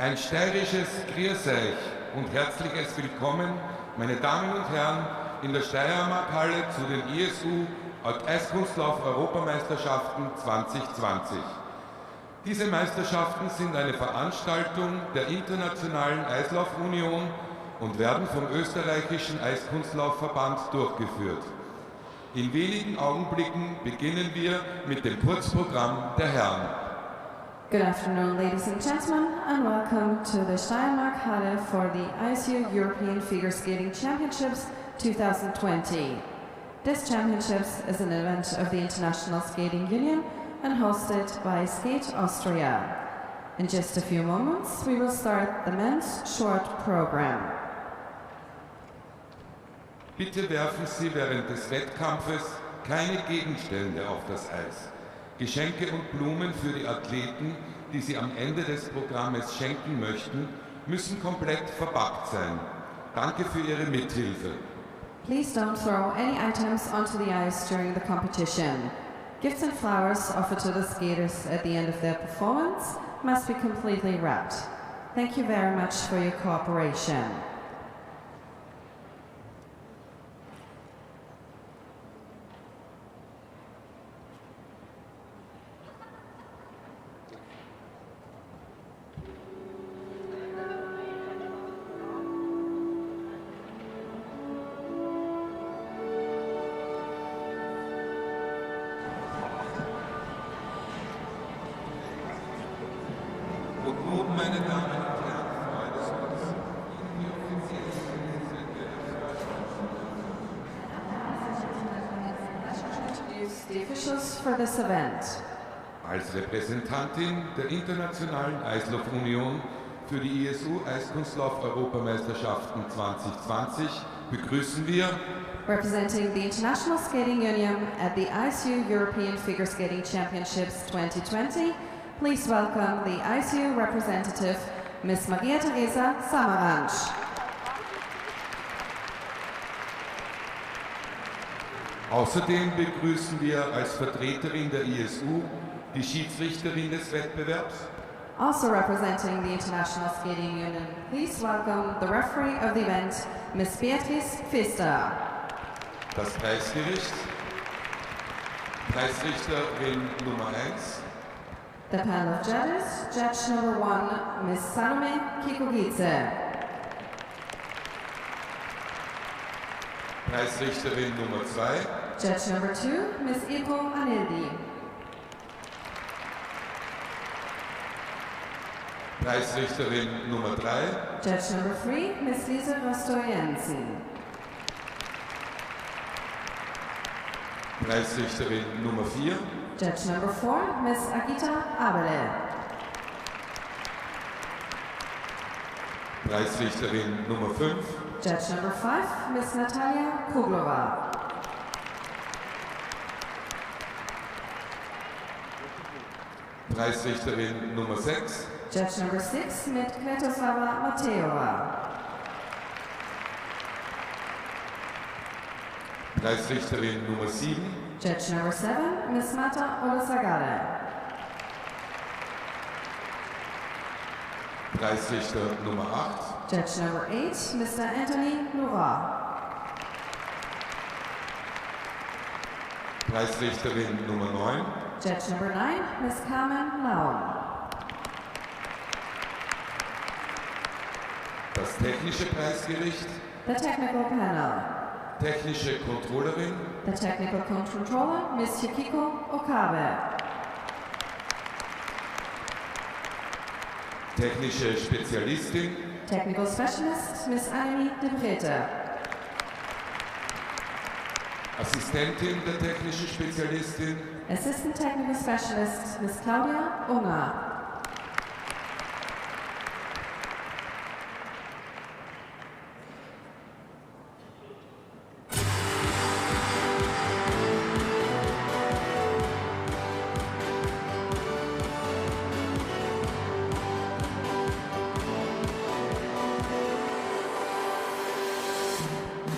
Ein steirisches Grüß euch und herzliches Willkommen, meine Damen und Herren, in der Steiermark-Halle zu den ISU Eiskunstlauf-Europameisterschaften 2020. Diese Meisterschaften sind eine Veranstaltung der Internationalen Eislaufunion und werden vom österreichischen Eiskunstlaufverband durchgeführt. In wenigen Augenblicken beginnen wir mit dem Kurzprogramm der Herren. Good afternoon, ladies and gentlemen, and welcome to the Steiermark-Halle for the ISU European Figure Skating Championships 2020. This championships is an event of the International Skating Union and hosted by Skate Austria. In just a few moments, we will start the men's short program. Bitte werfen Sie während des Wettkampfes keine Gegenstände auf das Eis. Geschenke und Blumen für die Athleten, die Sie am Ende des Programmes schenken möchten, müssen komplett verpackt sein. Danke für Ihre Mithilfe. Please don't throw any items onto the ice during the competition. Gifts and flowers offered to the skaters at the end of their performance must be completely wrapped. Thank you very much for your cooperation. Und nun, meine Damen und Herren, freut es uns, Ihnen die offizielle Introduce the officials for this event. Als Repräsentantin der Internationalen Eislaufunion für die ISU Eiskunstlauf-Europameisterschaften 2020 begrüßen wir Representing the International Skating Union at the ISU European Figure Skating Championships 2020, please welcome the ISU representative, Ms. Maria Teresa Samaranch. Außerdem begrüßen wir als Vertreterin der ISU die Schiedsrichterin des Wettbewerbs, Also representing the International Skating Union, please welcome the referee of the event, Ms. Beatrice Pfister. das Preisgericht, Preisrichterin Nummer 1, The panel of judges, judge number 1, Ms. Salome Kikugice. Preisrichterin Nummer 2, Judge number 2, Ms. Ilko Anildi. Preisrichterin Nummer 3, Judge number 3, Ms. Lise Rostoy-Jensen. Preisrichterin Nummer 4, Judge number 4, Ms. Agita Abele. Preisrichterin Nummer 5, Judge number 5, Ms. Natalia Kuglova. Preisrichterin Nummer 6, Judge number 6, Ms. Kvetoslava Matejova. Preisrichterin Nummer 7, Judge number 7, Ms. Mata Olasagale. Preisrichter Nummer 8, Judge number 8, Mr. Anthony Noura. Preisrichterin Nummer 9, Judge number 9, Ms. Carmen Laun. das technische Preisgericht, The technical panel. technische Controllerin, The technical controller, Ms. Yukiko Okabe. technische Spezialistin, Technical specialist, Ms. Annemie de Brete. Assistentin der technischen Spezialistin, Assistant technical specialist, Ms. Claudia Unger.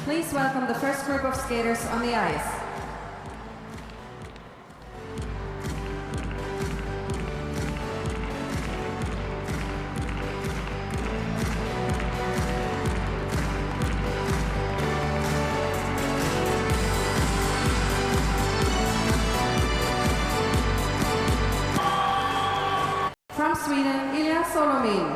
Please welcome the first group of skaters on the ice. Sweden, Ilya Solomin.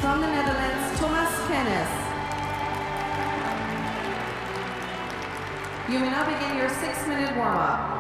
From the Netherlands, Thomas Kennis. You may now begin your 6-minute warm-up.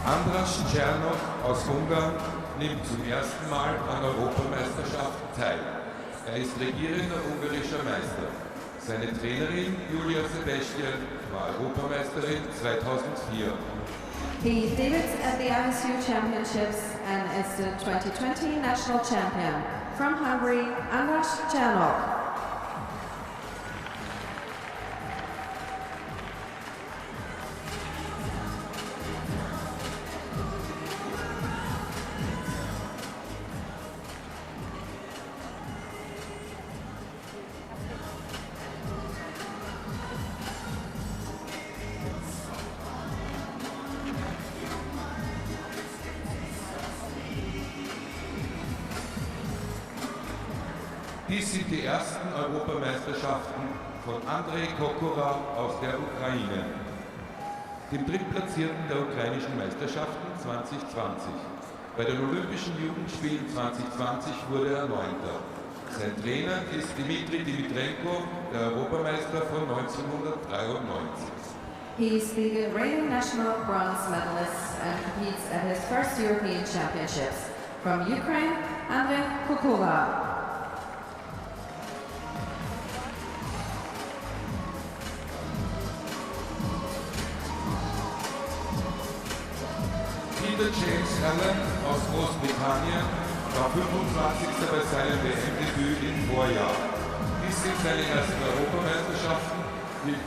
Andras Czernok aus Ungarn nimmt zum ersten Mal an Europameisterschaften teil. Er ist regierender ungarischer Meister. Seine Trainerin Julia Sebastian war Europameisterin 2004. He debuts at the ISU Championships and is the 2020 national champion. From Hungary, Andras Czernok. Dies sind die ersten Europameisterschaften von Andrei Kokora aus der Ukraine, dem Drittplatzierten der ukrainischen Meisterschaften 2020. Bei den Olympischen Jugendspielen 2020 wurde er 9. Sein Trainer ist Dmitri Dimitrenko, der Europameister von 1993. He is the reigning national bronze medalist and competes at his first European Championships. From Ukraine, Andrei Kokora. James Allen aus Großbritannien war 25. bei seinem WM-Debüt im Vorjahr. Dies sind seine ersten Europameisterschaften,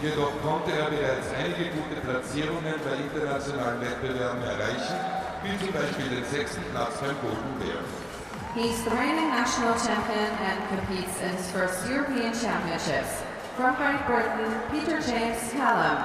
jedoch konnte er bereits einige gute Platzierungen bei internationalen Wettbewerben erreichen, wie zum Beispiel den 6. Platz beim Golden Bear. He's the reigning national champion and competes in his first European Championships. From Great Britain, Peter James Callum.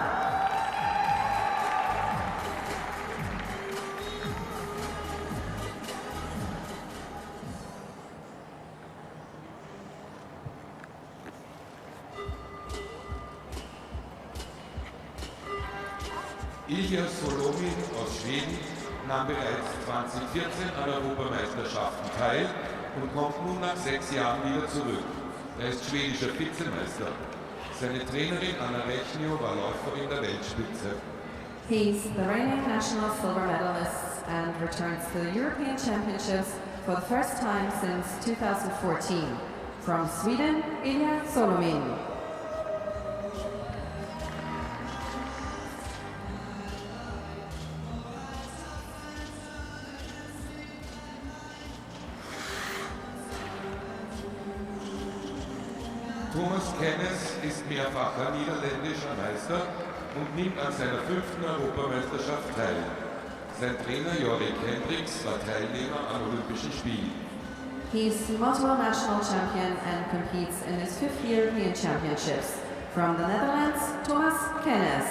Ilya Solomin aus Schweden nahm bereits 2014 an Europameisterschaften teil und kommt nun nach 6 Jahren wieder zurück. Er ist schwedischer Vizemeister. Seine Trainerin Anna Rechnio war Läuferin der Weltspitze. He's the reigning national silver medalist and returns to the European Championships for the first time since 2014. From Sweden, Ilya Solomin. Thomas Kennis ist mehrfacher niederländischer Meister und nimmt an seiner 5. Europameisterschaft teil. Sein Trainer Jorik Hendricks war Teilnehmer an Olympischen Spielen. He is multiple national champion and competes in his 5th European Championships. From the Netherlands, Thomas Kennis.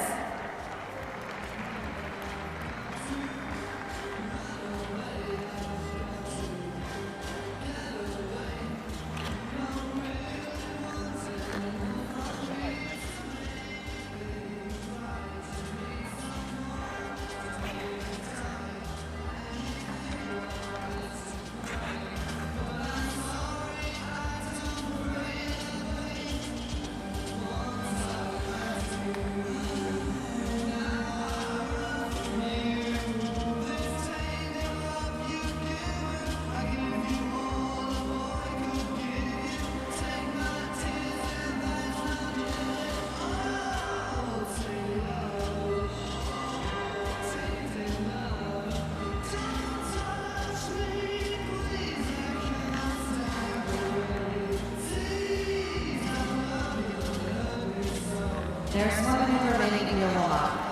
There's 1 minute remaining in your warm-up.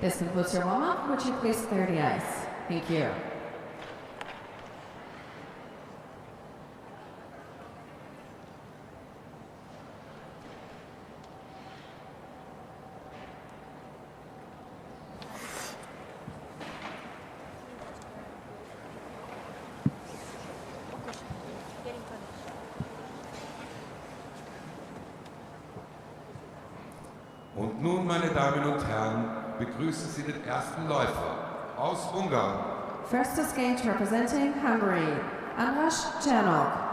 This concludes your warm-up. Would you please clear the ice? Thank you. Und nun, meine Damen und Herren, begrüßen Sie den ersten Läufer aus Ungarn. First to skate representing Hungary, András Csánok.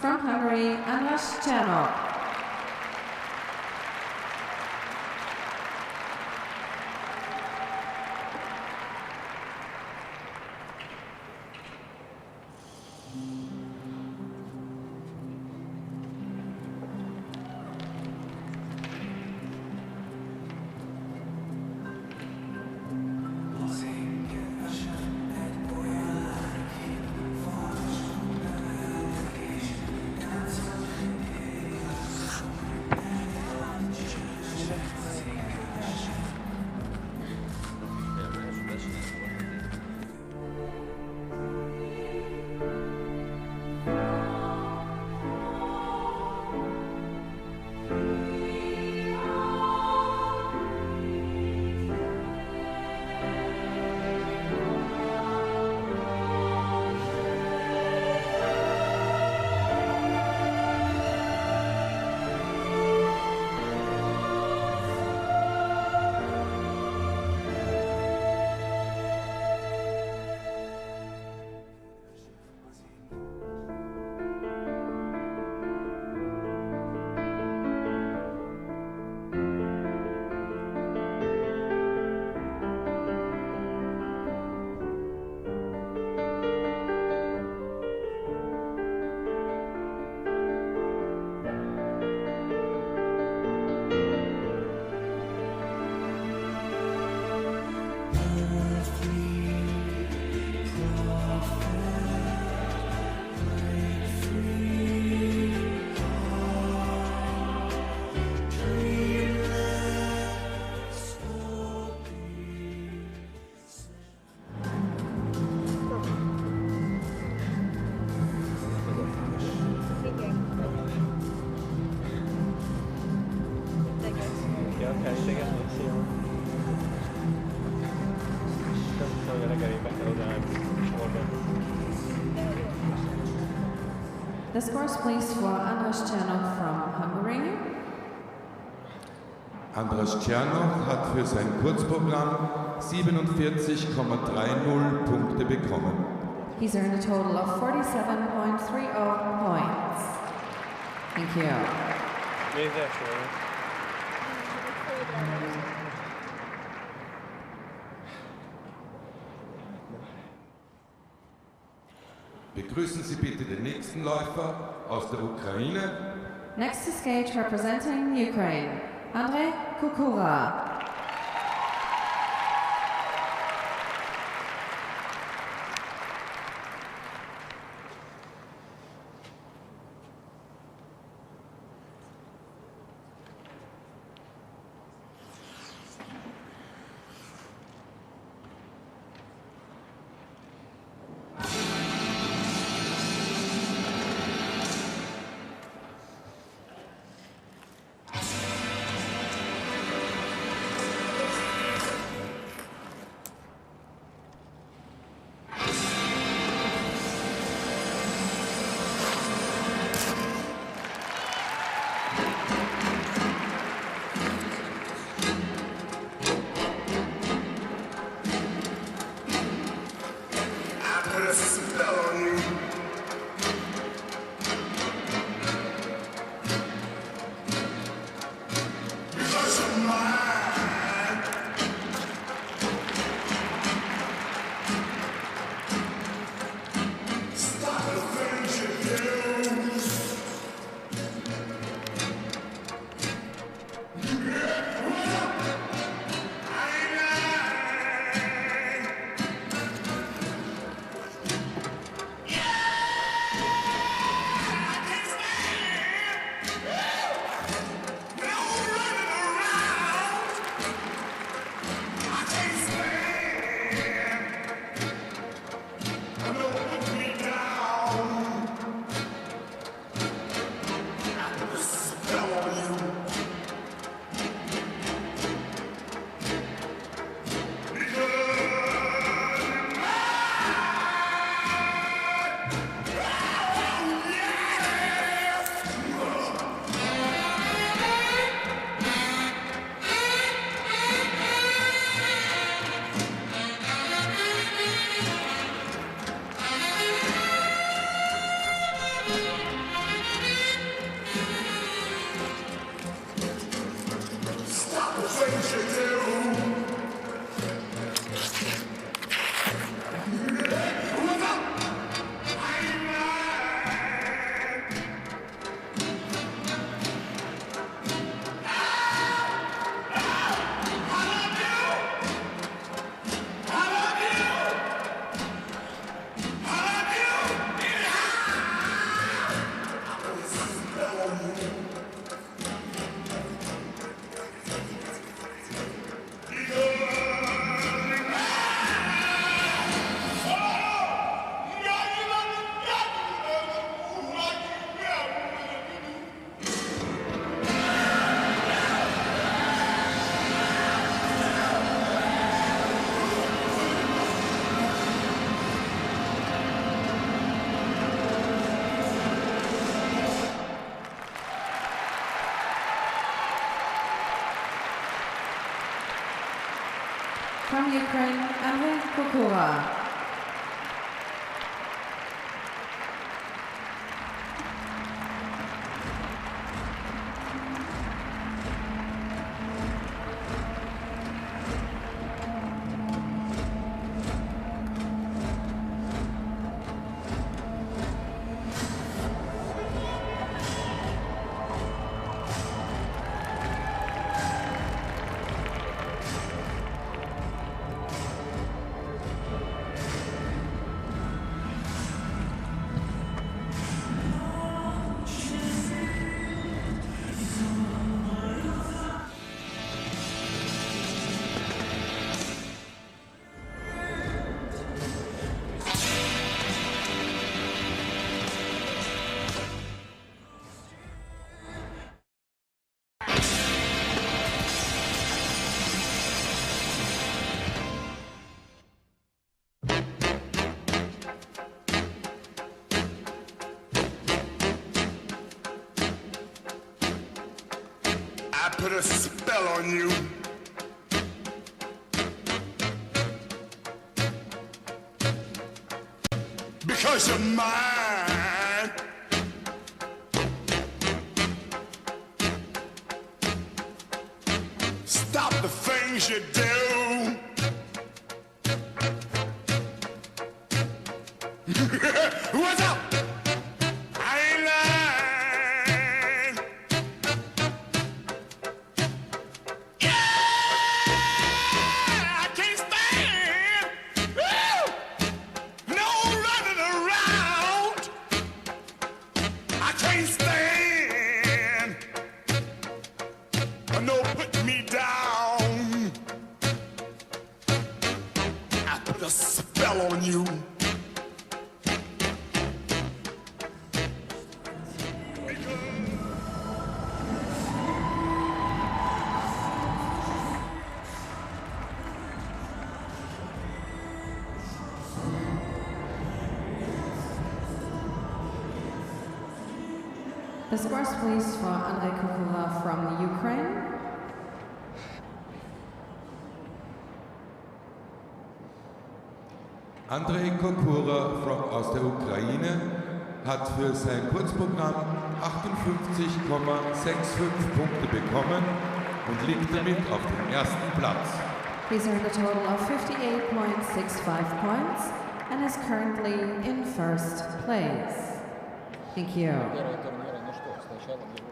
From Hungary, András Csánok. Anything else? So you're getting back The scores, please, for Andras Czernoch from Hungary. Andras Czernoch hat für sein Kurzprogramm 47,30 Punkte bekommen. He's earned a total of 47.30 points. Thank you. Begrüßen Sie bitte den nächsten Läufer aus der Ukraine. Next to skate representing Ukraine, Andrei Kukura. From Ukraine, Andrei Kukura. put a spell on you. Because you're mine. Stop the things you do. What's up? I ain't lying. Yeah, I can't stand. Woo! No running around. I can't stand. No putting me down. I put a spell on you. The scores, please, for Andrei Kukula from the Ukraine. Andrei Kokura aus der Ukraine hat für sein Kurzprogramm 58,65 Punkte bekommen und liegt damit auf dem ersten Platz. He's earned a total of 58.65 points and is currently in first place. Thank you. Первый турнир, ну что, сначала мы его.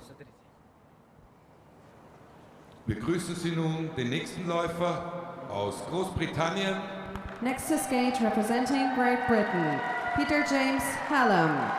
Смотрите. Begrüßen Sie nun den nächsten Läufer aus Großbritannien. Next to skate, representing Great Britain, Peter James Hallam.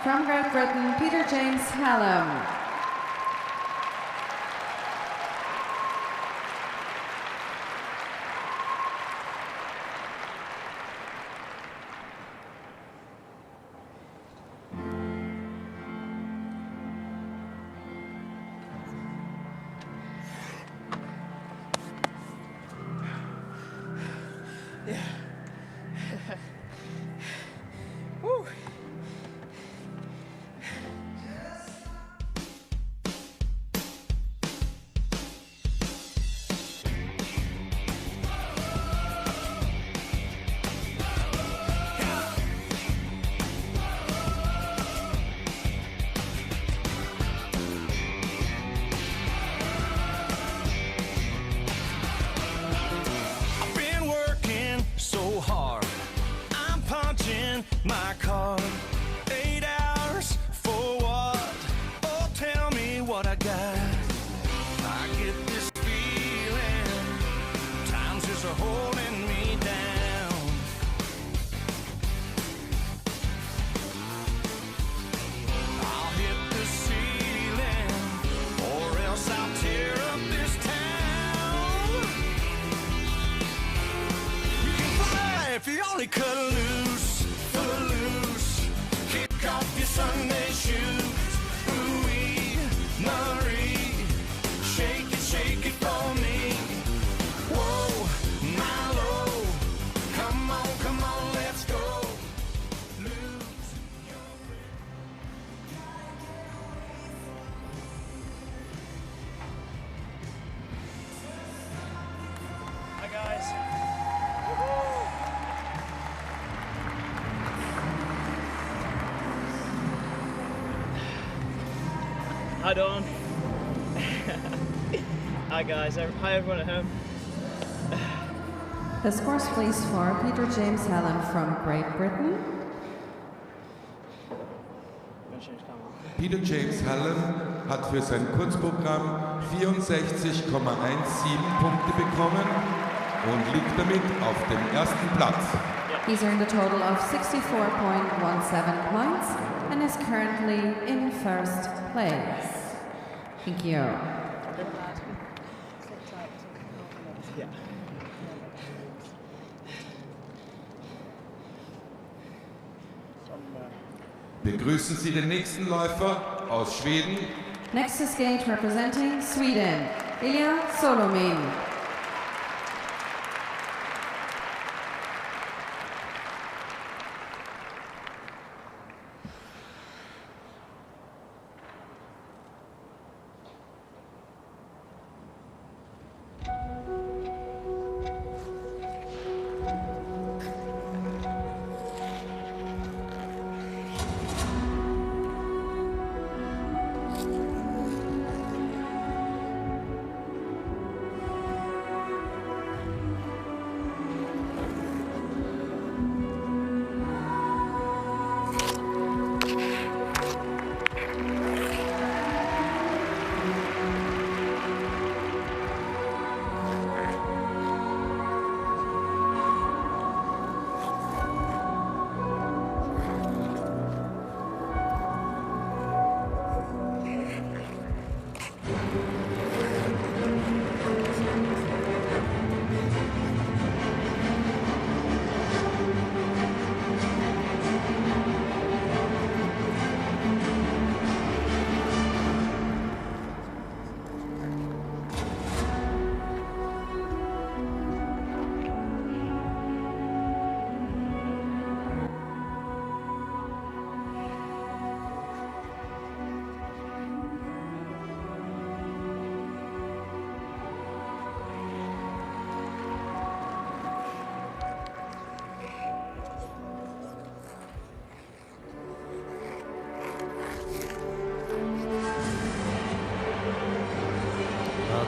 From Great Britain, Peter James Hallam. Woo. I've been working so hard. I'm punching my card. 8 hours for what? Oh, tell me what I got. I get this feeling times just are holding me down. I'll hit the ceiling or else I'll tear up this town. You can fly if you only cut loose, footloose. Kick off your Sunday shoes. Ooh-wee, Marie, shake it for me. Whoa, Milo, come on, let's go. Lose your Hi guys. Hi Dawn. Hi guys. Hi everyone at home. The scores please for Peter James Hallam from Great Britain. Peter James Hallam hat für sein Kurzprogramm 64,17 Punkte bekommen und liegt damit auf dem ersten Platz. He's earned a total of 64.17 points and is currently in first place. Thank you. Yeah. Begrüßen Sie den nächsten Läufer aus Schweden. Next to skate representing Sweden, Ilya Solomin.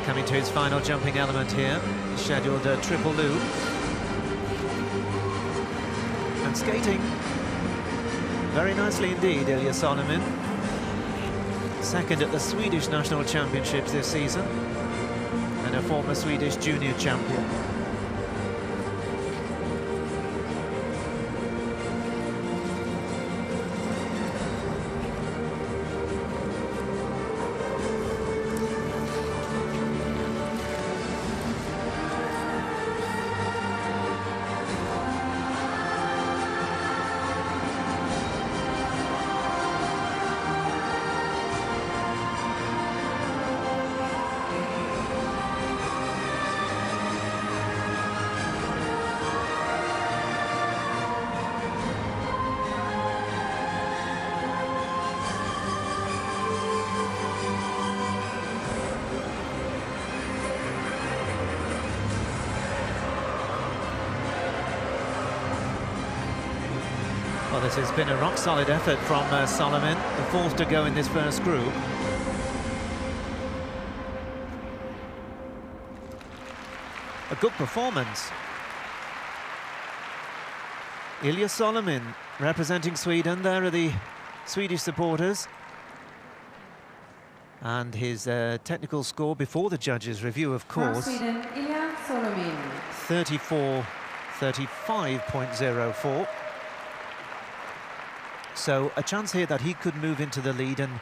Coming to his final jumping element here, scheduled a triple loop. And skating very nicely indeed, Ilya Solomin. Second at the Swedish National Championships this season, and a former Swedish junior champion. this has been a rock-solid effort from Solomon, the fourth to go in this first group. A good performance. Ilya Solomon representing Sweden. There are the Swedish supporters. And his technical score before the judges' review, of course. From Sweden, Ilya Solomon. 34.35.04. So a chance here that he could move into the lead, and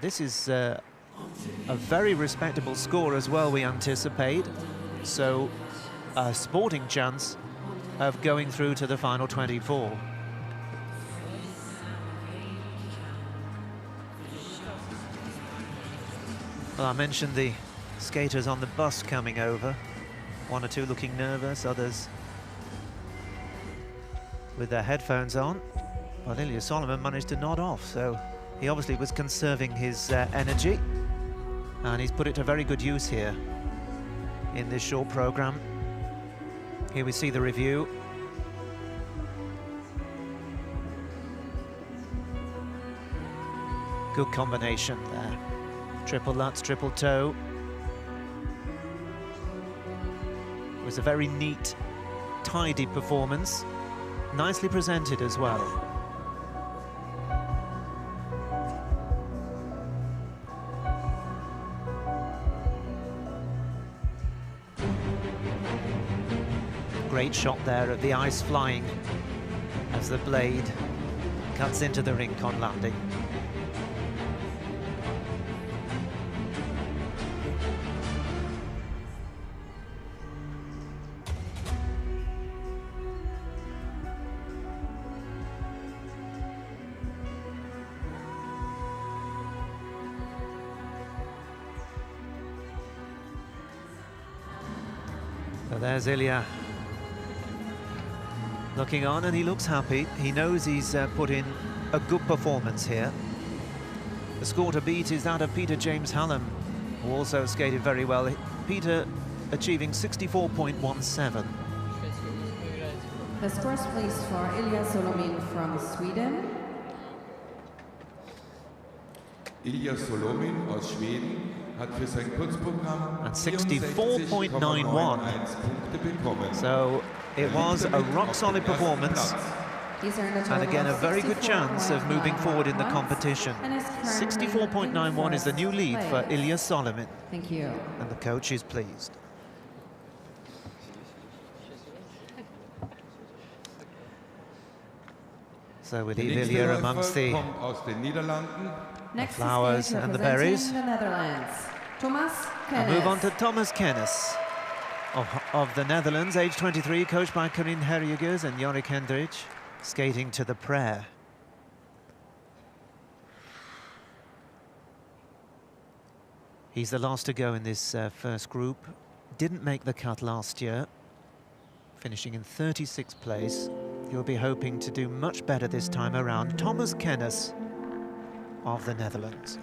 this is a very respectable score as well, we anticipate. So a sporting chance of going through to the final 24. Well, I mentioned the skaters on the bus coming over. One or two looking nervous, others with their headphones on. Well, Ilya Solomon managed to nod off, so he obviously was conserving his energy, and he's put it to very good use here in this short program. Here we see the review. Good combination there. Triple Lutz, triple toe. It was a very neat, tidy performance. Nicely presented as well. Great shot there of the ice flying as the blade cuts into the rink on landing. So there's Ilya looking on, and he looks happy. He knows he's put in a good performance here. The score to beat is that of Peter James Hallam, who also skated very well. Peter achieving 64.17. The scores please for Ilya Solomon from Sweden. Ilya Solomon aus Schweden hat für sein Kurzprogramm And 64.91. So it was a rock-solid performance, and again a very good chance of moving forward in the competition. 64.91 is the new lead for Ilya Solomon. Thank you. And the coach is pleased. So we leave Ilya amongst the Next flowers and the berries. The Netherlands. Thomas And move on to Kennis. Thomas Kennis of the Netherlands, age 23, coached by Karin Herjegers and Jorik Hendrich, skating to the prayer. He's the last to go in this first group. Didn't make the cut last year, finishing in 36th place. He'll be hoping to do much better this time around. Thomas Kennis of the Netherlands.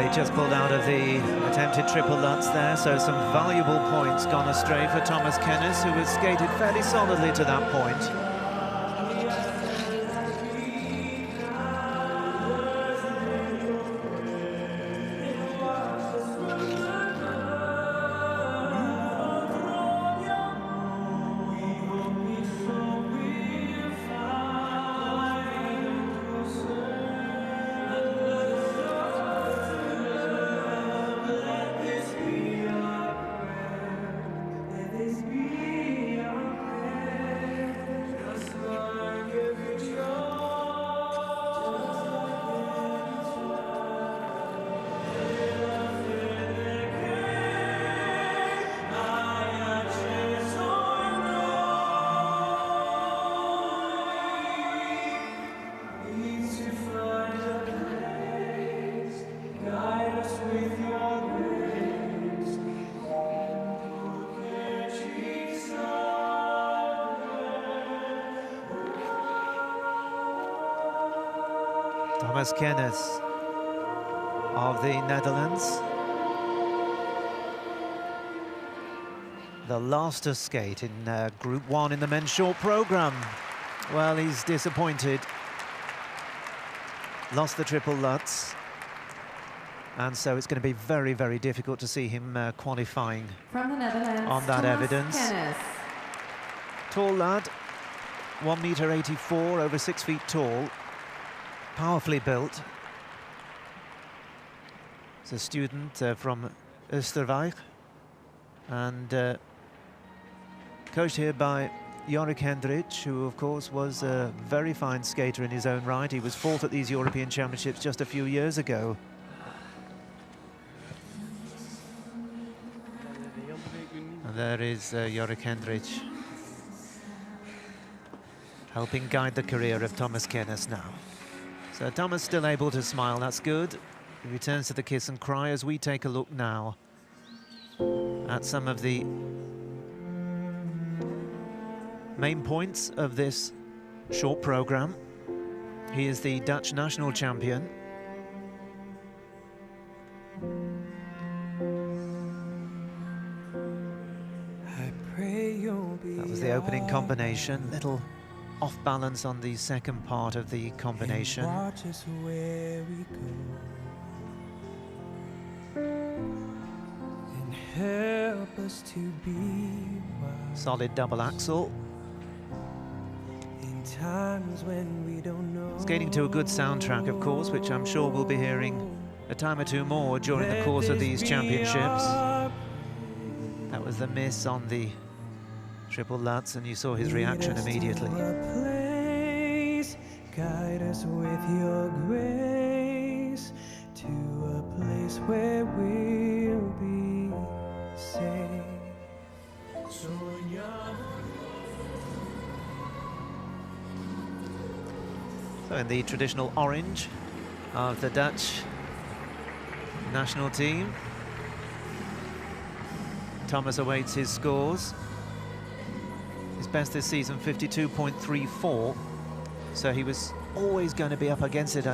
he just pulled out of the attempted triple Lutz there, so some valuable points gone astray for Thomas Kennis, who has skated fairly solidly to that point. Thomas Kennis of the Netherlands. The last to skate in Group 1 in the men's short programme. Well, he's disappointed. Lost the triple Lutz. And so it's going to be very, very difficult to see him qualifying From the Netherlands, on that Thomas evidence. Kennis. Tall lad, 1.84 m, over 6 feet tall. Powerfully built. He's a student from Österreich and coached here by Jorik Hendrich, who of course was a very fine skater in his own right. He was fourth at these European Championships just a few years ago. And there is Jorik Hendrich helping guide the career of Thomas Kennis now. So Thomas still able to smile, that's good. He returns to the kiss and cry as we take a look now at some of the main points of this short programme. He is the Dutch national champion. That was the opening combination, little off balance on the second part of the combination. Solid double axel. Skating to a good soundtrack, of course, which I'm sure we'll be hearing a time or two more during the course of these championships. That was the miss on the triple Lutz, and you saw his reaction immediately. Guide us with your grace to a place where we'll be safe. So in the traditional orange of the Dutch national team, Thomas awaits his scores. His best this season, 52.34. So he was always going to be up against it,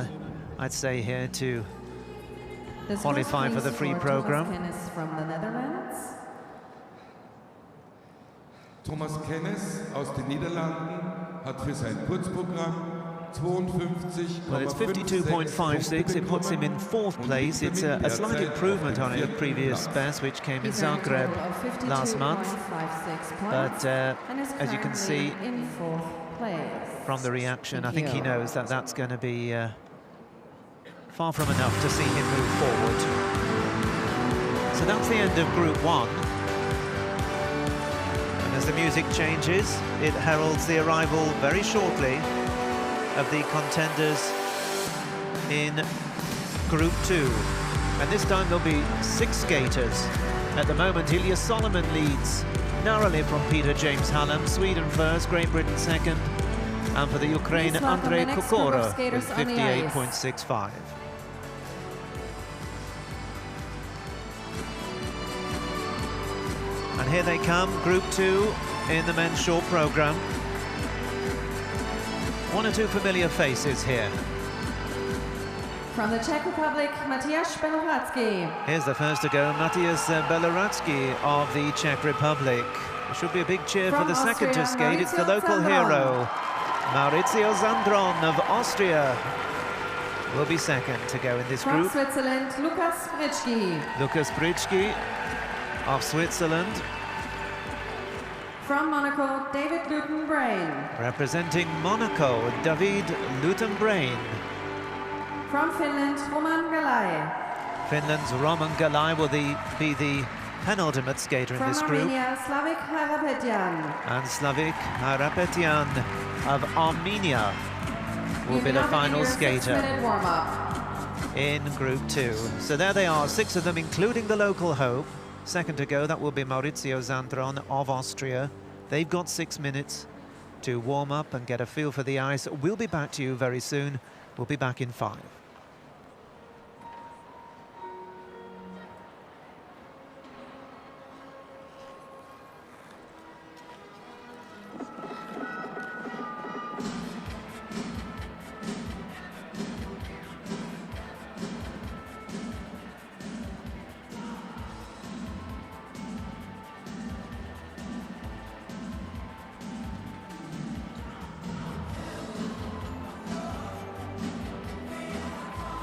I'd say, here to qualify for the free program. From the Netherlands. Thomas Kennis aus den Niederlanden hat für sein Kurzprogramm 52,56. Well, it's 52.56. It puts him in fourth place. It's a slight improvement on his previous best, which came in Zagreb last month. But as you can see from the reaction, I think he knows that that's going to be far from enough to see him move forward. So that's the end of Group 1. And as the music changes, it heralds the arrival very shortly of the contenders in Group 2. And this time there'll be 6 skaters. At the moment, Ilya Solomon leads narrowly from Peter James Hallam. Sweden first, Great Britain second. And for the Ukraine, Andrei Kokora with 58.65. And here they come, Group 2 in the men's short programme. One or two familiar faces here. From the Czech Republic, Matyáš Belohradský. Here's the first to go, Matyáš Belohradský of the Czech Republic. There should be a big cheer for the second to skate. It's the local hero, Maurizio Zandron of Austria. Will be second to go in this group. From Switzerland, Lukas Britschgi. Lukas Britschgi of Switzerland. From Monaco, David Lutenbrain. Representing Monaco, David Lutenbrain. From Finland, Roman Galai. Finland's Roman Galai will be the penultimate skater in this From group. Armenia, Slavik Harapetyan. And Slavik Harapetyan of Armenia will be the final skater in Group 2. So there they are, 6 of them, including the local hope. Second to go, that will be Maurizio Zandron of Austria. They've got 6 minutes to warm up and get a feel for the ice. We'll be back to you very soon. We'll be back in 5.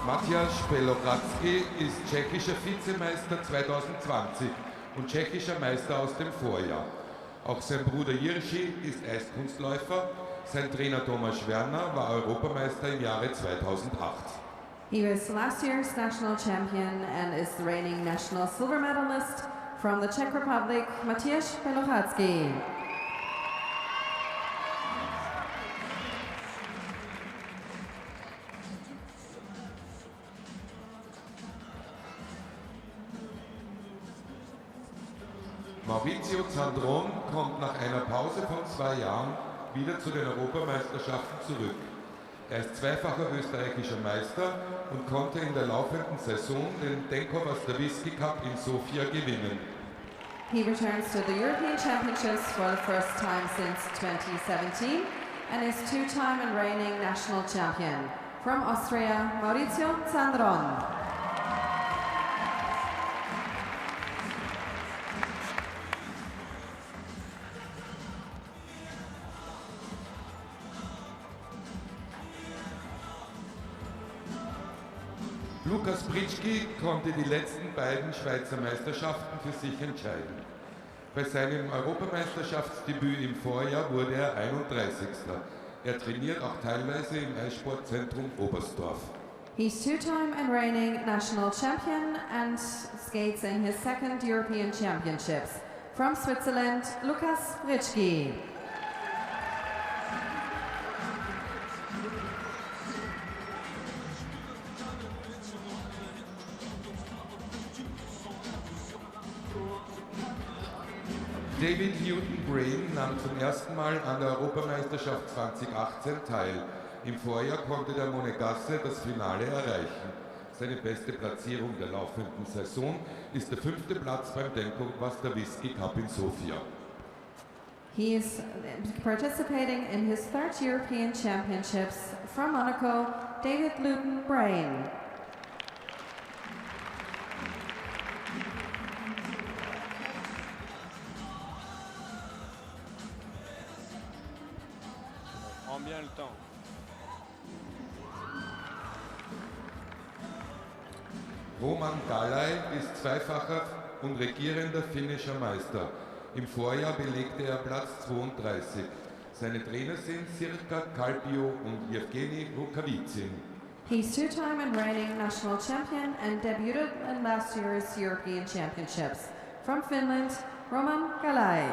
Matyáš Belohradský ist tschechischer Vizemeister 2020 und tschechischer Meister aus dem Vorjahr. Auch sein Bruder Jiří ist Eiskunstläufer. Sein Trainer Thomas Werner war Europameister im Jahre 2008. He was last year's national champion and is the reigning national silver medalist. From the Czech Republic, Matyáš Belohradský. Maurizio Zandron kommt nach einer Pause von 2 Jahren wieder zu den Europameisterschaften zurück. Er ist zweifacher österreichischer Meister und konnte in der laufenden Saison den Denkova Stavisky Cup in Sofia gewinnen. He returns to the European Championships for the first time since 2017 and is 2-time and reigning national champion. From Austria, Maurizio Zandron. Lukas Britschgi konnte die letzten beiden Schweizer Meisterschaften für sich entscheiden. Bei seinem Europameisterschaftsdebüt im Vorjahr wurde er 31. Er trainiert auch teilweise im Eissportzentrum Oberstdorf. He's 2-time and reigning national champion and skates in his second European Championships. From Switzerland, Lukas Britschgi. David Lutenbrain nahm zum ersten Mal an der Europameisterschaft 2018 teil. Im Vorjahr konnte der Monegasse das Finale erreichen. Seine beste Platzierung der laufenden Saison ist der 5. Platz beim Denkova Stavisky Cup in Sofia. He is participating in his 3rd European Championships. From Monaco, David Lutenbrain. Bien le temps. Roman Galai ist zweifacher und regierender finnischer Meister. Im Vorjahr belegte er Platz 32. Seine Trainer sind Sirka Kalpio und Evgeny Rukavitsin. He's 2-time and reigning national champion and debuted in last year's European Championships. From Finland, Roman Galai.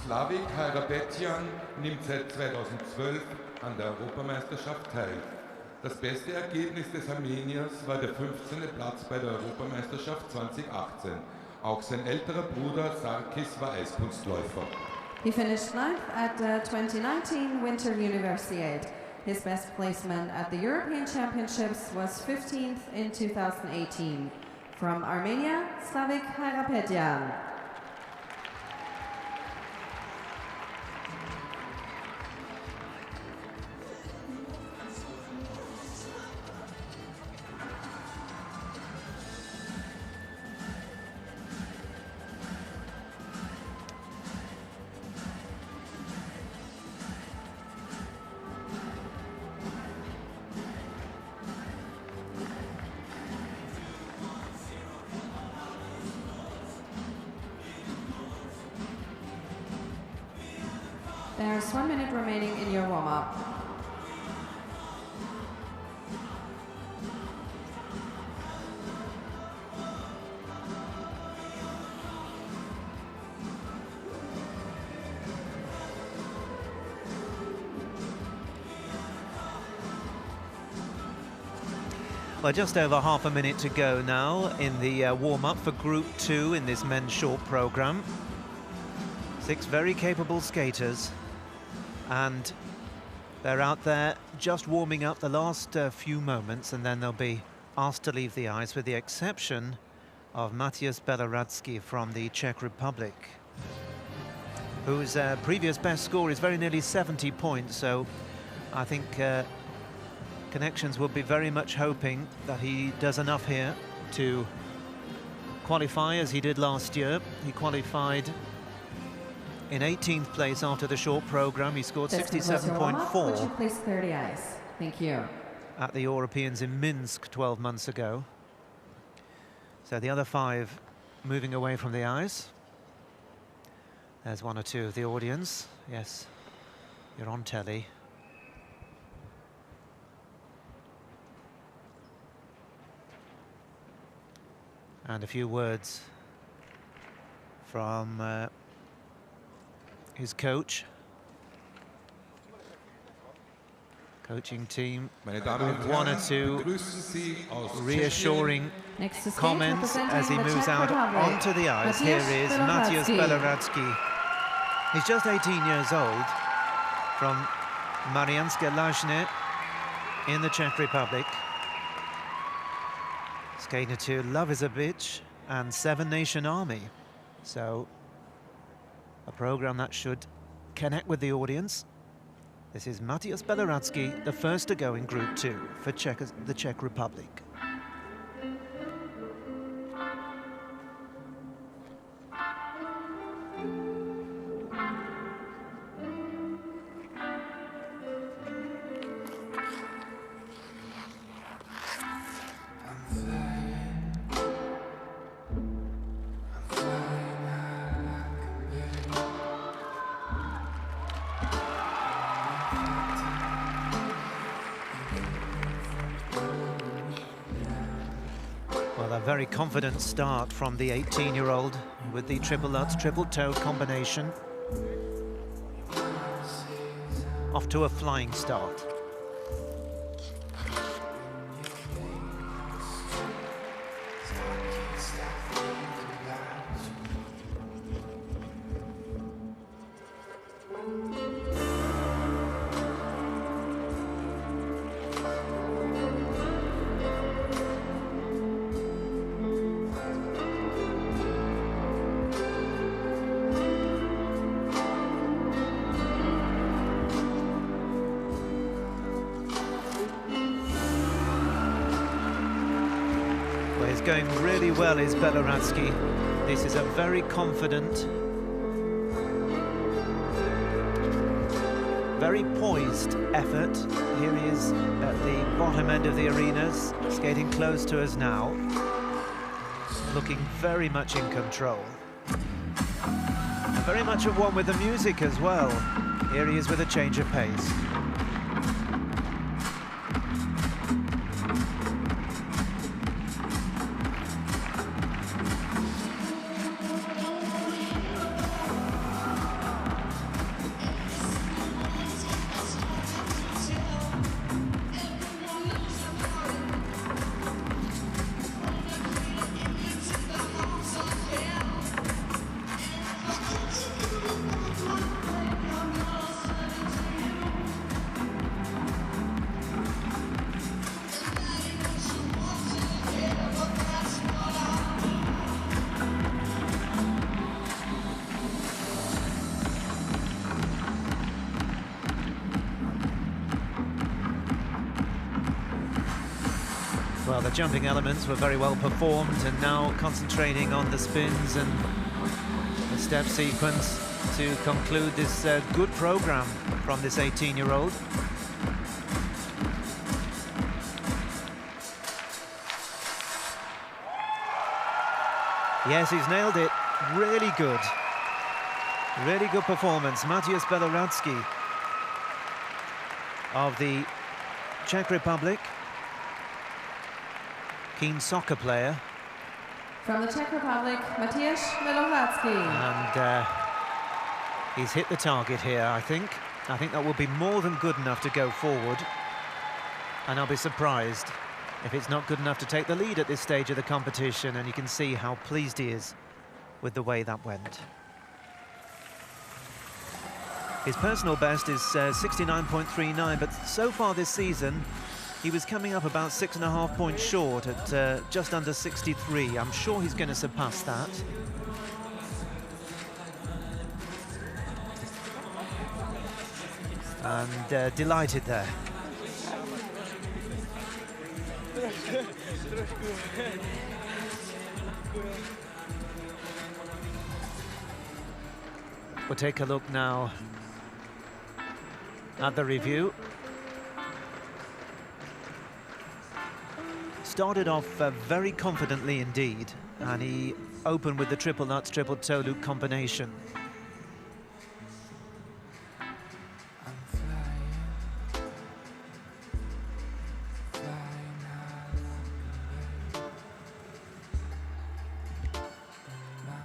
Slavik Harapetyan nimmt seit 2012 an der Europameisterschaft teil. Das beste Ergebnis des Armeniers war der 15. Platz bei der Europameisterschaft 2018. Auch sein älterer Bruder Sarkis war Eiskunstläufer. He finished 9th at the 2019 Winter Universiade. His best placement at the European Championships was 15th in 2018. From Armenia, Slavik Harapetyan. There's 1 minute remaining in your warm-up. Well, just over half a minute to go now in the warm-up for Group 2 in this men's short programme. 6 very capable skaters, and they're out there just warming up the last few moments, and then they'll be asked to leave the ice, with the exception of Matthias Belaradski from the Czech Republic, whose previous best score is very nearly 70 points, so I think Connections will be very much hoping that he does enough here to qualify as he did last year. He qualified in 18th place after the short program. He scored 67.4. Would you please clear the ice? Thank you. At the Europeans in Minsk 12 months ago. So the other 5 moving away from the ice. There's 1 or 2 of the audience. Yes, you're on telly. And a few words from his coach. Coaching team, with 1 or 2 reassuring comments as he moves out onto the ice. Here is Matthias Belaradski. He's just 18 years old, from Mariánske Lázně in the Czech Republic. Skater to Love is a Bitch and 7 Nation Army. So a program that should connect with the audience. This is Matthias Belaradski, the first to go in Group 2 for the Czech Republic. Very confident start from the 18-year-old with the triple Lutz, triple toe combination. Off to a flying start. Going really well is Belaradski. This is a very confident, very poised effort. Here he is at the bottom end of the arenas, skating close to us now, looking very much in control. And very much at one with the music as well. Here he is with a change of pace. Well, the jumping elements were very well performed, and now concentrating on the spins and the step sequence to conclude this good program from this 18-year-old. Yes, he's nailed it. Really good. Really good performance. Matěj Bělohradský of the Czech Republic. Keen soccer player. From the Czech Republic, Matěj Bělohradský. And he's hit the target here, I think. I think that will be more than good enough to go forward. And I'll be surprised if it's not good enough to take the lead at this stage of the competition, and you can see how pleased he is with the way that went. His personal best is 69.39, but so far this season, he was coming up about 6.5 points short at just under 63. I'm sure he's going to surpass that. And delighted there. We'll take a look now at the review. Started off very confidently indeed, and he opened with the triple nuts, triple toe loop combination.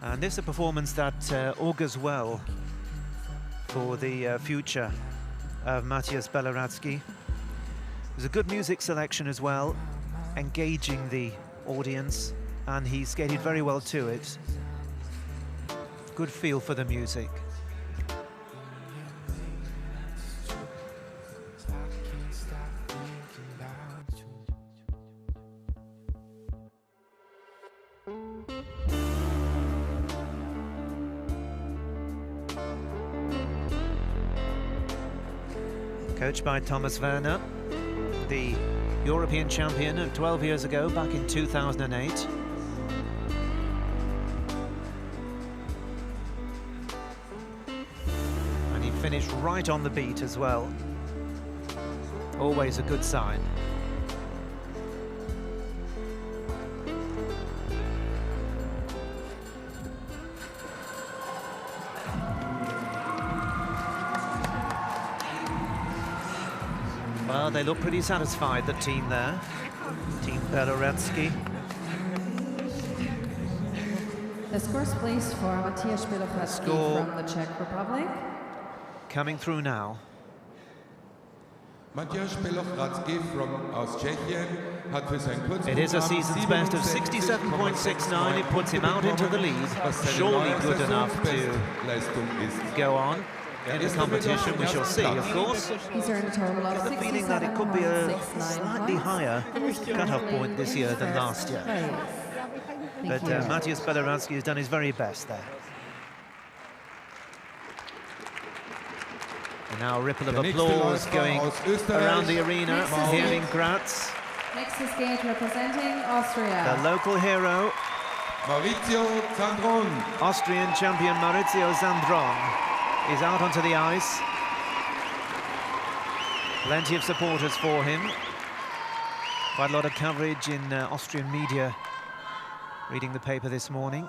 And this is a performance that augurs well for the future of Matěj Bělohradský. It was a good music selection as well, engaging the audience, and he skated very well to it. Good feel for the music. Coached by Thomas Werner, the European champion of 12 years ago, back in 2008. And he finished right on the beat as well. Always a good sign. Well, they look pretty satisfied, the team there. Team Bělohradský. The scores placed for Matěj Bělohradský from the Czech Republic. Coming through now. Matěj Bělohradský from Austria hat für sein Kurzprogramm. It is a season's best of 67.69. It puts him out into the lead. Surely good enough to go on in the competition. We shall see, of course. He's earned a total of I have the feeling that it could be a slightly higher cut-off point this year than last year. But Matěj Bělohradský has done his very best there. And now a ripple of applause going around the arena here in Graz. Next to skate representing Austria. The local hero, Maurizio Zandron. Austrian champion Maurizio Zandron, is out onto the ice. Plenty of supporters for him. Quite a lot of coverage in Austrian media. Reading the paper this morning,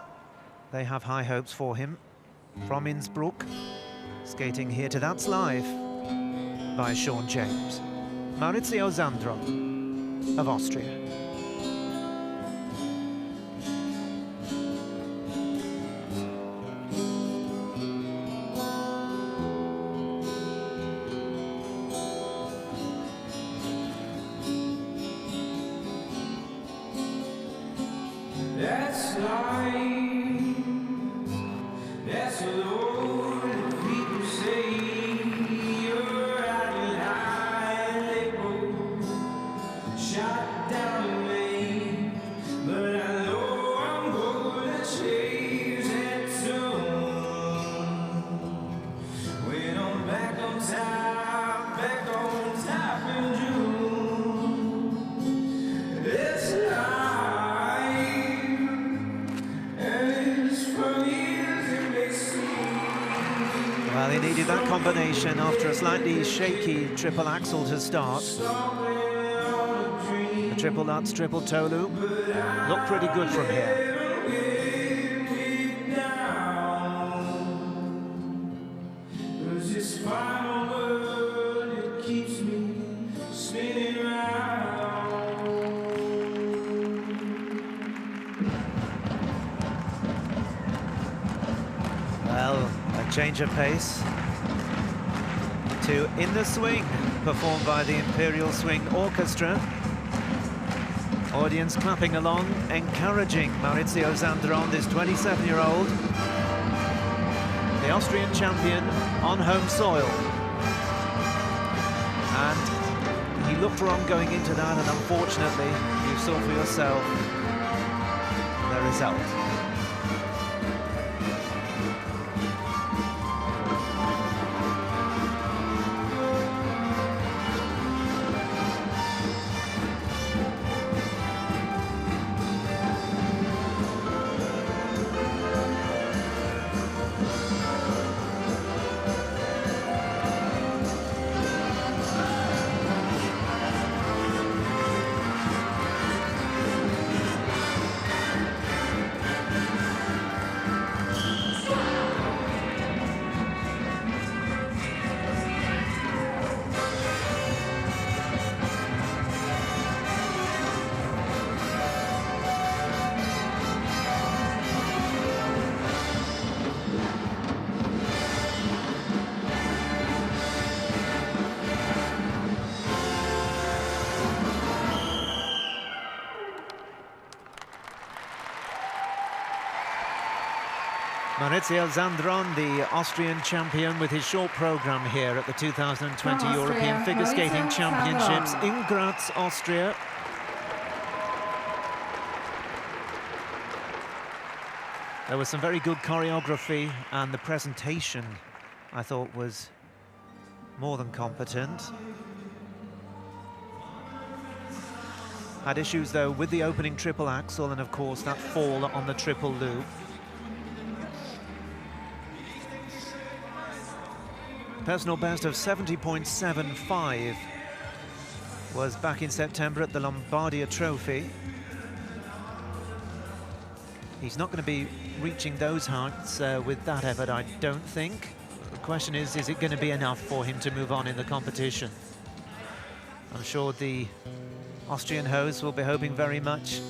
they have high hopes for him. From Innsbruck, skating here to That's Live by Sean James. Maurizio Zandron of Austria. That's life. That's what people say. You're out in high, they both shot down me. But I know I'm gonna chase that sun. When I'm back on top in June. It's Well, he needed that combination after a slightly shaky triple axel to start. The triple Lutz, triple toe loop looked pretty good from here. Well, a change of pace to In the Swing, performed by the Imperial Swing Orchestra. Audience clapping along, encouraging Maurizio Zandron, this 27-year-old, the Austrian champion on home soil. And he looked wrong going into that, and unfortunately, you saw for yourself the result. Maurizio Zandron, the Austrian champion, with his short program here at the 2020 European Figure Skating Championships in Graz, Austria. There was some very good choreography, and the presentation, I thought, was more than competent. Had issues, though, with the opening triple axel and, of course, that fall on the triple loop. Personal best of 70.75 was back in September at the Lombardia Trophy. He's not going to be reaching those heights with that effort, I don't think. The question is it going to be enough for him to move on in the competition? I'm sure the Austrian host will be hoping very much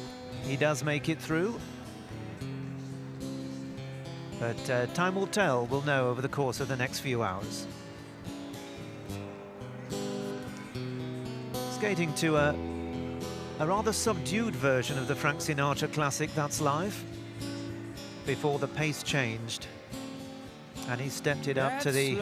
he does make it through. But time will tell, we'll know over the course of the next few hours. Skating to a rather subdued version of the Frank Sinatra classic, That's Life, before the pace changed. And he stepped it up to the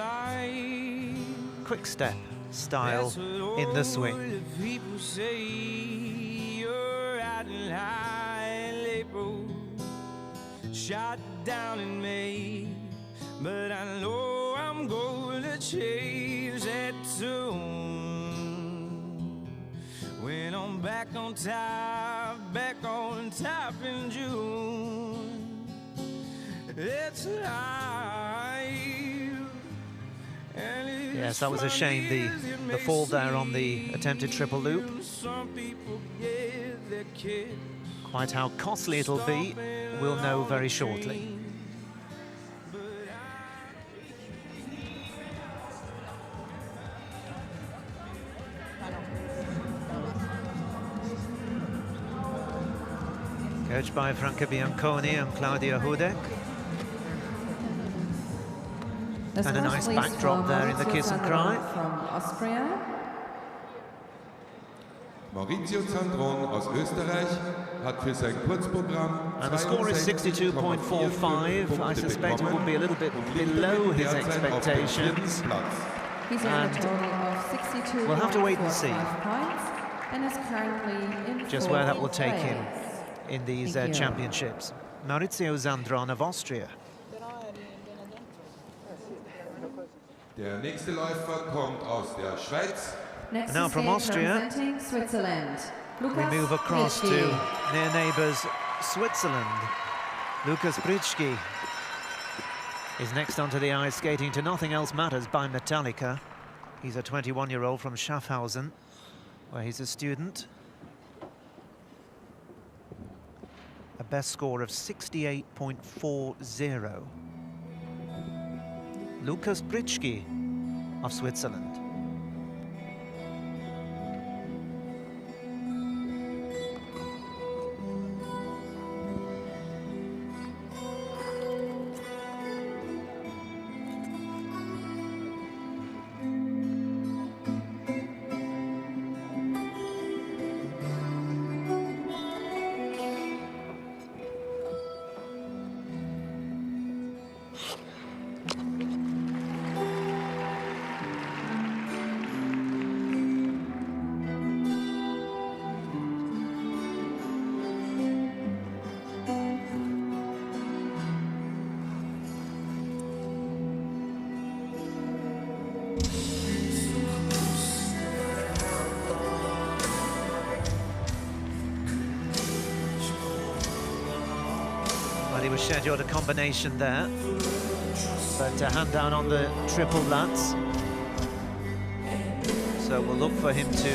quick step style In the Swing. People say you're riding high and label, shot down in May, but I know I'm going to change that tune. When I'm back on top in June, it's life. Yes, that was a shame, the fall there on the attempted triple loop. Quite how costly it'll be, we'll know very shortly. Coached by Franca Bianconi and Claudia Hudek. And a nice backdrop there in the kiss and cry. From Austria. Maurizio Zandron aus Österreich hat für sein Kurzprogramm and the score is 62.45. I suspect it will be a little bit below his expectations. He's on a total of 62. We'll have to wait and see points, and is currently in just where that will take place. him in these championships. Maurizio Zandron of Austria. Der nächste Läufer kommt aus der Schweiz. Next Now to from skate Austria, representing Switzerland, we Lukas move across to Pritschki. near neighbours Switzerland. Lukas Pritschki is next onto the ice, skating to Nothing Else Matters by Metallica. He's a 21-year-old from Schaffhausen, where he's a student. A best score of 68.40. Lukas Britschke of Switzerland. He was scheduled a combination there, but a hand down on the triple lutz. So we'll look for him to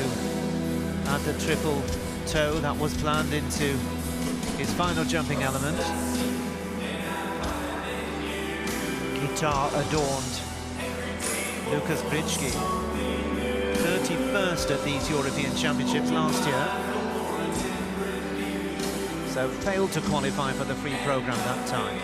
add the triple toe that was planned into his final jumping element. Guitar adorned Lukas Britschke, 31st at these European Championships last year. So failed to qualify for the free program that time.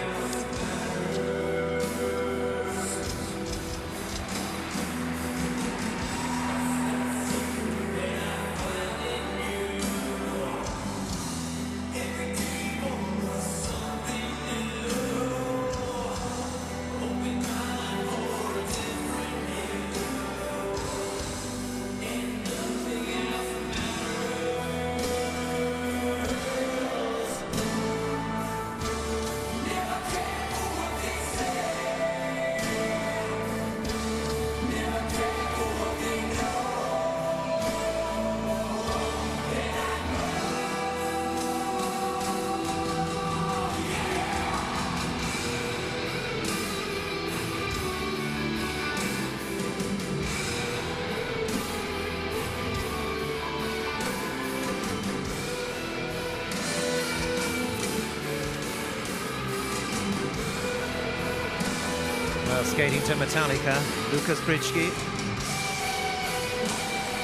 Skating to Metallica, Lukas Britschke.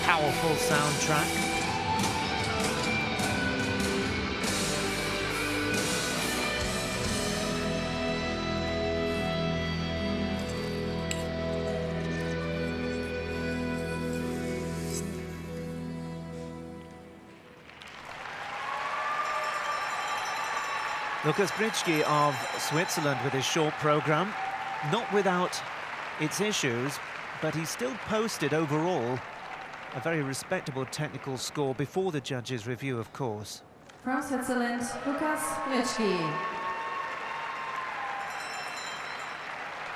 Powerful soundtrack. Lukas Britschke of Switzerland with his short program. Not without its issues, but he still posted overall a very respectable technical score before the judges' review, of course. From Switzerland, Lukas Britschke.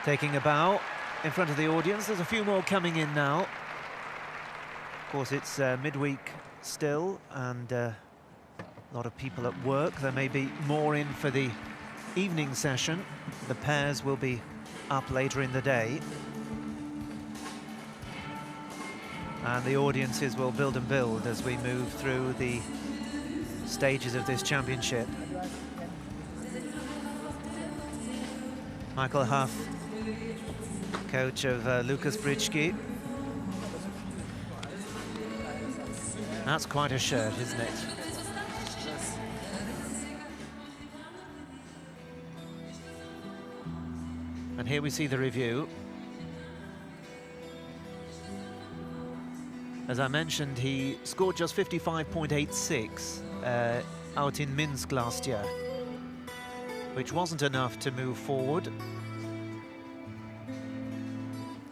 Taking a bow in front of the audience. There's a few more coming in now. Of course, it's midweek still, and a lot of people at work. There may be more in for the evening session. The pairs will be up later in the day, and the audiences will build and build as we move through the stages of this championship. Michael Huff, coach of Lukas Britschke. That's quite a shirt, isn't it? And here we see the review. As I mentioned, he scored just 55.86 out in Minsk last year, which wasn't enough to move forward.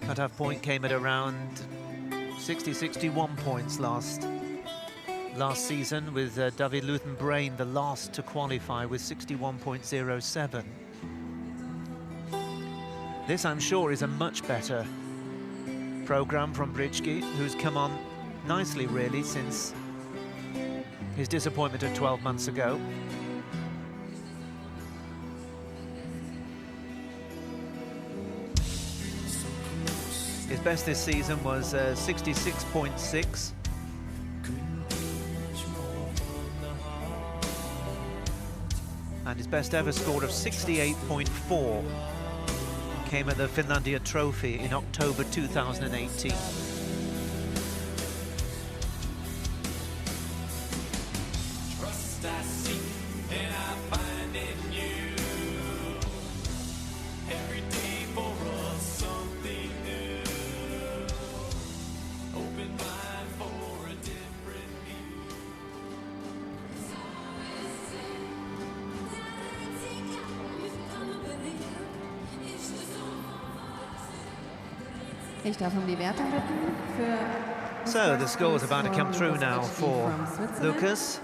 Cut-off point came at around 60-61 points last season, with David Luthen-Brain the last to qualify with 61.07. This, I'm sure, is a much better program from Britschke, who's come on nicely, really, since his disappointment of 12 months ago. His best this season was 66.6. And his best ever score of 68.4 came at the Finlandia Trophy in October 2018. Ich darf um die Wertung bitten für So the score's about to come through now for Lukas.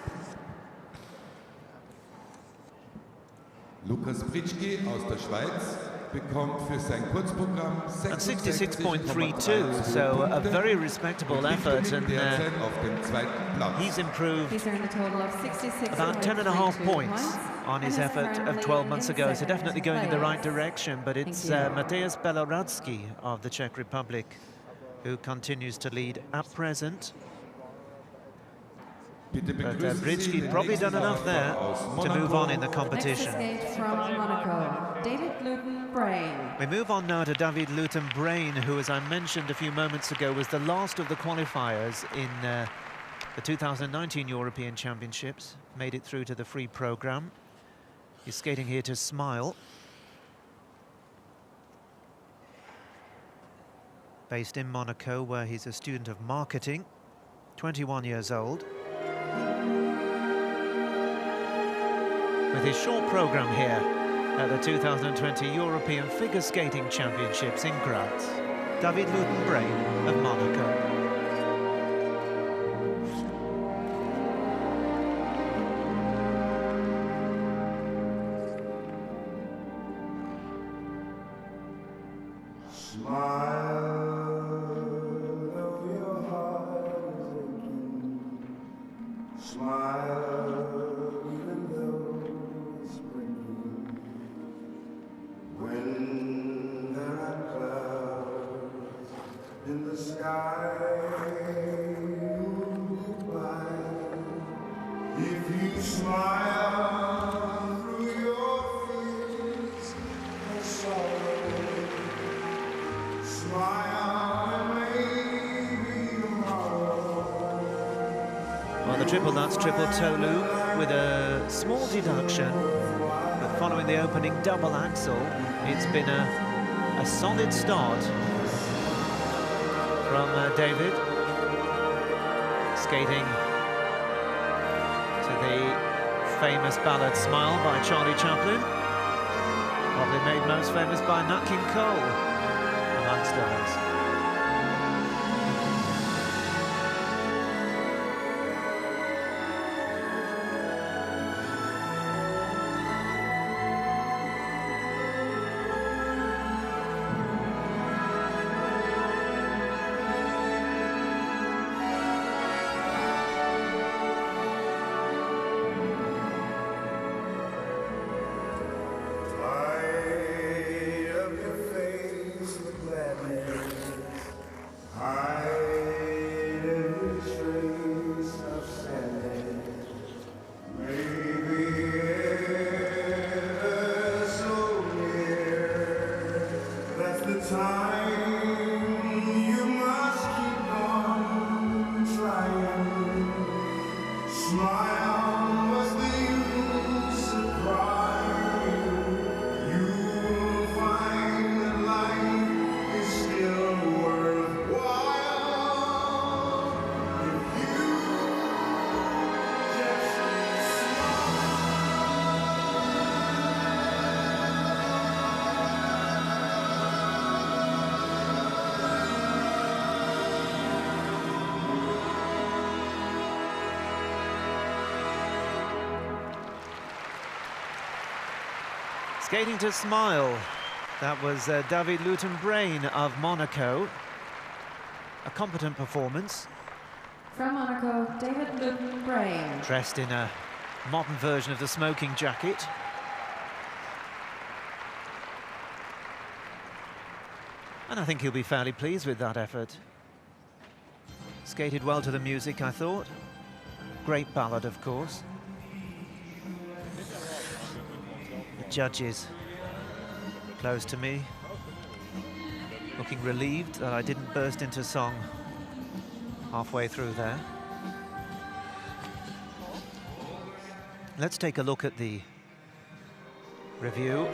Lukas Pritschki aus der Schweiz bekommt für sein Kurzprogramm And 66.32, so a very respectable effort, and derzeit auf dem zweiten Platz. he's improved He's earned a total of 66 about 10.5 points on his effort of 12 months ago, so definitely going in the right direction. But it's Mateusz Beloradski of the Czech Republic who continues to lead at present. But Britschki probably done enough there to move on in the competition. Next escape from Monaco, David Luton-Brain. We move on now to David Luton-Brain, who, as I mentioned a few moments ago, was the last of the qualifiers in the 2019 European Championships, made it through to the free program. He's skating here to Smile. Based in Monaco, where he's a student of marketing, 21 years old. With his short program here at the 2020 European Figure Skating Championships in Graz, David Luton-Brain of Monaco. Well, the triple, that's triple toe loop with a small deduction. But following the opening double axel, it's been a solid start from David. Skating to the famous ballad Smile by Charlie Chaplin. Probably made most famous by Nat King Cole, amongst others. Skating to Smile, that was David Luton-Brain of Monaco. A competent performance. From Monaco, David Luton-Brain. Dressed in a modern version of the smoking jacket. And I think he'll be fairly pleased with that effort. Skated well to the music, I thought. Great ballad, of course. The judges close to me, looking relieved that I didn't burst into song halfway through there. Let's take a look at the review.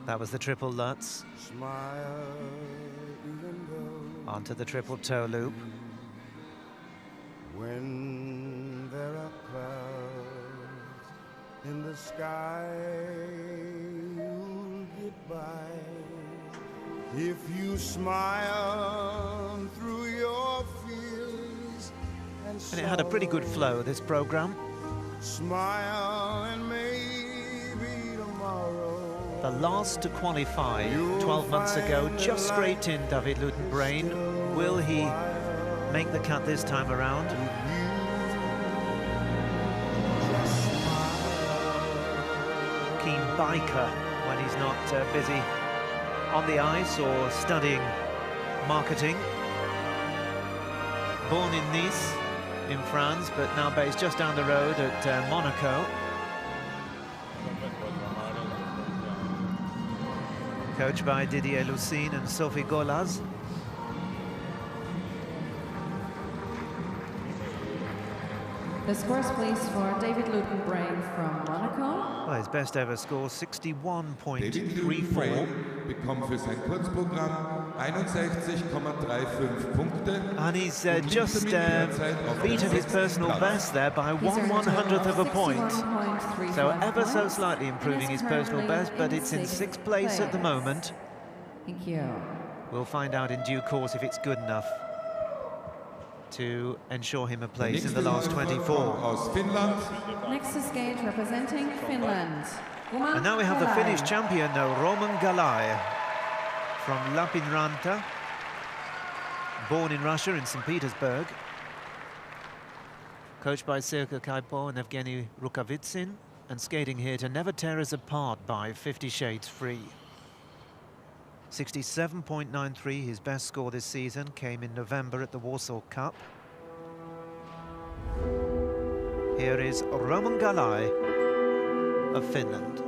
That was the triple Lutz. Onto the triple toe loop. When there are clouds in the sky, you'll get by if you smile through your fears. And it had a pretty good flow, this program. Smile and maybe tomorrow. The last to qualify 12 months ago just scraped in David Luitenbrain. Will he make the cut this time around? Keen biker when he's not busy on the ice or studying marketing. Born in Nice in France, but now based just down the road at Monaco. Coached by Didier Lucine and Sophie Golaz. The scores, please, for David Luitenbrain from Monaco. Well, his best ever score, 61.34. bekommt für sein Kurzprogramm 61,35 Punkte. And he's just beaten his personal best there by 1/100th of a point. So ever so slightly improving his personal best, but it's in 6th place at the moment. Thank you. We'll find out in due course if it's good enough to ensure him a place in the last 24. Aus Finnland. Next to skate representing Finland. And now we have the Finnish champion, Roman Galai, from Lapinranta, born in Russia, in St. Petersburg. Coached by Sergei Kaipo and Evgeny Rukavitsin, and skating here to never tear us apart by 50 Shades Free. 67.93, his best score this season, came in November at the Warsaw Cup. Here is Roman Galai of Finland.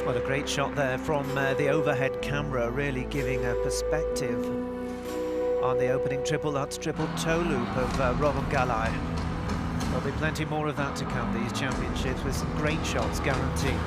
What a great shot there from the overhead camera, really giving a perspective on the opening triple Lutz, triple toe loop of Roman Galai. There'll be plenty more of that to come, these championships, with some great shots guaranteed.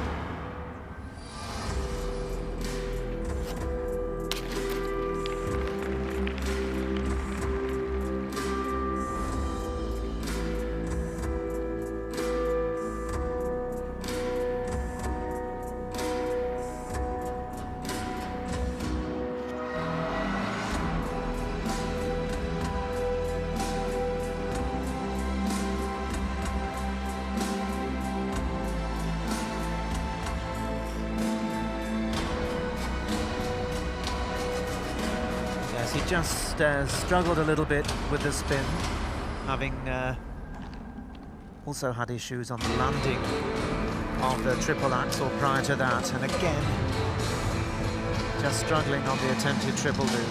He just struggled a little bit with the spin, having also had issues on the landing of the triple axel prior to that, and again just struggling on the attempted triple loop.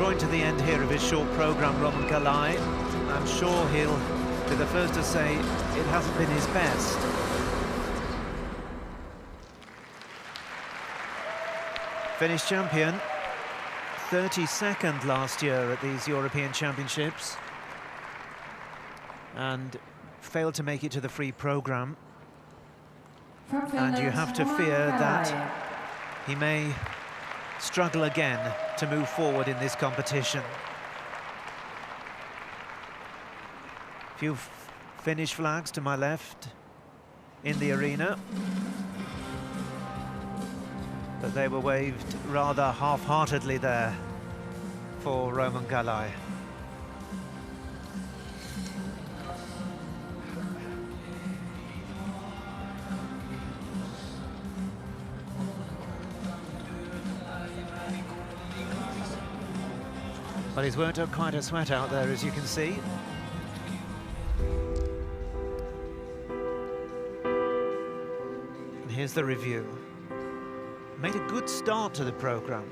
Drawing to the end here of his short programme, Roman Galai. I'm sure he'll be the first to say it hasn't been his best. Finnish champion, 32nd last year at these European Championships, and failed to make it to the free programme. And you have to fear that he may struggle again to move forward in this competition. Few Finnish flags to my left in the arena, but they were waved rather half-heartedly there for Roman Galai. But he's worked up quite a sweat out there, as you can see. And here's the review. Made a good start to the programme.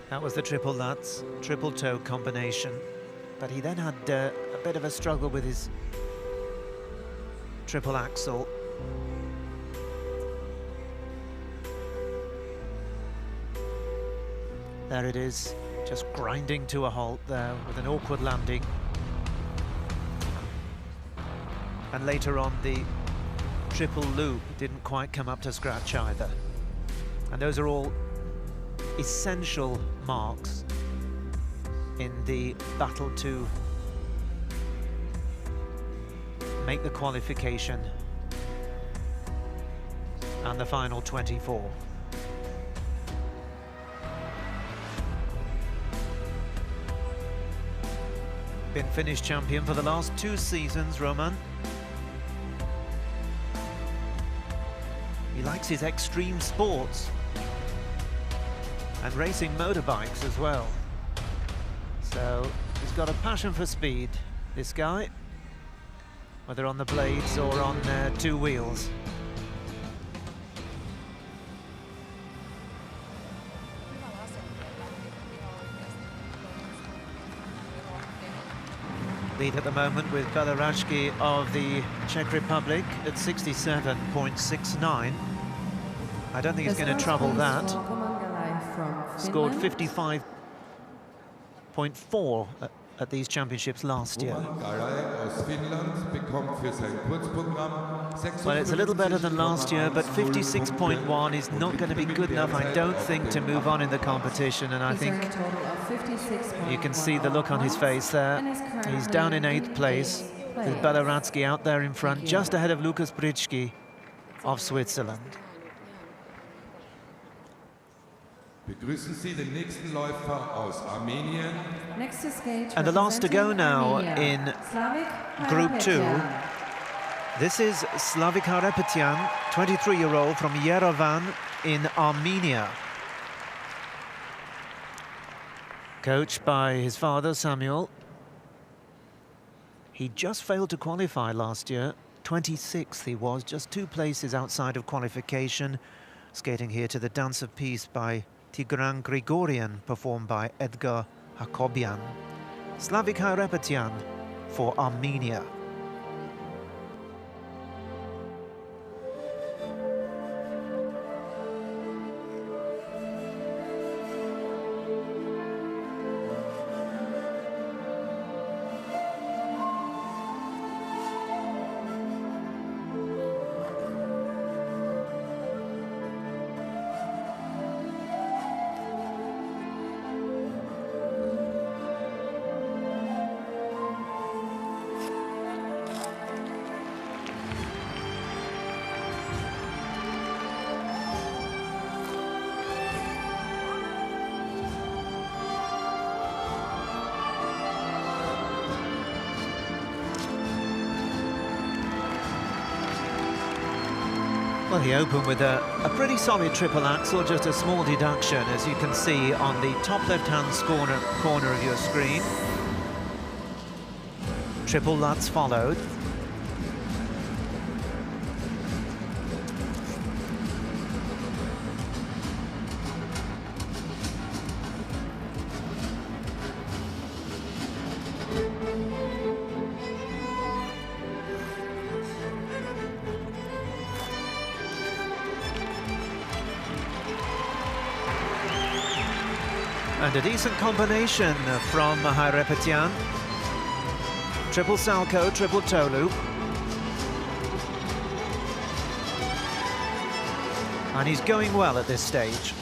That was the triple Lutz, triple toe combination. But he then had a bit of a struggle with his triple axel. There it is, just grinding to a halt there with an awkward landing. And later on, the triple loop didn't quite come up to scratch either. And those are all essential marks in the battle to make the qualification and the final 24. Been Finnish champion for the last 2 seasons, Roman. He likes his extreme sports and racing motorbikes as well. So he's got a passion for speed, this guy, whether on the blades or on 2 wheels. Lead at the moment with Belarajki of the Czech Republic at 67.69. I don't think he's going to trouble that. Scored 55.4 at these championships last year. Well, it's a little better than last year, but 56.1 is not going to be good enough, I don't think, to move on in the competition. And I think you can see the look on his face there. He's down in 8th place, with Belarajki out there in front, just ahead of Lukas Britschki of Switzerland. Begrüßen Sie den nächsten Läufer aus Armenien. And the last to go now in Group 2. This is Slavik Harepetian, 23-year-old from Yerevan in Armenia. Coached by his father, Samuel. He just failed to qualify last year. 26th he was, just 2 places outside of qualification. Skating here to the Dance of Peace by Tigran Grigorian, performed by Edgar Hakobian. Slavik Harepetian for Armenia. Well, he opened with a pretty solid triple axel, just a small deduction, as you can see on the top left-hand corner of your screen. Triple Lutz followed. And a decent combination from Hairepetian. Triple salco, triple toe loop. And he's going well at this stage.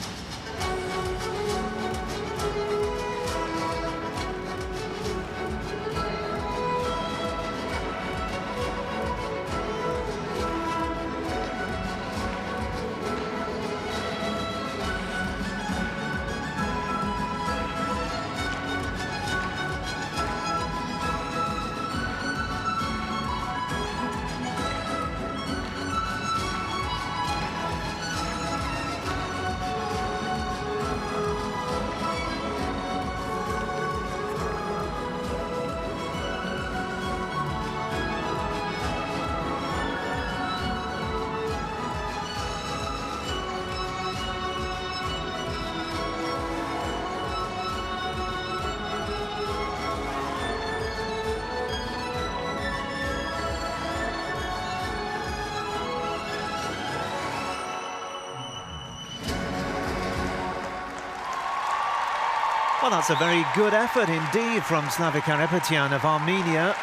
Well, that's a very good effort indeed from Slavik Hairepetian of Armenia.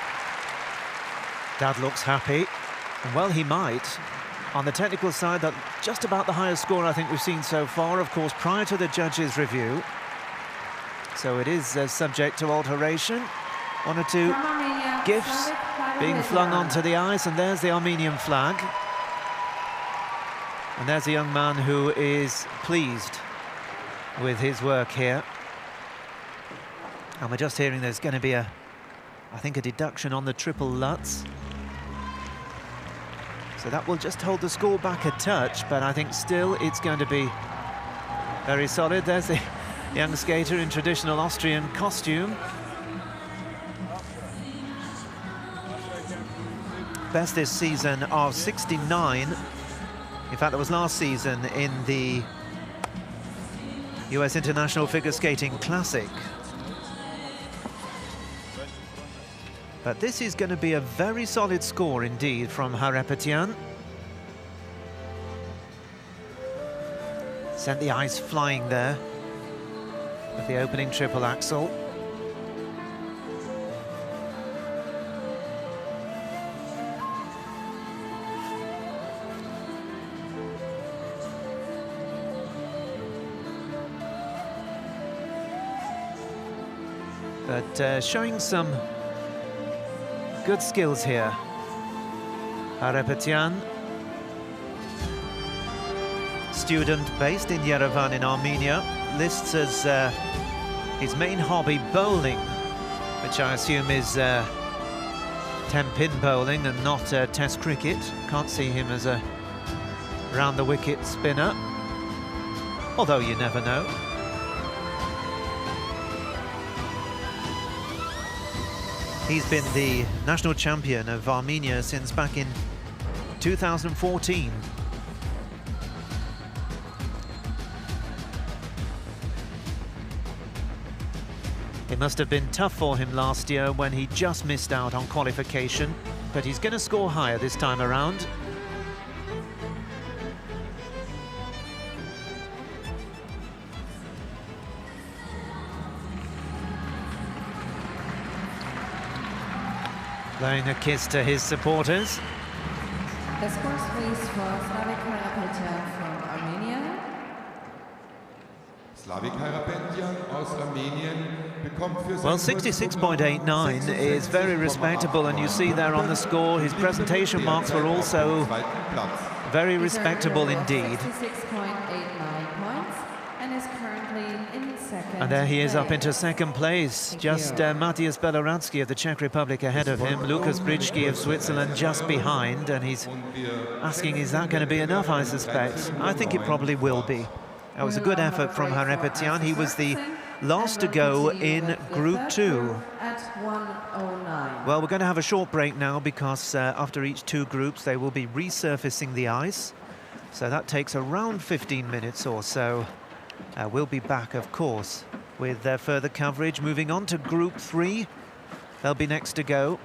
Dad looks happy, and well he might. On the technical side, that's just about the highest score I think we've seen so far, of course, prior to the judges' review. So it is subject to alteration. One or two gifts being flung onto the ice, and there's the Armenian flag. And there's a young man who is pleased with his work here. And we're just hearing there's going to be I think a deduction on the triple Lutz. So that will just hold the score back a touch, but I think still it's going to be very solid. There's the young skater in traditional Austrian costume. Best this season of 69. In fact, that was last season in the US International Figure Skating Classic. But this is going to be a very solid score indeed from Hairepetian. Sent the ice flying there with the opening triple axel. But showing some good skills here. Hairepetian, student based in Yerevan in Armenia, lists as his main hobby bowling, which I assume is 10-pin bowling and not test cricket. Can't see him as a round-the-wicket spinner, although you never know. He's been the national champion of Armenia since back in 2014. It must have been tough for him last year when he just missed out on qualification, but he's going to score higher this time around. Blowing a kiss to his supporters. The scores please for Slavik Hairepetian from Armenia. Slavik Hairepetian aus Armenien bekommt für sein Well, 66.89 is very respectable, and you see there on the score his presentation marks were also very respectable indeed. 66.89 points and is currently in second. And there he is up into second place. Just Matthias Beloradsky of the Czech Republic ahead of him, Lukas Britschki of Switzerland just behind, and he's asking, is that going to be enough, I suspect? I think it probably will be. That was a good effort from Hairepetian. He was the last to go in Group 2. At 1:09. Well, we're going to have a short break now because after each two groups they will be resurfacing the ice. So that takes around 15 minutes or so. We'll be back, of course, with further coverage. Moving on to Group 3. They'll be next to go.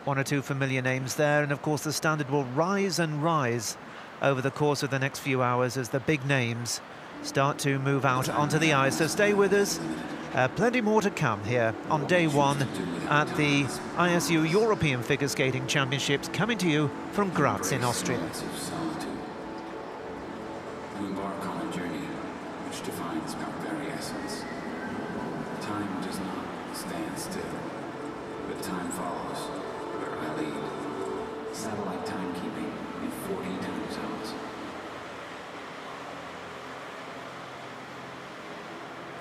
One or two familiar names there. And, of course, the standard will rise and rise over the course of the next few hours as the big names start to move out onto the ice. So stay with us. Plenty more to come here on day one at the ISU European Figure Skating Championships, coming to you from Graz in Austria. To embark on a journey which defines our very essence. Time does not stand still, but time follows where I lead. Satellite timekeeping in 40 time zones.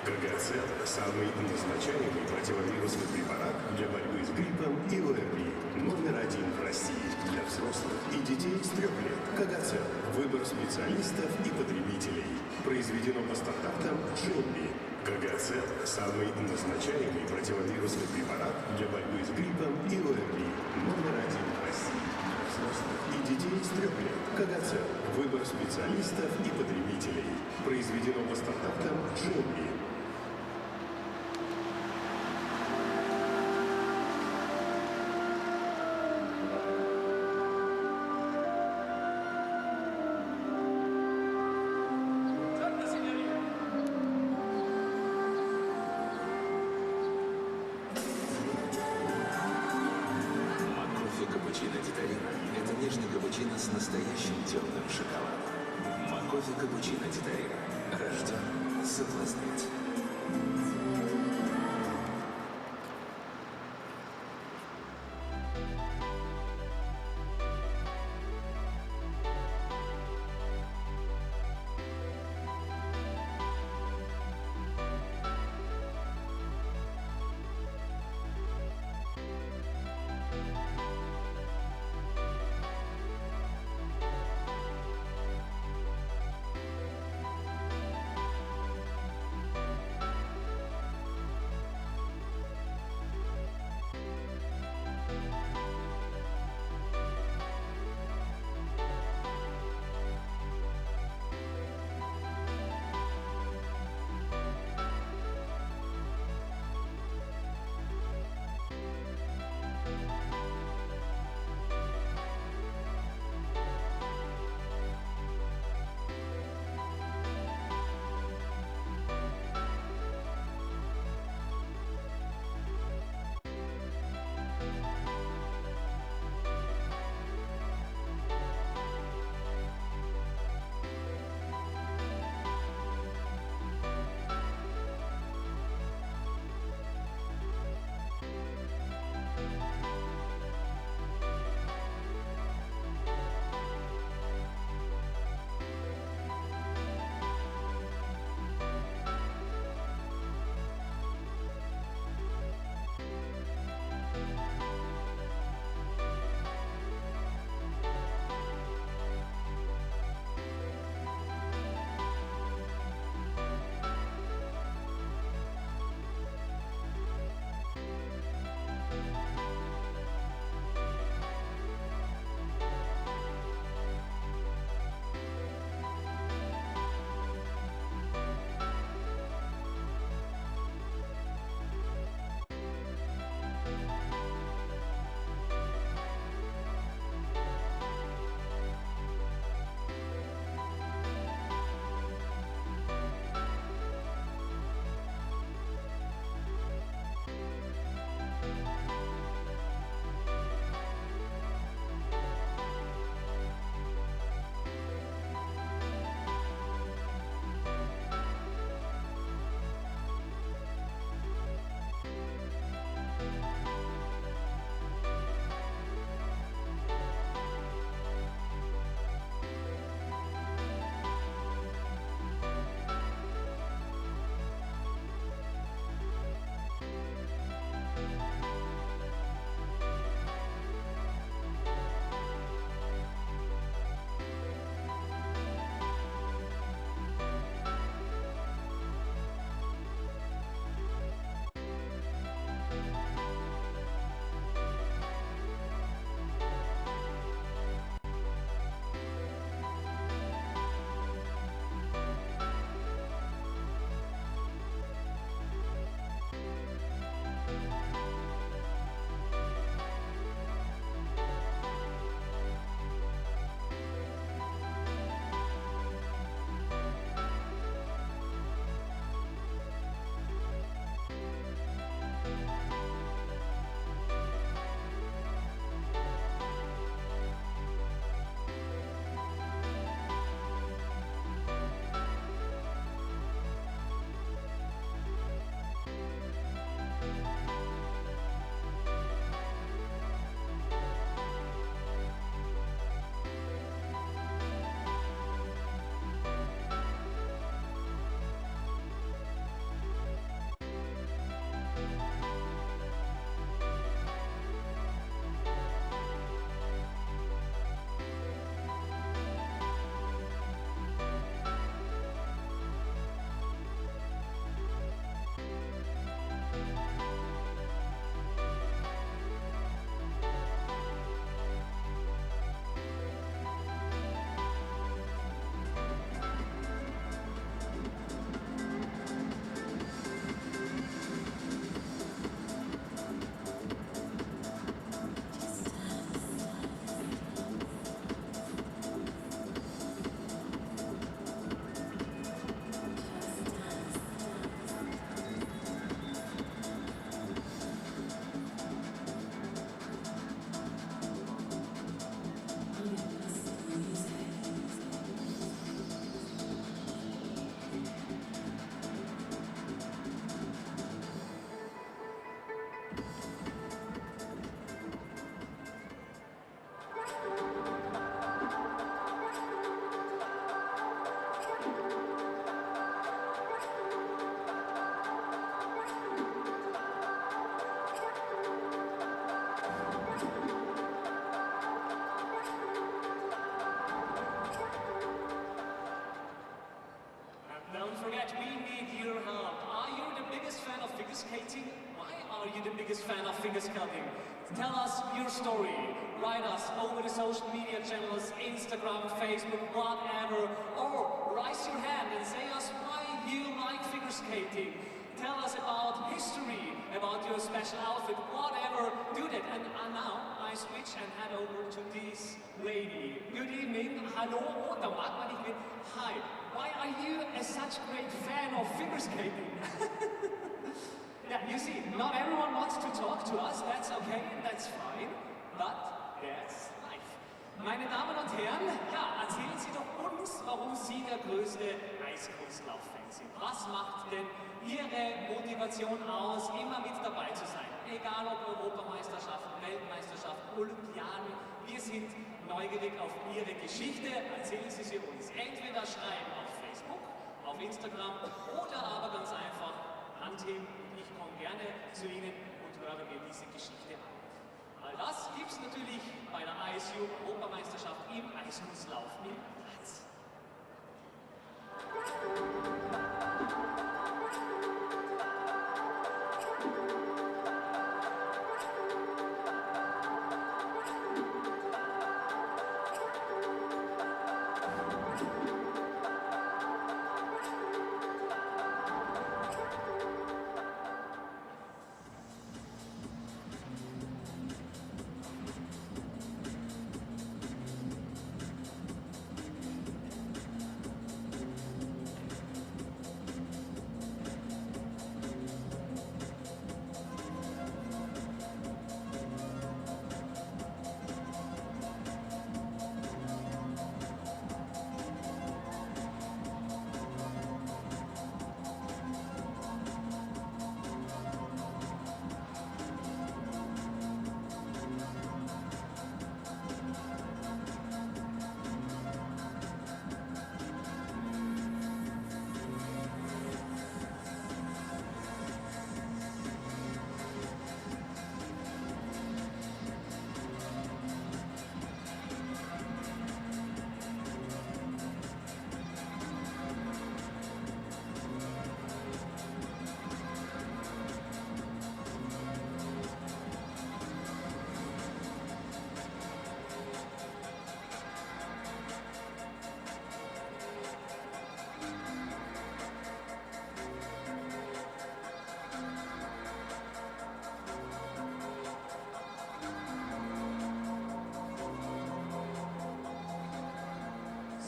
ГГЦ – самый назначаемый противовирусный препарат для борьбы с гриппом и ОРВИ. Номер 1 в России для взрослых и детей с 3 лет. ГГЦ – выбор специалистов и потребителей. Произведено по стандартам GMP. ГГЦ – самый назначаемый противовирусный препарат для борьбы с гриппом и ОРВИ. Номер 1 в России для взрослых и детей с 3 лет. ГГЦ – выбор специалистов и потребителей. Произведено по стандартам GMP. Капучино Титарина – это нежный капучино с настоящим темным шоколадом. Макофе капучино Титарина рожден соблазнять. biggest fan of figure skating. Tell us your story. Write us over the social media channels, Instagram, Facebook, whatever. Or raise your hand and say us why you like figure skating. Tell us about history, about your special outfit, whatever. Do that. And now I switch and head over to this lady. Good evening. Hello. Oh, da mag man nicht mit. Hi. Why are you a such great fan of figure skating? Yeah, you see, not everyone wants to talk to us. That's okay, that's fine. But that's life. Meine Damen und Herren, ja, erzählen Sie doch uns, warum Sie der größte Eiskunstlauf-Fan sind. Was macht denn Ihre Motivation aus, immer mit dabei zu sein? Egal ob Europameisterschaften, Weltmeisterschaften, Olympiaden, wir sind neugierig auf Ihre Geschichte. Erzählen Sie sie uns. Entweder schreiben auf Facebook, auf Instagram oder aber ganz einfach handheben. Ich komme gerne zu Ihnen und höre mir diese Geschichte an. All das gibt es natürlich bei der ISU Europameisterschaft im Eiskunstlauf in Graz.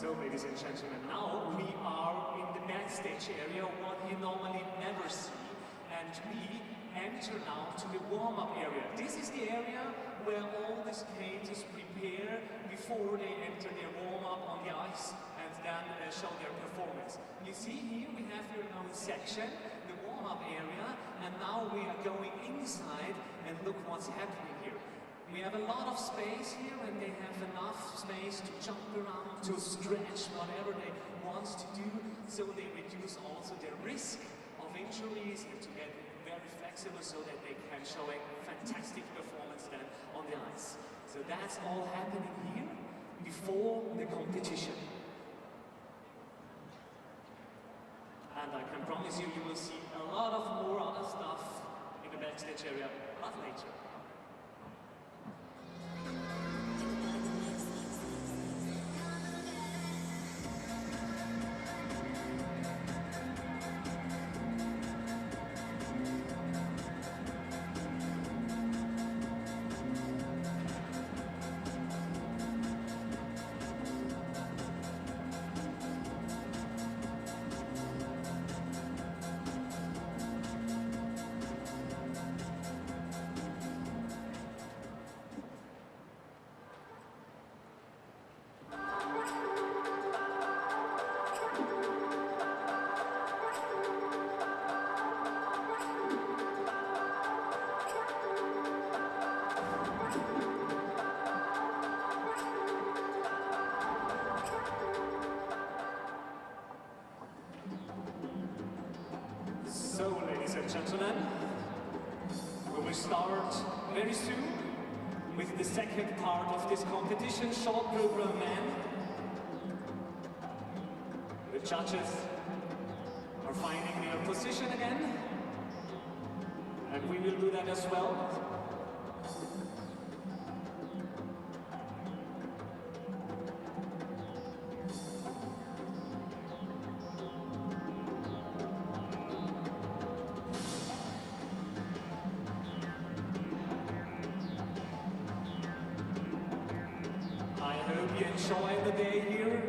So, ladies and gentlemen, now we are in the backstage area, what you normally never see, and we enter now to the warm-up area. This is the area where all the skaters prepare before they enter their warm-up on the ice and then show their performance. You see here we have your own section, the warm-up area, and now we are going inside and look what's happening here. We have a lot of space here and they have enough space to jump around, to stretch, whatever they want to do, so they reduce also their risk of injuries and to get very flexible so that they can show a fantastic performance then on the ice. So that's all happening here before the competition. And I can promise you, you will see a lot of more other stuff in the backstage area, but later. So, ladies and gentlemen, we will start very soon with the second part of this competition, short program men. The judges are finding their position again. and we will do that as well. I hope you enjoy the day here.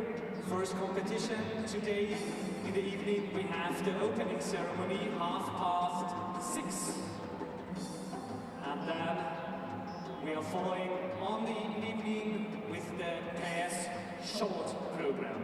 First competition today in the evening. We have the opening ceremony 6:30. And then we are following on the evening with the KS short program.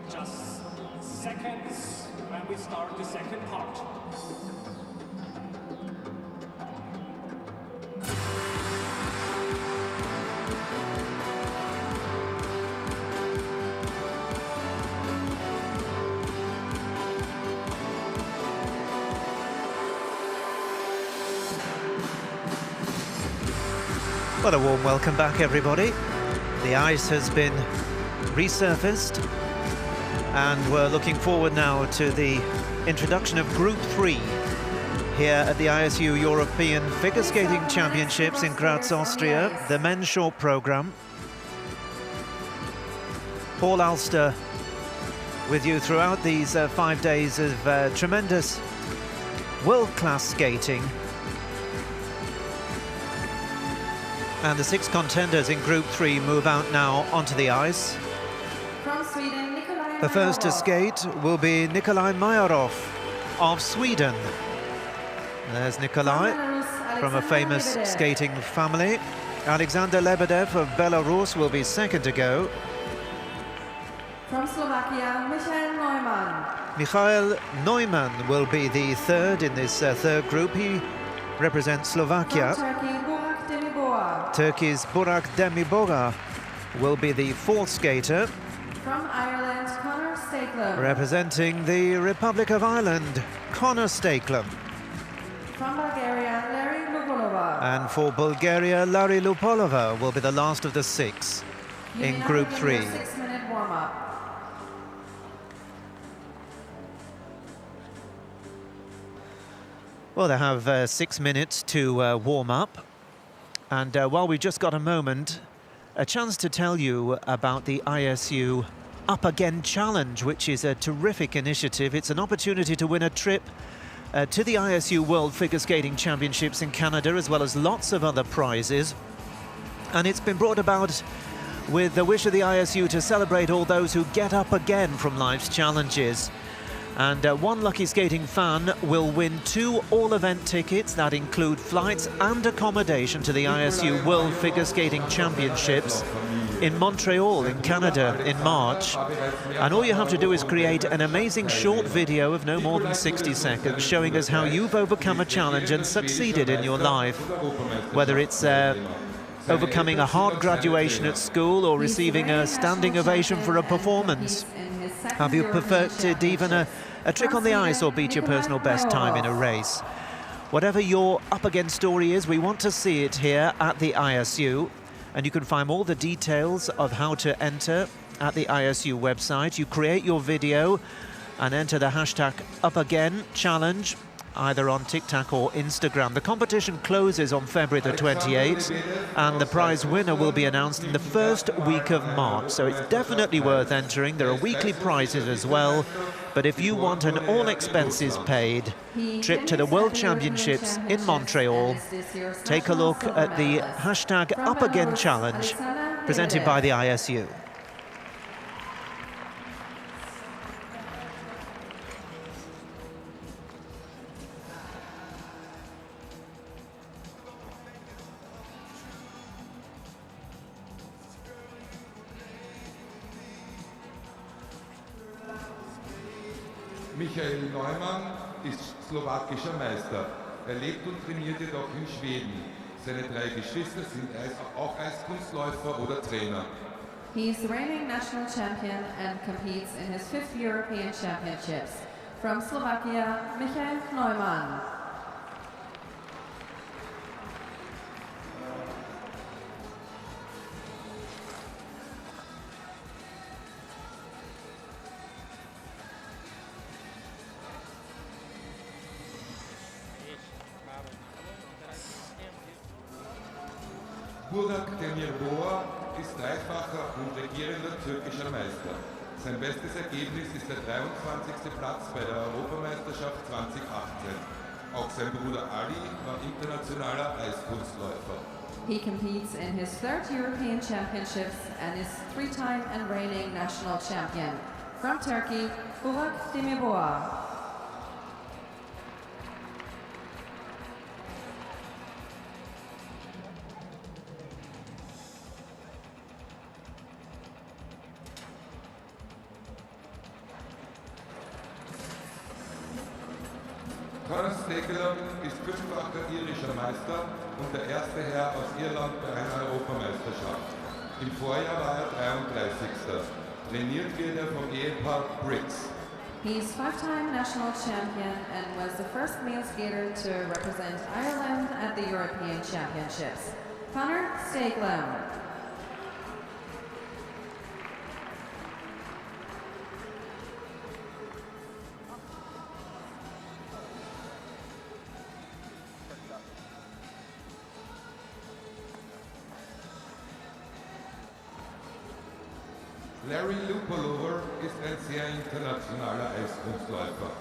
Just seconds when we start the second part. Well, a warm welcome back, everybody. The ice has been resurfaced, and we're looking forward now to the introduction of Group 3 here at the ISU European Figure Skating Championships in Graz, Austria, the men's short program. Paul Alster with you throughout these 5 days of tremendous world-class skating. And the 6 contenders in Group 3 move out now onto the ice. From Sweden, Nikolaj The first to Majarov. skate will be Nikolaj Majarov of Sweden. There's Nikolaj from a famous skating family. Alexander Lebedev of Belarus will be second to go. From Slovakia, Michael Neumann. Michael Neumann will be the third in this third group. He represents Slovakia. From Turkey, Burak Demiboğa. Turkey's Burak Demiboğa will be the fourth skater, From Ireland, Conor Stakelum. representing the Republic of Ireland, Conor Stakelum. From Bulgaria, Larry Lupolova. And for Bulgaria, Larry Lupolova will be the last of the 6 in Group 3. 6-minute warm-up. Well, they have 6 minutes to warm up. And while we've just got a moment, a chance to tell you about the ISU Up Again Challenge, which is a terrific initiative. It's an opportunity to win a trip to the ISU World Figure Skating Championships in Canada, as well as lots of other prizes. And it's been brought about with the wish of the ISU to celebrate all those who get up again from life's challenges. And one lucky skating fan will win 2 all-event tickets that include flights and accommodation to the ISU World Figure Skating Championships in Montreal in Canada in March. And all you have to do is create an amazing short video of no more than 60 seconds showing us how you've overcome a challenge and succeeded in your life, whether it's overcoming a hard graduation at school or receiving a standing ovation for a performance. Have you perfected even a trick on the ice or beat your personal best time in a race? Whatever your up again story is, we want to see it here at the ISU. And you can find all the details of how to enter at the ISU website. You create your video and enter the hashtag #UpAgainChallenge, either on TikTok or Instagram. The competition closes on February the 28th, and the prize winner will be announced in the first week of March. So it's definitely worth entering. There are weekly prizes as well. But if you want an all-expenses-paid trip to the World Championships in Montreal, take a look at the hashtag #UpAgainChallenge presented by the ISU. Michael Neumann ist slowakischer Meister. Er lebt und trainiert jedoch in Schweden. Seine 3 Geschwister sind auch Eiskunstläufer oder Trainer. He is the reigning national champion and competes in his 5th European Championships. From Slovakia, Michael Neumann. Burak Demirboğa ist dreifacher und regierender türkischer Meister. Sein bestes Ergebnis ist der 23. Platz bei der Europameisterschaft 2018. Auch sein Bruder Ali war internationaler Eiskunstläufer. He competes in his 3rd European Championships and is 3-time and reigning national champion. From Turkey, Burak Demirboğa. Ist 5-facher irischer Meister und der erste Herr aus Irland bei einer Europameisterschaft. Im Vorjahr war er 33. Trainiert wird er vom Ehepaar Briggs. He is 5-time national champion and was the first male skater to represent Ireland at the European Championships. Connor Staglem. Larry Lupolover ist ein sehr internationaler Eiskunstläufer.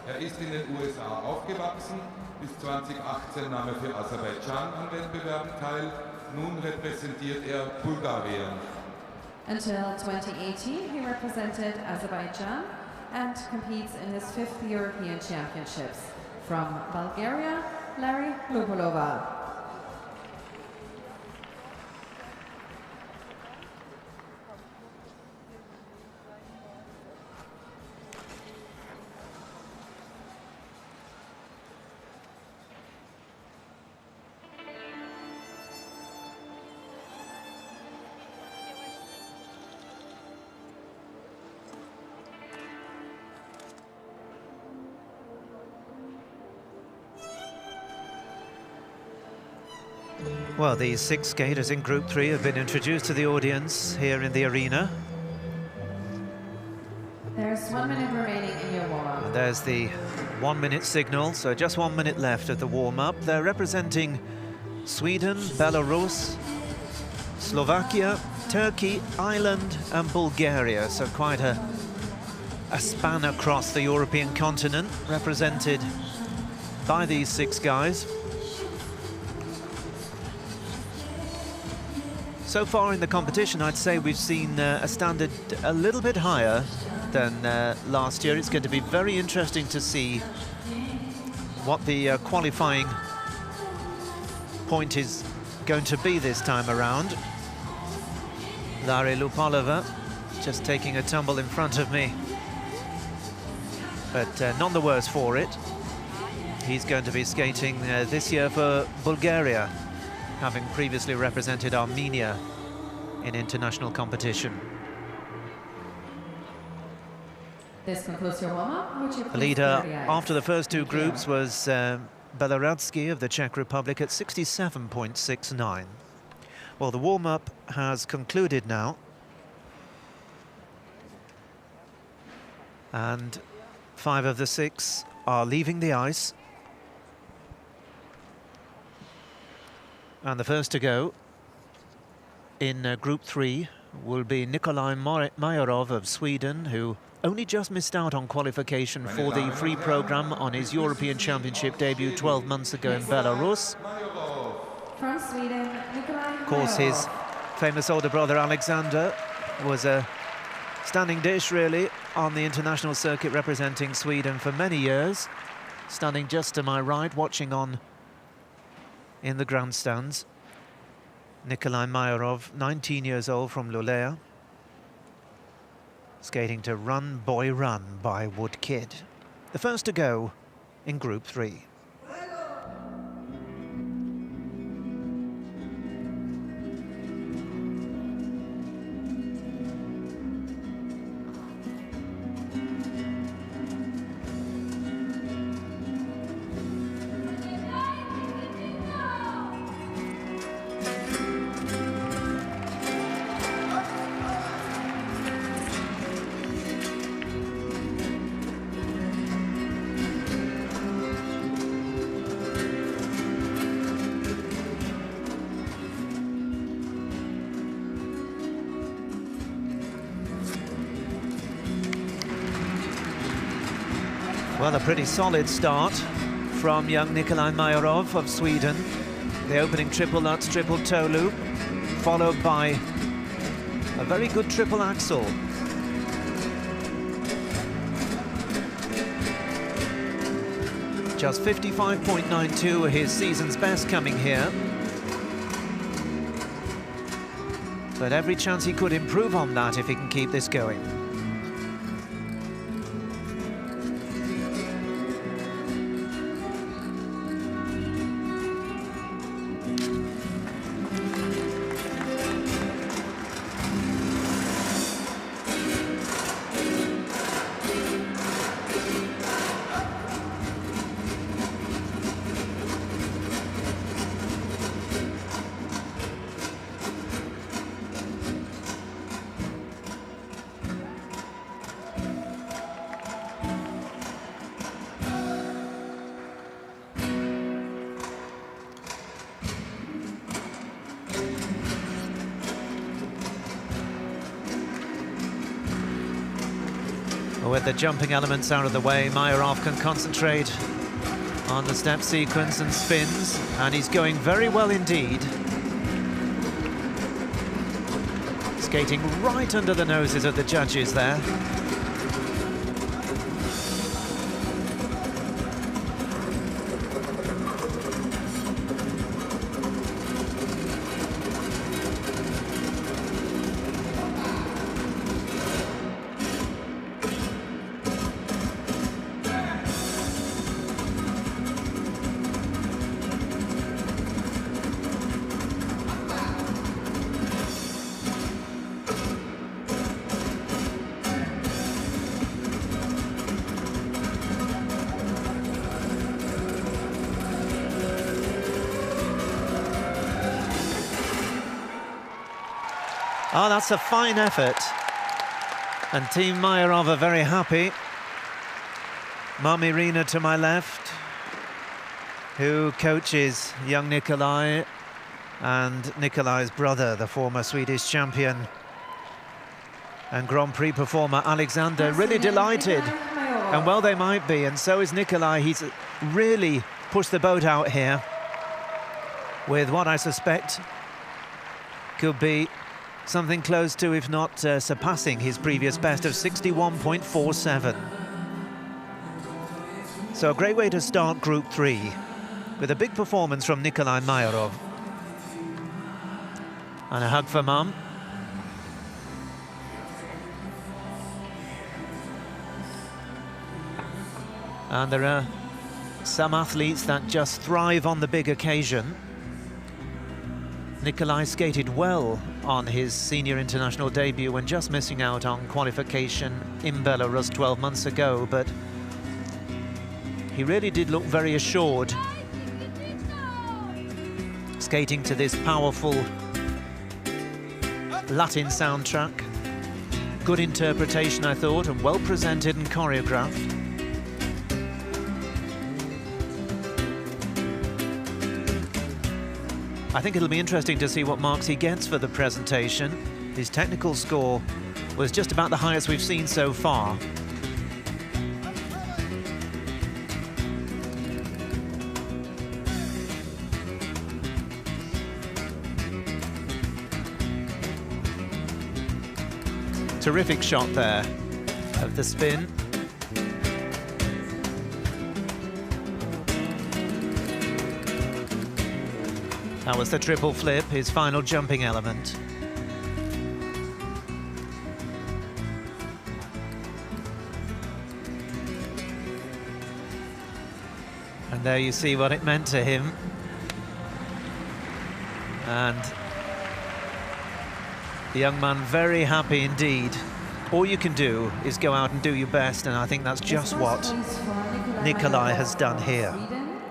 Er ist in den USA aufgewachsen, bis 2018 nahm er für Aserbaidschan an Wettbewerben teil, nun repräsentiert er Bulgarien. Until 2018, he represented Azerbaijan and competes in his 5th European Championships. From Bulgaria, Larry Lupolova. Well, these 6 skaters in Group 3 have been introduced to the audience here in the arena. There's 1 minute remaining in your warm-up. And there's the 1-minute signal, so just 1 minute left of the warm-up. They're representing Sweden, Belarus, Slovakia, Turkey, Ireland and Bulgaria, so quite a span across the European continent, represented by these 6 guys. So far in the competition, I'd say we've seen a standard a little bit higher than last year. It's going to be very interesting to see what the qualifying point is going to be this time around. Larry Lupolova just taking a tumble in front of me, but none the worse for it. He's going to be skating this year for Bulgaria, having previously represented Armenia in international competition. This concludes your warm-up. The leader after the first 2 groups was Belarutsky of the Czech Republic at 67.69. Well, the warm-up has concluded now. And 5 of the 6 are leaving the ice. And the first to go in Group 3 will be Nikolai Mayorov of Sweden, who only just missed out on qualification for the free program on his European Championship debut 12 months ago in Belarus. From Sweden, Nikolai Of course, his famous older brother Alexander was a standing dish, really, on the international circuit, representing Sweden for many years. Standing just to my right, watching on in the grandstands. Nikolai Mayorov, 19 years old, from Lulea. Skating to Run Boy Run by Wood Kid. the first to go in Group 3. Well, a pretty solid start from young Nikolai Mayorov of Sweden. The opening triple Lutz, triple toe loop, followed by a very good triple axel. Just 55.92, his season's best coming here. But every chance he could improve on that if he can keep this going. With the jumping elements out of the way, Mayorov can concentrate on the step sequence and spins, and he's going very well indeed. Skating right under the noses of the judges there. Oh, that's a fine effort. And Team Mayorov are very happy. Mom Irina to my left, who coaches young Nikolai, and Nikolai's brother, the former Swedish champion and Grand Prix performer Alexander, really delighted. And well, they might be, and so is Nikolai. He's really pushed the boat out here with what I suspect could be something close to, if not surpassing, his previous best of 61.47. So a great way to start Group 3, with a big performance from Nikolai Mayorov. And a hug for Mum. And there are some athletes that just thrive on the big occasion. Nikolai skated well on his senior international debut when just missing out on qualification in Belarus 12 months ago, but he really did look very assured, skating to this powerful Latin soundtrack. Good interpretation, I thought, and well presented and choreographed. I think it'll be interesting to see what marks he gets for the presentation. His technical score was just about the highest we've seen so far. Terrific shot there of the spin. That was the triple flip, his final jumping element. there you see what it meant to him. And the young man very happy indeed. All you can do is go out and do your best, and I think that's just what Nikolai has done here.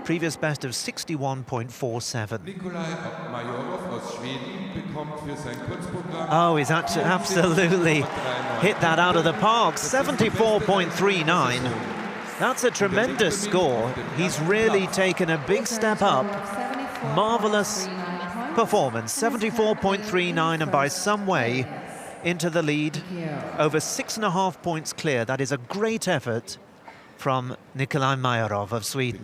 Previous best of 61.47. Oh, he's absolutely hit that out of the park. 74.39. That's a tremendous score. He's really taken a big step up. Marvelous performance. 74.39, and by some way into the lead, over 6.5 points clear. That is a great effort from Nikolai Mayarov of Sweden.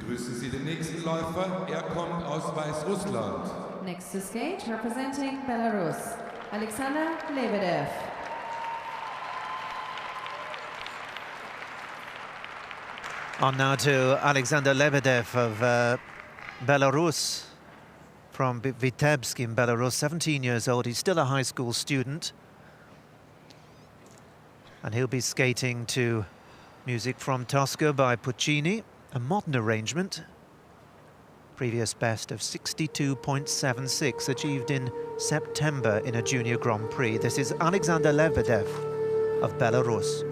Next to skate, representing Belarus, Alexander Lebedev. On now to Alexander Lebedev of Belarus, from Vitebsk in Belarus, 17 years old. He's still a high school student. And he'll be skating to music from Tosca by Puccini, a modern arrangement. Previous best of 62.76, achieved in September in a junior Grand Prix. This is Alexander Lebedev of Belarus.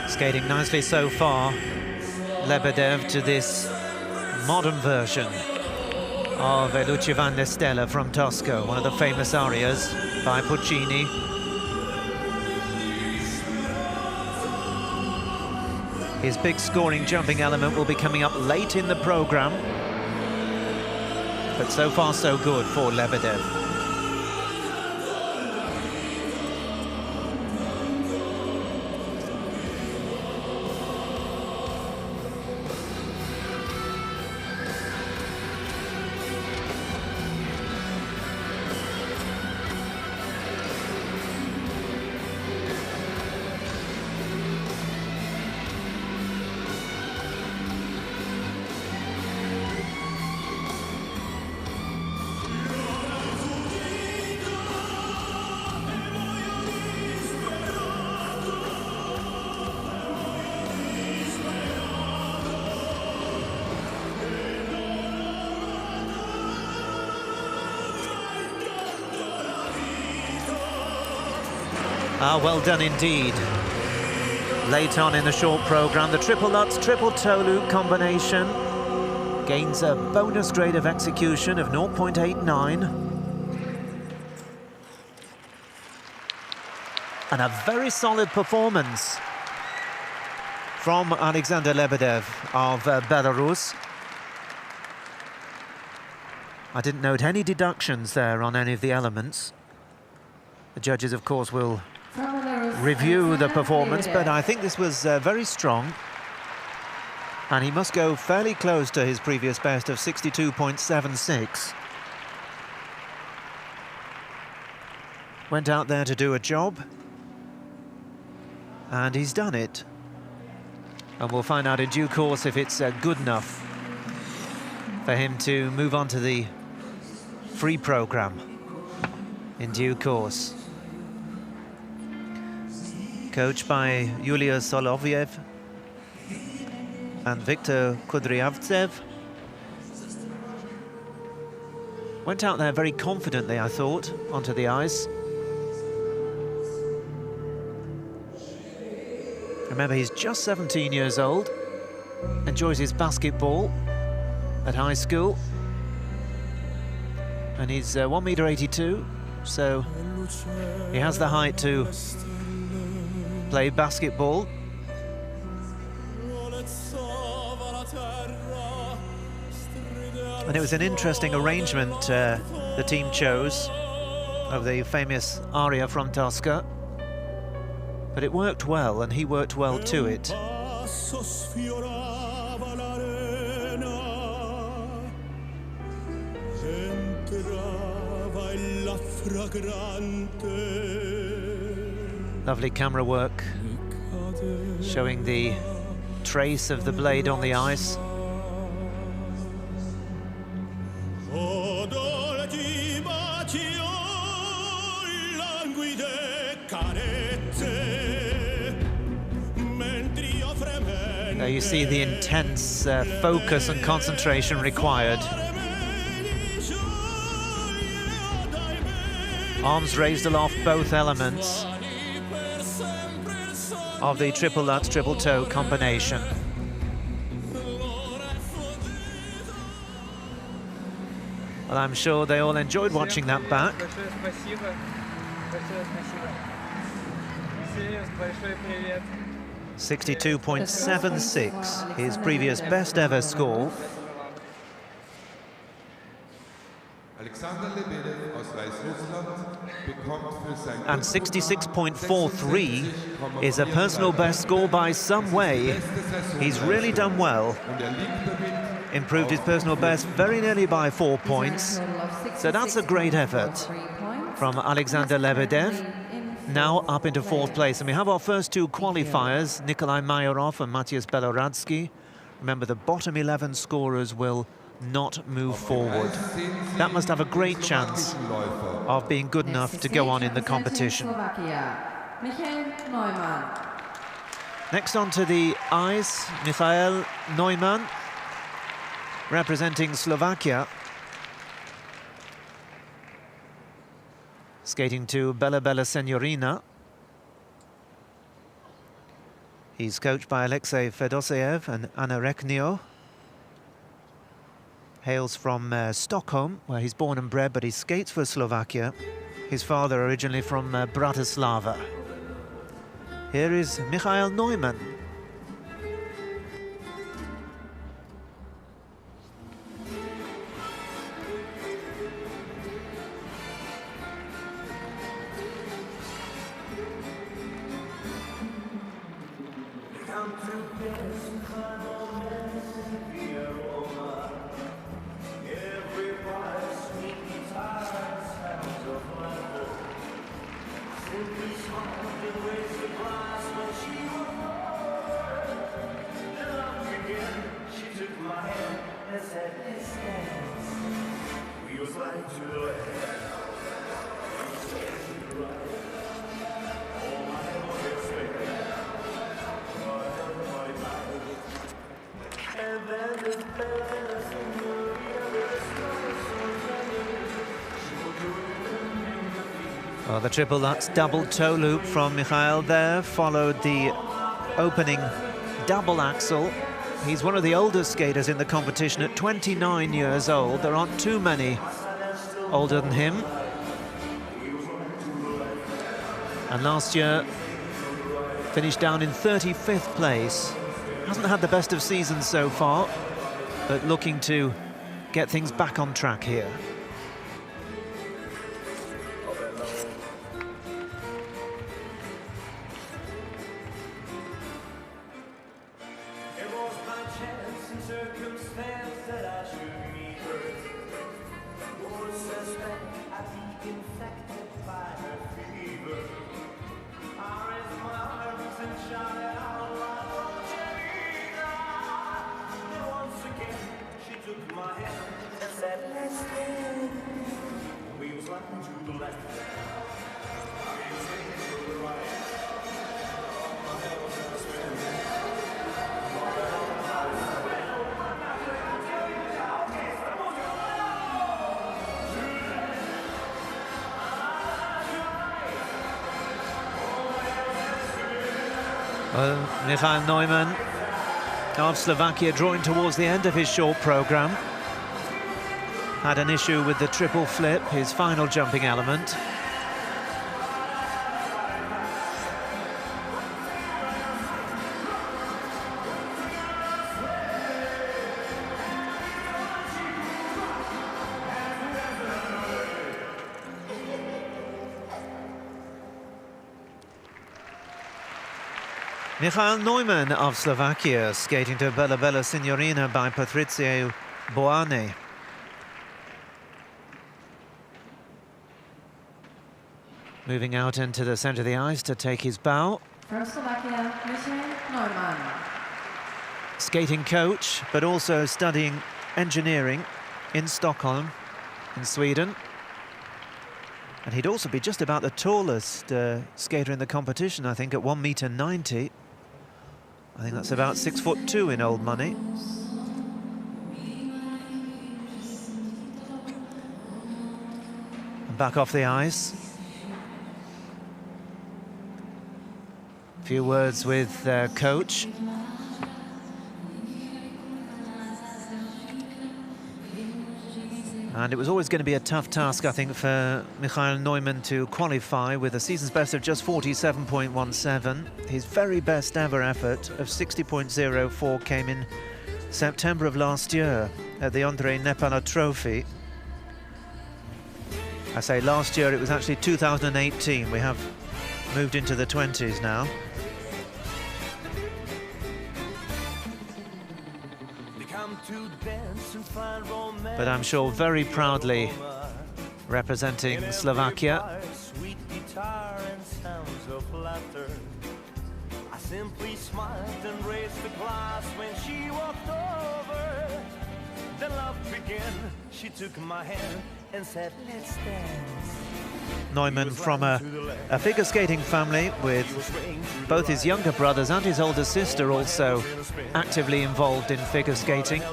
Skating nicely so far, Lebedev, to this modern version of Luce van der Stella from Tosca, one of the famous arias by Puccini. His big scoring jumping element will be coming up late in the program, but so far so good for Lebedev. Well done indeed. Late on in the short program, the triple Lutz, triple toe loop combination gains a bonus grade of execution of 0.89. And a very solid performance from Alexander Lebedev of Belarus. I didn't note any deductions there on any of the elements. The judges, of course, will review the performance, but I think this was very strong. And he must go fairly close to his previous best of 62.76. Went out there to do a job, and he's done it. And we'll find out in due course if it's good enough for him to move on to the free program in due course. Coached by Yulia Solovyev and Viktor Kudryavtsev. Went out there very confidently, I thought, onto the ice. Remember, he's just 17 years old, enjoys his basketball at high school, and he's 1.82 m, so he has the height to play basketball. And it was an interesting arrangement the team chose of the famous aria from Tosca. But it worked well, and he worked well to it. Lovely camera work, showing the trace of the blade on the ice. There you see the intense focus and concentration required. Arms raised aloft, both elements of the triple Lutz, triple toe combination. Well, I'm sure they all enjoyed watching that back. 62.76, his previous best ever score. And 66.43 is a personal best score by some way. He's really done well. Improved his personal best very nearly by 4 points. So that's a great effort from Alexander Lebedev. Now up into fourth place. And we have our first two qualifiers, Nikolai Mayorov and Matthias Beloradsky. Remember, the bottom 11 scorers will not move forward. That must have a great chance of being good enough to go on in the competition. Next onto the ice, Michael Neumann, representing Slovakia. Skating to Bella Bella Signorina. He's coached by Alexei Fedoseev and Anna Reknio. Hails from Stockholm, where he's born and bred, but he skates for Slovakia. His father originally from Bratislava. Here is Michael Neumann. Well, the triple Lutz double toe loop from Michael there followed the opening double axel. He's one of the oldest skaters in the competition at 29 years old. There aren't too many older than him. And last year finished down in 35th place. Hasn't had the best of seasons so far, but looking to get things back on track here. My hand and said, let's dance. Well, Michael Neumann of Slovakia drawing towards the end of his short programme. Had an issue with the triple flip, his final jumping element. Michael Neumann of Slovakia skating to Bella Bella Signorina by Patrizio Boane. Moving out into the centre of the ice to take his bow. From Slovakia, Michael Neumann. Skating coach, but also studying engineering in Stockholm, in Sweden. And he'd also be just about the tallest skater in the competition, I think, at 1.90 m. I think that's about 6'2" in old money. And back off the ice. A few words with their coach. And it was always going to be a tough task, I think, for Michael Neumann to qualify with a season's best of just 47.17. His very best ever effort of 60.04 came in September of last year at the Andrei Nepana Trophy. I say last year, it was actually 2018. We have moved into the 20s now. But I'm sure very proudly representing Slovakia. Sweet guitar and sounds of laughter. I simply smiled and raised the glass when she walked over. Then love began. She took my hand and said, "Let's dance." Neumann from a figure skating family with both his younger brothers and his older sister also actively involved in figure skating.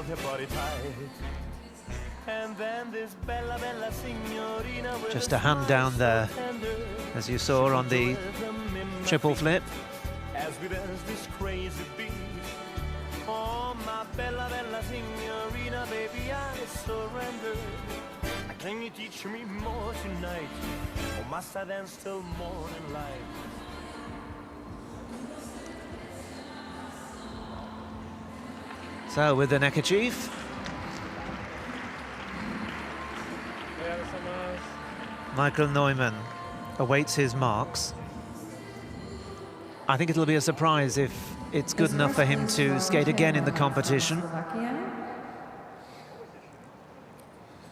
Just a hand down there, as you saw on the triple flip. As we dance this crazy beat, oh my bella bella signorina, baby I surrender. Can you teach me more tonight, or must I dance till morning light? So with the neckerchief. Michael Neumann awaits his marks. I think it'll be a surprise if it's good enough for him to skate again in the competition.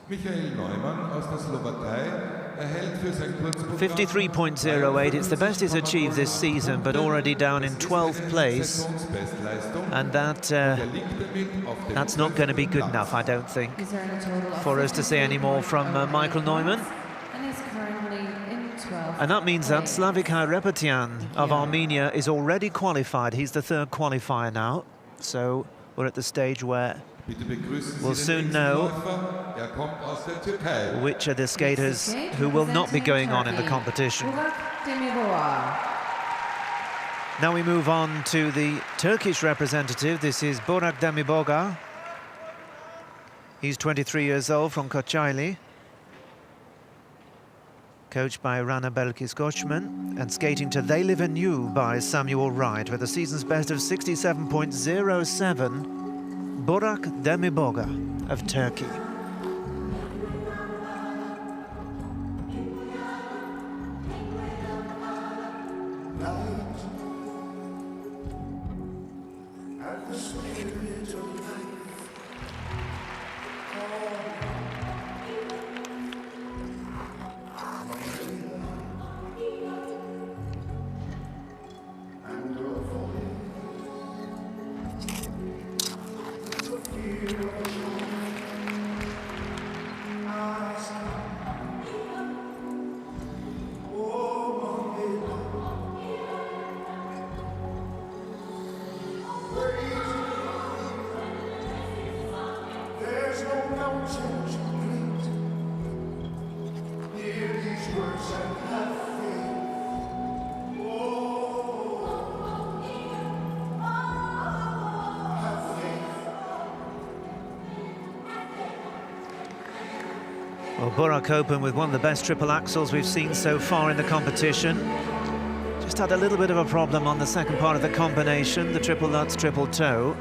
Michael Neumann aus der Slowakei erhält für sein Kurzprogramm 53.08, it's the best he's achieved this season, but already down in 12th place. And that's not going to be good enough, I don't think, for us to see any more from Michael Neumann. And that means that Slavik Repetian of Armenia is already qualified. He's the third qualifier now. So we're at the stage where we'll soon know which are the skaters who will not be going on in the competition. Now we move on to the Turkish representative. This is Burak Demiboga. He's 23 years old, from Kocaeli. Coached by Rana Belkis Kochman, and skating to They Live in You by Samuel Wright with a season's best of 67.07. Burak Demiboga of Turkey. Well, Burak opened with one of the best triple axels we've seen so far in the competition. Just had a little bit of a problem on the second part of the combination, the triple Lutz, triple toe.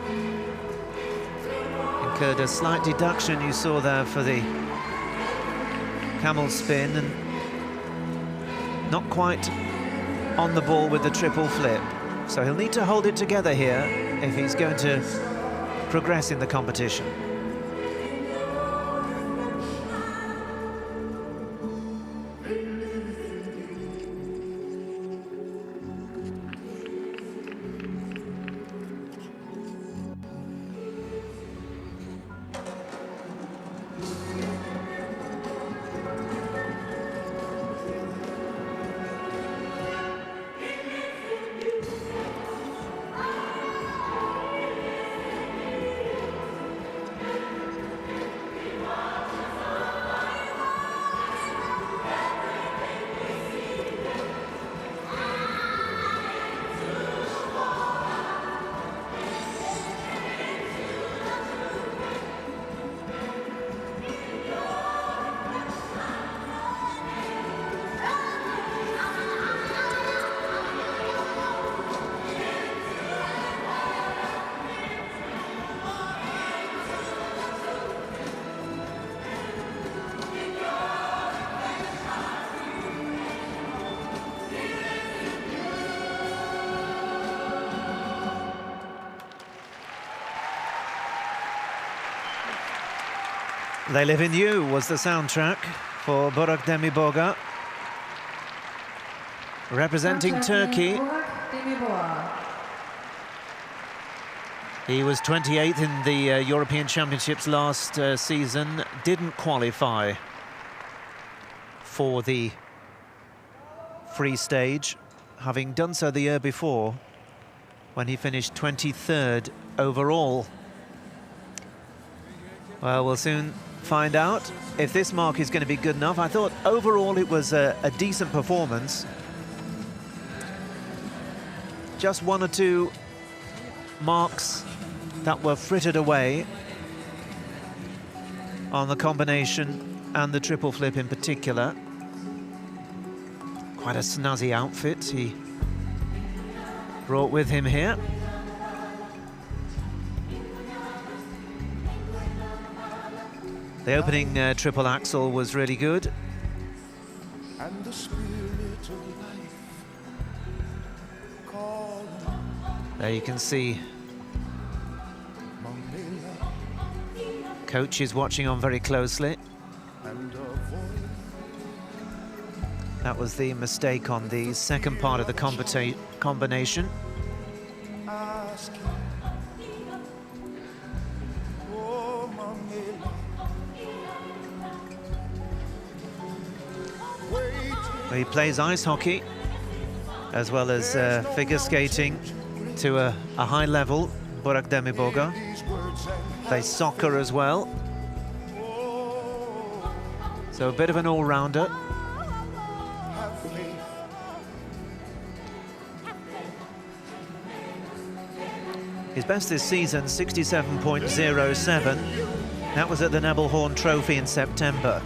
Incurred a slight deduction, you saw there, for the camel spin, and not quite on the ball with the triple flip. So he'll need to hold it together here if he's going to progress in the competition. They Live in You was the soundtrack for Burak Demiboga. Representing Turkey. He was 28th in the European Championships last season, didn't qualify for the free stage, having done so the year before when he finished 23rd overall. Well, we'll soon find out if this mark is going to be good enough. I thought overall it was a decent performance. Just one or two marks that were frittered away on the combination and the triple flip in particular. Quite a snazzy outfit he brought with him here. The opening triple axel was really good. And the spirit of life calling. There you can see coach is watching on very closely. That was the mistake on the second part of the combination. He plays ice hockey as well as figure skating to a high level. Burak Demiboga plays soccer as well. So a bit of an all-rounder. His best this season, 67.07. That was at the Nebelhorn Trophy in September.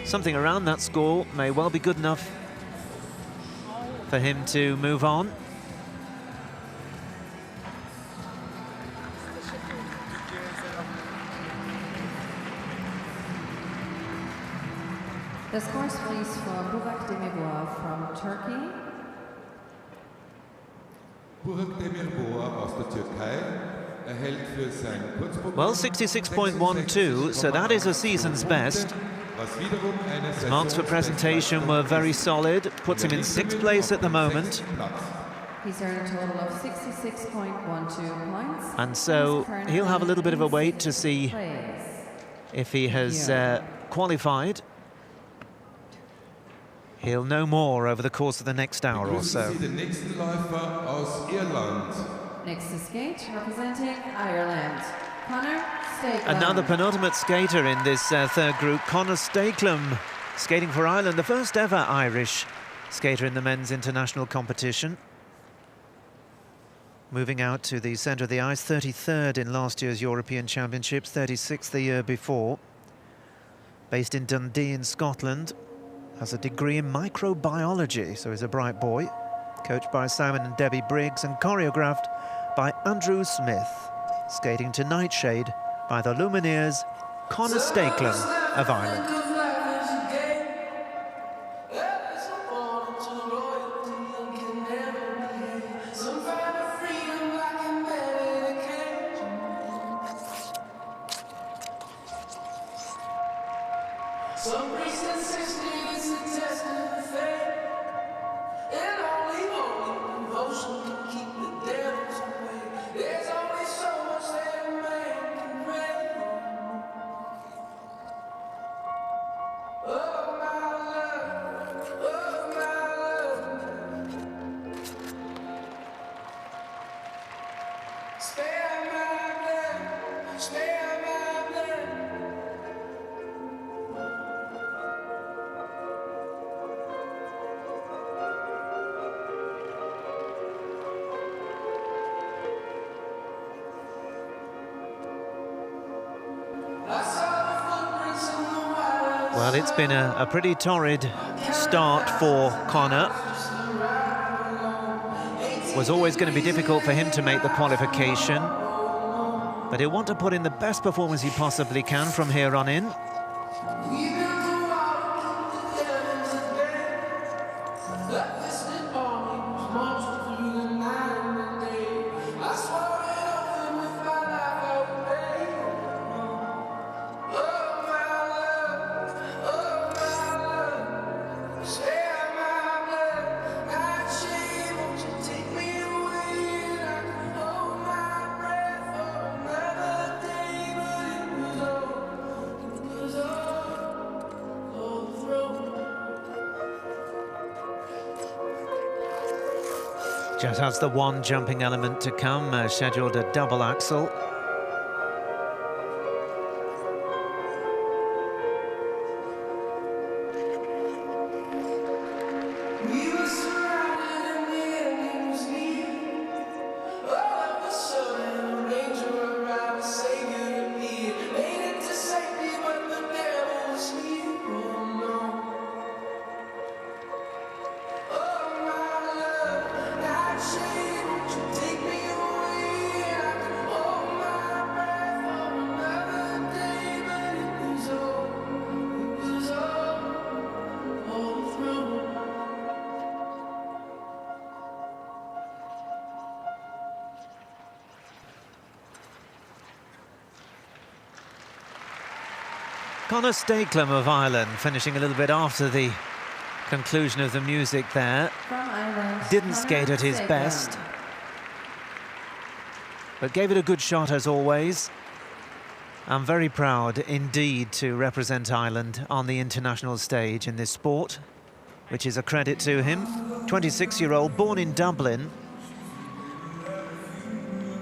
Something around that score may well be good enough for him to move on. The scores please for Burak Demirboğa from Turkey. Burak Demirboğa aus der Türkei erhält für sein Kurzprogramm. Well, 66.12, so that is a season's best. His marks for presentation were very solid, puts him in 6th place at the moment. He's earned a total of 66.12 points. And so he'll have a little bit of a wait to see if he has qualified. He'll know more over the course of the next hour or so. Next to skate, representing Ireland, Connor Stakelum. Another penultimate skater in this third group, Connor Stakelum, skating for Ireland, the first ever Irish skater in the men's international competition. Moving out to the centre of the ice, 33rd in last year's European Championships, 36th the year before. based in Dundee in Scotland, has a degree in microbiology, so he's a bright boy. Coached by Simon and Debbie Briggs and choreographed by Andrew Smith. Skating to Nightshade by the Lumineers, Conor Stakelum of Ireland. Some priests insist it's a test of faith, and only holy devotion can keep the devils away. There's only so much that a man can pray. Oh my love, oh my love, spare my blood, spare my blood. Well, it's been a pretty torrid start for Conor. Was always going to be difficult for him to make the qualification, but he'll want to put in the best performance he possibly can from here on in. Just has the one jumping element to come, scheduled a double axel. Conor Stakelum of Ireland, finishing a little bit after the conclusion of the music there. From Ireland, didn't skate at his best, but gave it a good shot as always. I'm very proud indeed to represent Ireland on the international stage in this sport, which is a credit to him. 26-year-old, born in Dublin,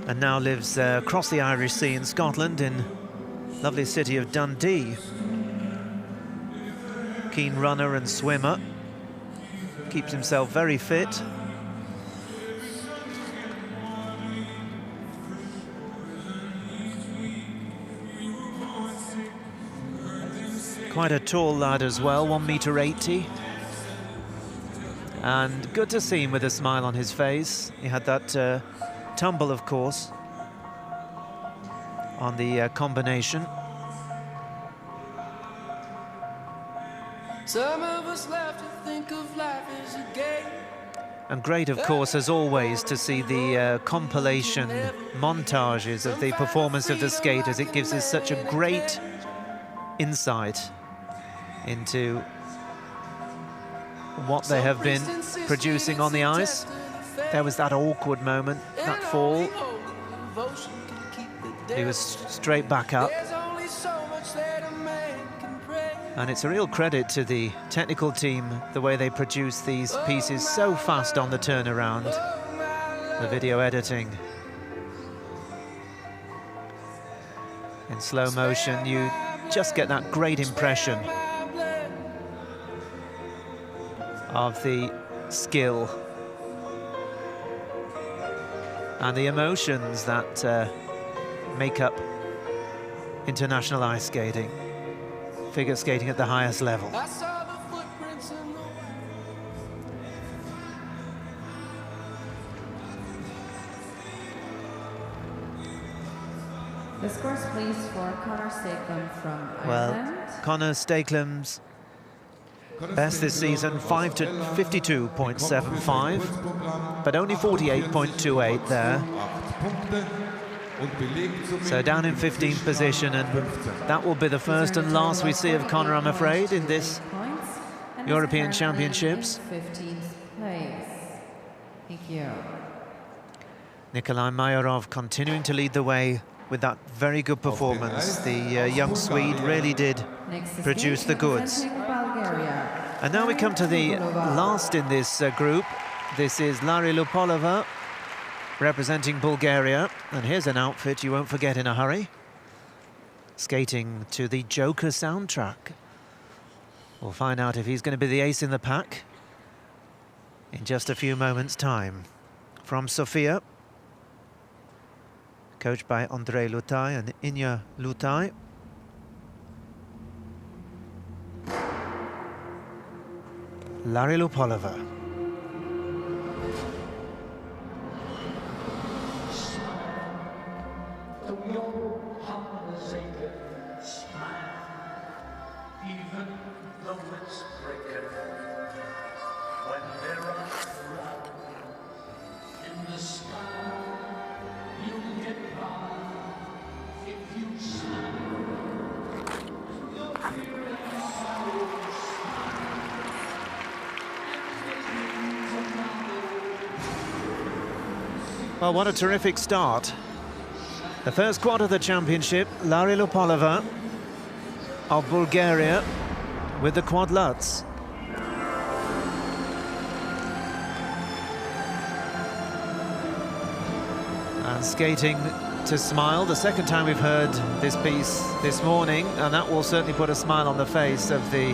and now lives across the Irish Sea in Scotland, in lovely city of Dundee. Keen runner and swimmer, keeps himself very fit. Quite a tall lad as well, 1.80 m. And good to see him with a smile on his face. He had that tumble, of course, on the combination. Some of us love to think of life as a game. And great, of course, as always, to see the compilation montages of the performance of the skaters. It gives us such a great insight into what they have been producing on the ice. There was that awkward moment, that fall. He was straight back up. And it's a real credit to the technical team, the way they produce these pieces so fast on the turnaround. The video editing. In slow motion, you just get that great impression of the skill and the emotions that make up international ice skating. figure skating at the highest level. I saw the footprints in the The scores, please, for Connor Stakelum from Well, Ireland. Connor Stakelum's best this season, 5 to 52.75, but only 48.28 there. So down in 15th position, and that will be the first and last we see of Connor, I'm afraid, in this European Championships. 15th place. Thank you. Nikolai Mayarov continuing to lead the way with that very good performance. The young Swede really did produce the goods. And now we come to the last in this group. This is Lari Lupolova representing Bulgaria. And here's an outfit you won't forget in a hurry. Skating to the Joker soundtrack. We'll find out if he's going to be the ace in the pack in just a few moments' time. From Sofia, coached by Andrei Lutai and Inya Lutai. Lari Lupolova. even though it's breaking. When there are flowers in the sky, you'll get by if you smile. You'll hear it sorrow Well, what a terrific start. The first quad of the championship, Lari Lupolova of Bulgaria with the quad Lutz. And skating to smile, the second time we've heard this piece this morning, and that will certainly put a smile on the face of the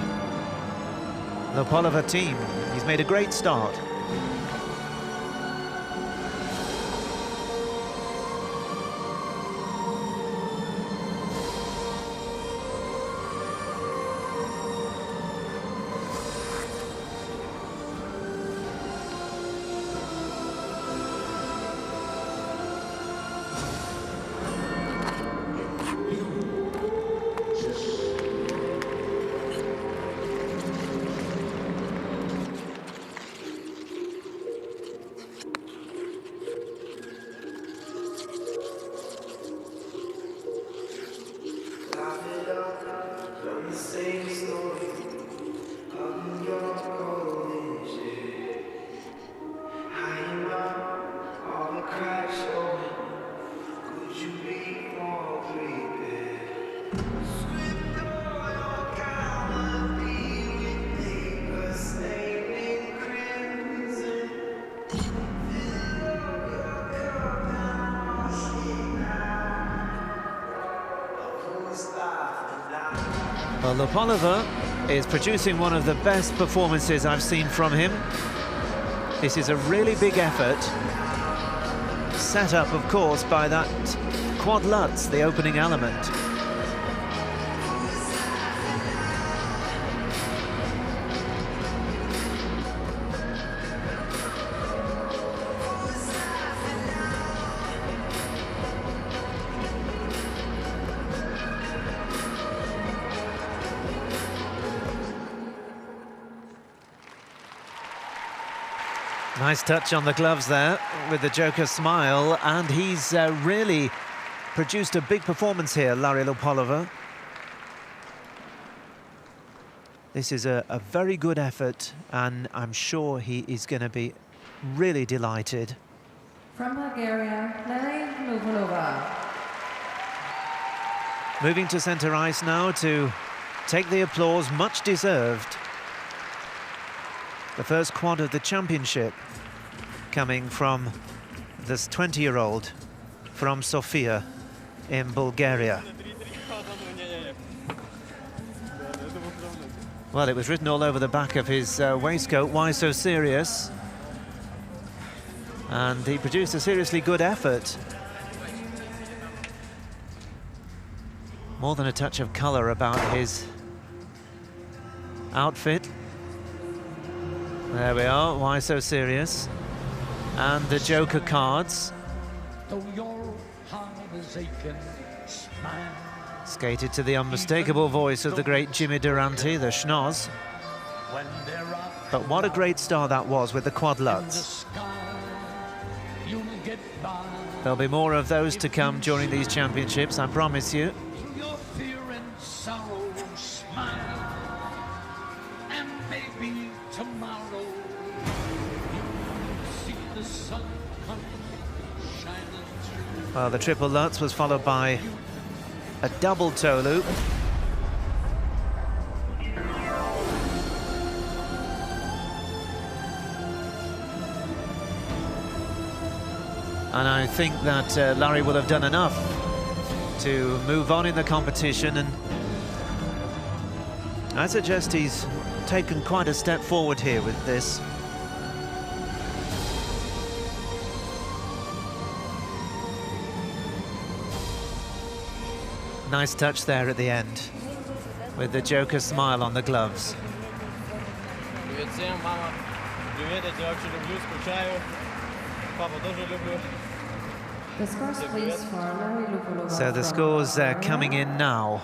Lupolova team. He's made a great start. Well, Lupolova is producing one of the best performances I've seen from him. This is a really big effort, set up, of course, by that quad Lutz, the opening element. Nice touch on the gloves there with the Joker smile, and he's really produced a big performance here, Lari Lupolova. This is a very good effort, and I'm sure he is going to be really delighted. From Bulgaria, Lari Lupolova. Moving to centre ice now to take the applause, much deserved. The first quad of the championship coming from this 20-year-old from Sofia in Bulgaria. Well, it was written all over the back of his waistcoat, "Why so serious?" And he produced a seriously good effort. More than a touch of colour about his outfit. There we are, why so serious? And the Joker cards. Skated to the unmistakable voice of the great Jimmy Durante, the schnoz. But what a great start that was with the quad luts. There'll be more of those to come during these championships, I promise you. Well, the triple Lutz was followed by a double toe loop. And I think that Larry will have done enough to move on in the competition, and I suggest he's taken quite a step forward here with this. Nice touch there at the end, with the Joker smile on the gloves. The scores, please, for Larry Lupolova. So the scores coming in now.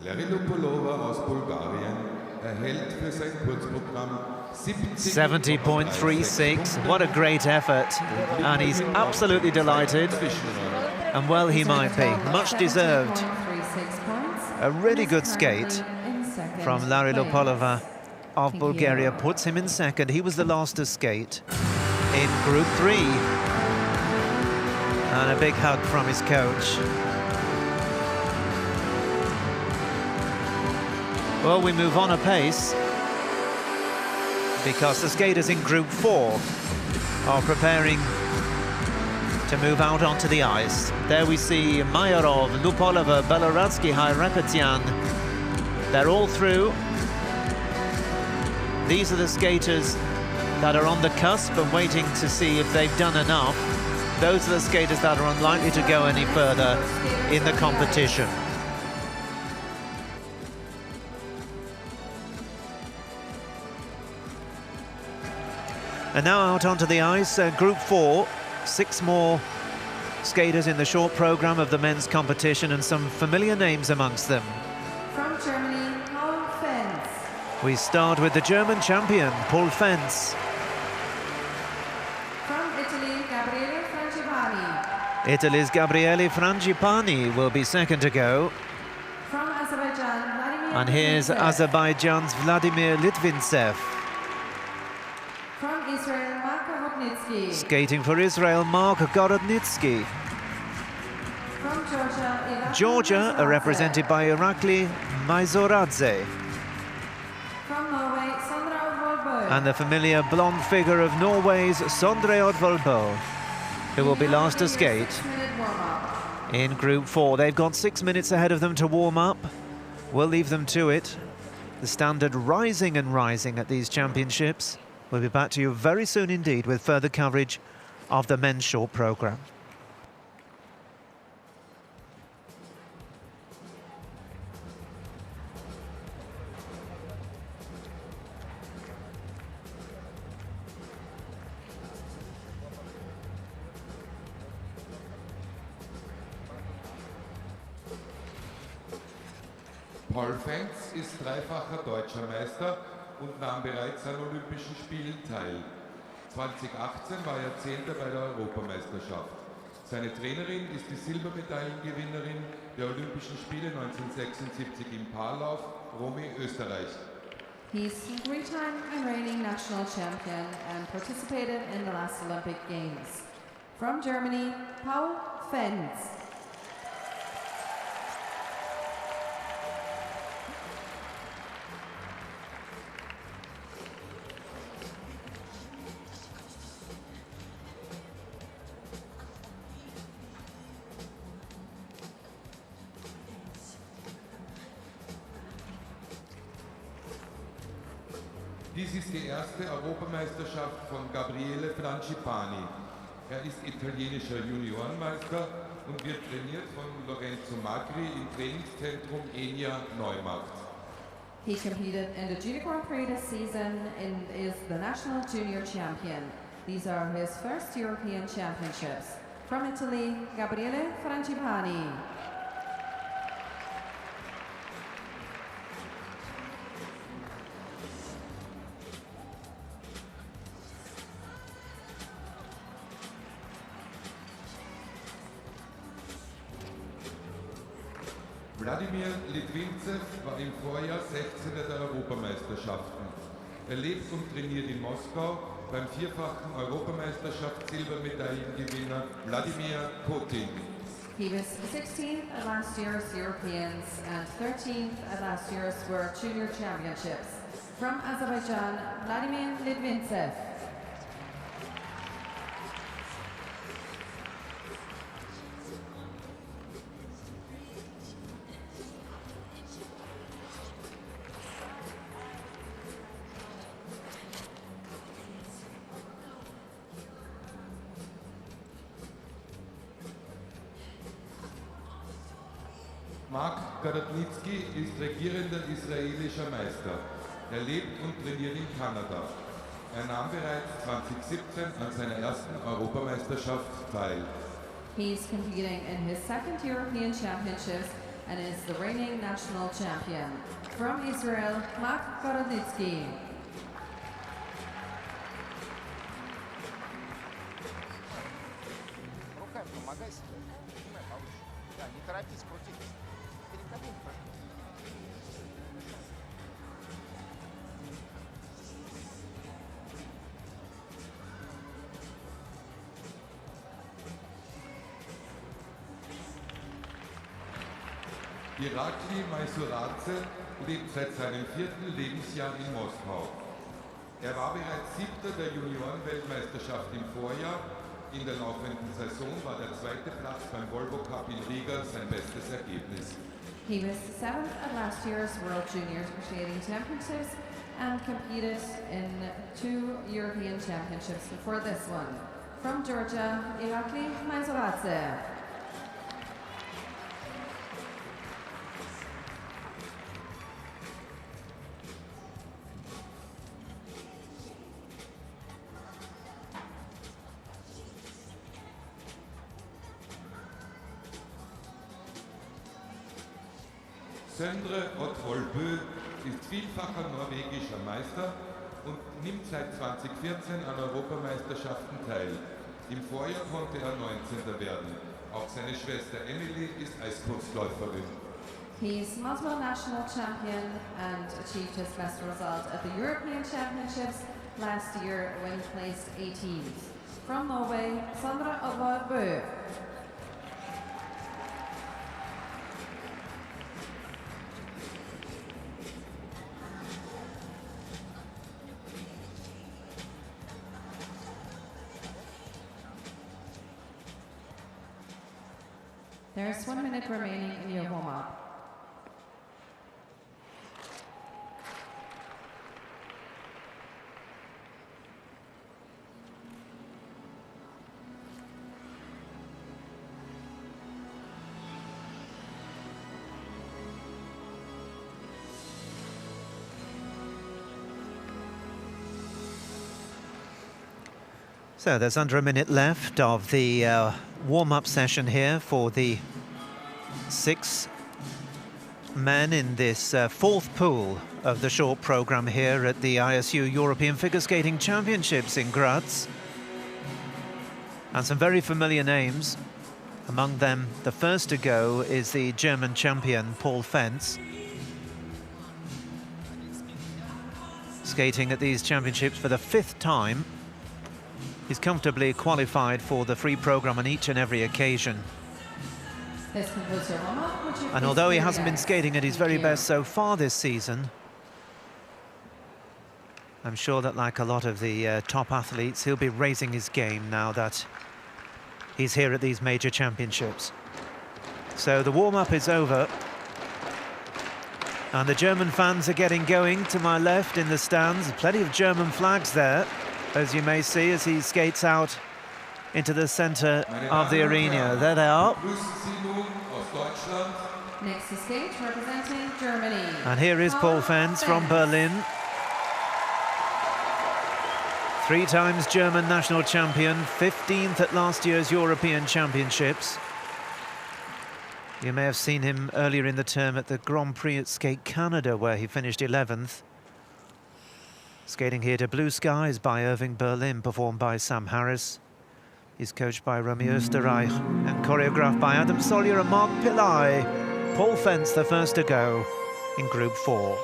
Larry Lupolova aus Bulgarien erhält für sein Kurzprogramm 70.36. What a great effort, and he's absolutely delighted, and well he might be, much deserved. A really good skate from Larry Lupolova of Bulgaria puts him in second. He was the last to skate in Group 3. And a big hug from his coach. Well, we move on apace, because the skaters in Group 4 are preparing to move out onto the ice. There we see Mayarov, Lupolova, Beloradsky, Repetian. They're all through. These are the skaters that are on the cusp and waiting to see if they've done enough. Those are the skaters that are unlikely to go any further in the competition. And now out onto the ice, Group 4, 6 more skaters in the short program of the men's competition, and some familiar names amongst them. From Germany, Paul Fens. We start with the German champion, Paul Fens. From Italy, Gabriele Frangipani. Italy's Gabriele Frangipani will be second to go. From Azerbaijan, Vladimir And here's Litvintsev. Azerbaijan's Vladimir Litvintsev. From Israel, Marko Hodnitsky. Skating for Israel, Mark Gorodnitsky. From Georgia, Irakli Georgia are Maizoradze. represented by Irakli Maizoradze. From Norway, Sondre Odvolbo. And the familiar blonde figure of Norway's Sondre Odvolbo, who will be last to skate 6-minute warm-up. in Group 4. They've got 6 minutes ahead of them to warm up. We'll leave them to it. The standard rising and rising at these championships. We'll be back to you very soon indeed with further coverage of the men's short programme. Paul Fens ist dreifacher deutscher Meister und nahm bereits an Olympischen Spielen teil. 2018 war er Zehnter bei der Europameisterschaft. Seine Trainerin ist die Silbermedaillengewinnerin der Olympischen Spiele 1976 im Paarlauf, Romy Österreich. He's three-time and reigning national champion and participated in the last Olympic Games. From Germany, Paul Fens. Dies ist die erste Europameisterschaft von Gabriele Frangipani. Er ist italienischer Juniorenmeister und wird trainiert von Lorenzo Magri im Trainingszentrum Enia Neumarkt. He competed in the Junior Grand Prix this season and is the national junior champion. These are his first European championships. From Italy, Gabriele Frangipani. Wladimir Litwintsev war im Vorjahr 16. der Europameisterschaften. Er lebt und trainiert in Moskau beim vierfachen Europameisterschaft-Silbermedaillengewinner Wladimir Putin. He was 16th at last year's Europeans and 13th at last year's World Junior Championships. From Azerbaijan, Vladimir Litvintsev. Mark Garadnitsky ist regierender israelischer Meister. Er lebt und trainiert in Kanada. Er nahm bereits 2017 an seiner ersten Europameisterschaft teil. He's competing in his second European Championships and is the reigning national champion. From Israel, Mark Garadnitsky. Руками помогай себе. Понимай, получше. Да, не торопись крутить. Перекатим, пожалуйста. Irakli Maisuradze lebt seit seinem 4. Lebensjahr in Moskau. Er war bereits 7. der Juniorenweltmeisterschaft im Vorjahr. In der laufenden Saison war der 2. Platz beim Volvo Cup in Riga sein bestes Ergebnis. He was 7th at last year's World Junior Skating Championships and competed in 2 European Championships before this one. From Georgia, Irakli Maisuradze. Söndre Ottolbø ist vielfacher norwegischer Meister und nimmt seit 2014 an Europameisterschaften teil. Im Vorjahr konnte er 19. werden. Auch seine Schwester Emily ist Eiskunstläuferin. He is multiple national champion and achieved his best result at the European Championships last year when he placed 18th. From Norway, Sondre Ottolbø. There's 1 minute remaining in your warm-up. So there's under a minute left of the warm-up session here for the 6 men in this 4th pool of the short programme here at the ISU European Figure Skating Championships in Graz. And some very familiar names. Among them, the first to go is the German champion, Paul Fentz. Skating at these championships for the 5th time. He's comfortably qualified for the free programme on each and every occasion. And although he hasn't been skating at his very best so far this season, I'm sure that like a lot of the top athletes, he'll be raising his game now that he's here at these major championships. So the warm-up is over. And the German fans are getting going to my left in the stands. Plenty of German flags there, as you may see, as he skates out into the centre of the arena. There they are. Next to skate, representing Germany. And here is Paul Fentz from Berlin. 3 times German national champion, 15th at last year's European Championships. You may have seen him earlier in the term at the Grand Prix at Skate Canada, where he finished 11th. Skating here to Blue Skies by Irving Berlin, performed by Sam Harris. He's coached by Romy Oosterreich and choreographed by Adam Sawyer and Mark Pillai. Paul Fentz, the first to go in Group 4.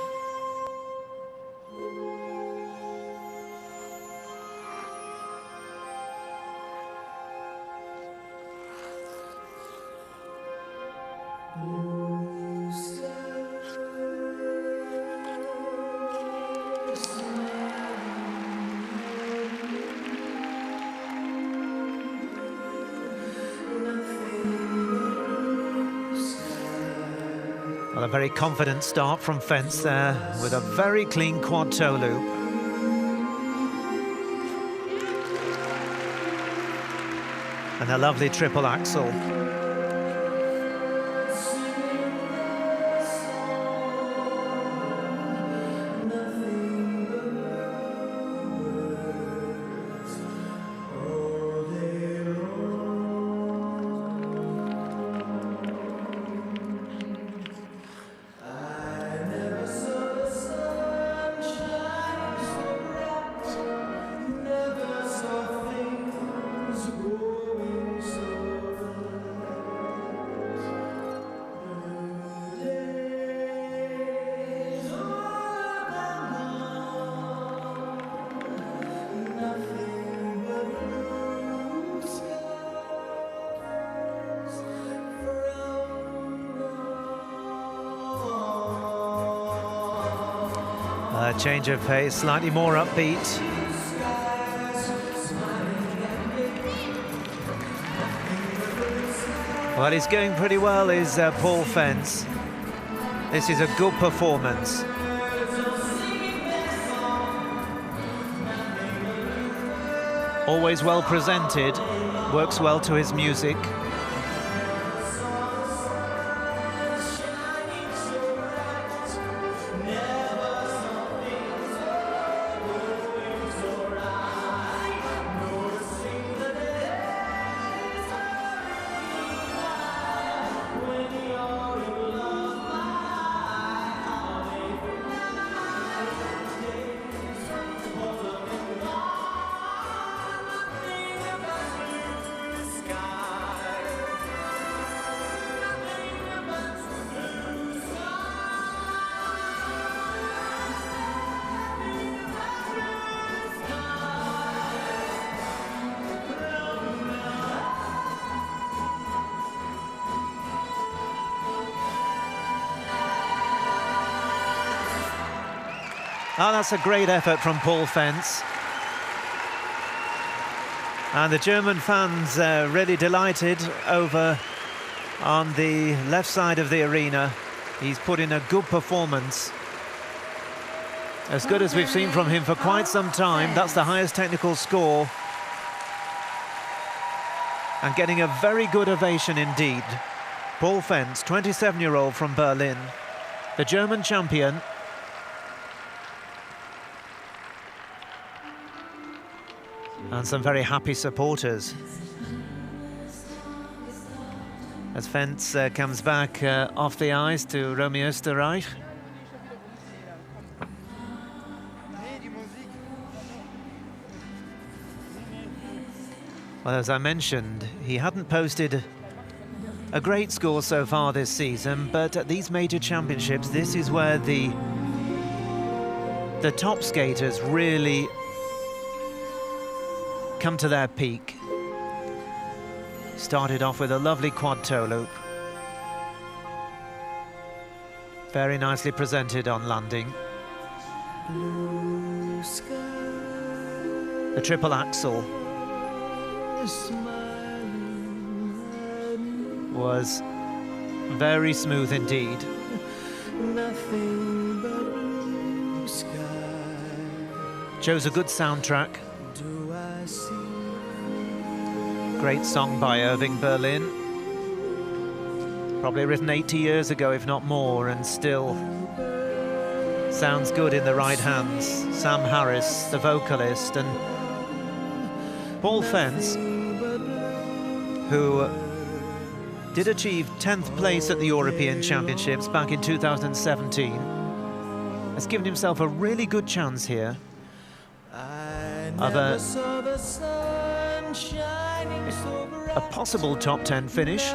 Well, a very confident start from Fentz there, with a very clean quad toe loop. And a lovely triple axel. Change of pace, slightly more upbeat. Well, he's going pretty well, is Paul Fentz. This is a good performance. Always well presented, works well to his music. Oh, that's a great effort from Paul Fentz. And the German fans really delighted over on the left side of the arena. He's put in a good performance. As good as we've seen from him for quite some time. That's the highest technical score. And getting a very good ovation indeed. Paul Fentz, 27-year-old from Berlin, the German champion. And some very happy supporters. As Fentz comes back off the ice to Romy Oosterreich. Well, as I mentioned, he hadn't posted a great score so far this season, but at these major championships, this is where the top skaters really come to their peak. Started off with a lovely quad toe loop. Very nicely presented on landing. The triple axel was very smooth indeed. Chose a good soundtrack. Great song by Irving Berlin. Probably written 80 years ago, if not more, and still sounds good in the right hands. Sam Harris, the vocalist, and Paul Fence, who did achieve 10th place at the European Championships back in 2017, has given himself a really good chance here of a possible top 10 finish.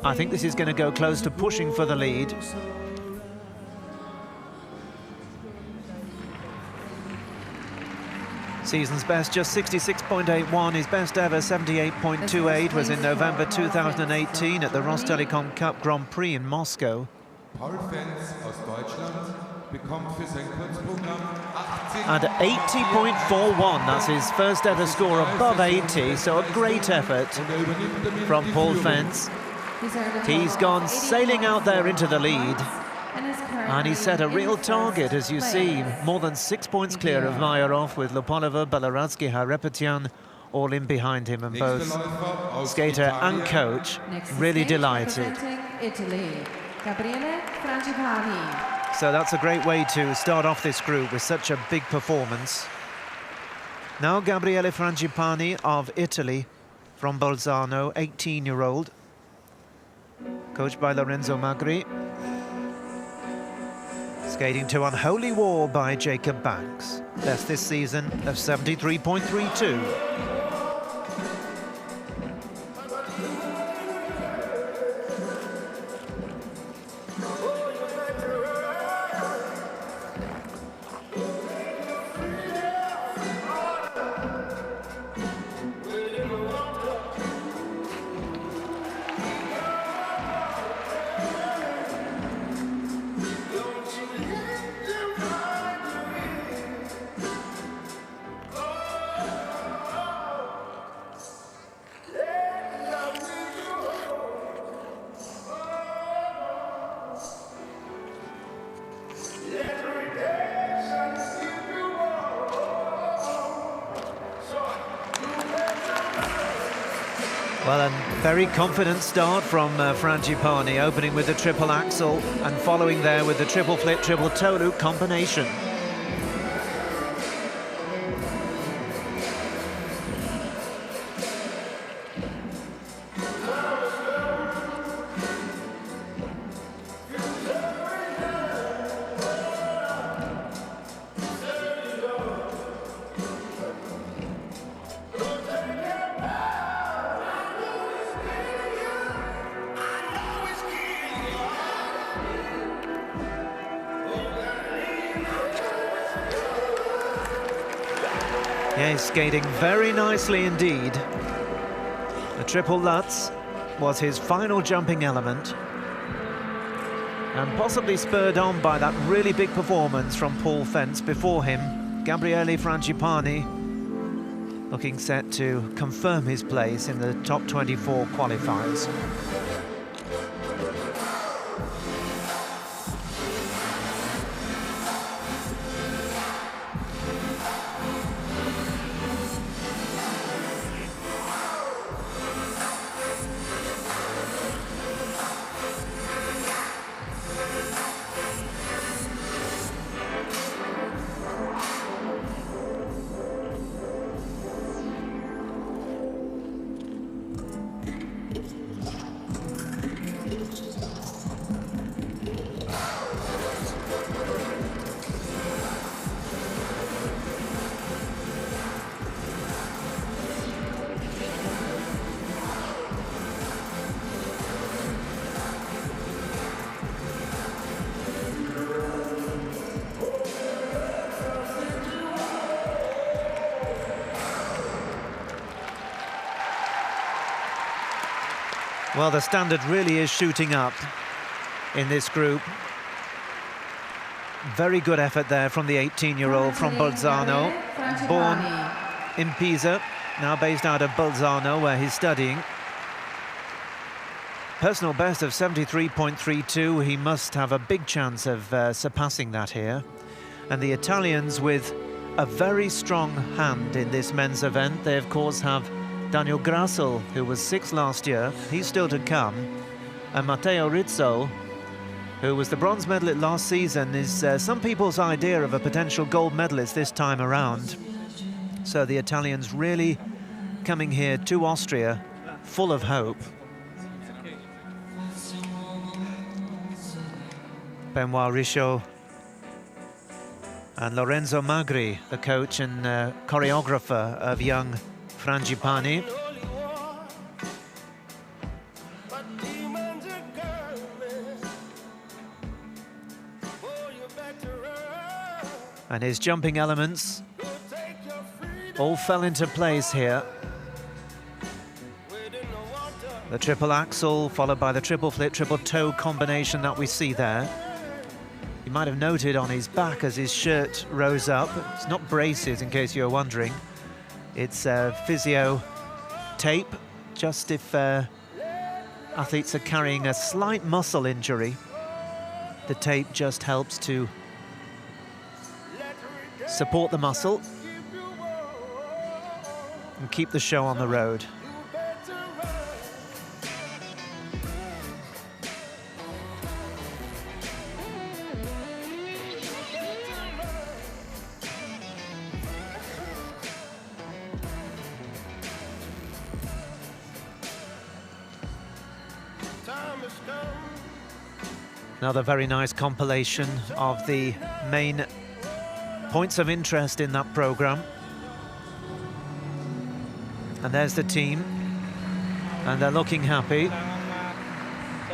I think this is going to go close to pushing for the lead. Season's best just 66.81. His best ever 78.28 was in November 2018 at the Rostelecom Cup Grand Prix in Moscow. Paul Fence aus Deutschland bekommt für sein Kurzprogramm 18. And 80.41, that's his first ever score above 80, so a great effort from Paul Fence. He's gone sailing out there into the lead, and he set a real target, as you see, more than 6 points clear of Mayarov, with Lopolova, Belarutsky, Harepetian all in behind him, and both skater and coach really delighted. So that's a great way to start off this group with such a big performance. Now Gabriele Frangipani of Italy, from Bolzano, 18-year-old, coached by Lorenzo Magri. Skating to Unholy War by Jacob Banks. Best this season of 73.32. Well, a very confident start from Frangipani, opening with the triple axel and following there with the triple flip, triple toe loop combination. Yeah, he's skating very nicely indeed. The triple Lutz was his final jumping element, and possibly spurred on by that really big performance from Paul Fence before him. Gabriele Frangipani looking set to confirm his place in the top 24 qualifiers. Well, the standard really is shooting up in this group. Very good effort there from the 18-year-old from Bolzano, born in Pisa, now based out of Bolzano, where he's studying. Personal best of 73.32. He must have a big chance of surpassing that here. And the Italians with a very strong hand in this men's event. They, of course, have Daniel Grassel, who was 6th last year. He's still to come. And Matteo Rizzo, who was the bronze medalist last season, is some people's idea of a potential gold medalist this time around. So the Italians really coming here to Austria full of hope. Benoit Richaud and Lorenzo Magri, the coach and choreographer of young Frangipani. And his jumping elements all fell into place here. The triple axel followed by the triple flip, triple toe combination that we see there. You might have noted on his back as his shirt rose up. It's not braces, in case you're wondering. It's physio tape, just if athletes are carrying a slight muscle injury. The tape just helps to support the muscle and keep the show on the road. Another very nice compilation of the main points of interest in that program. And there's the team, and they're looking happy,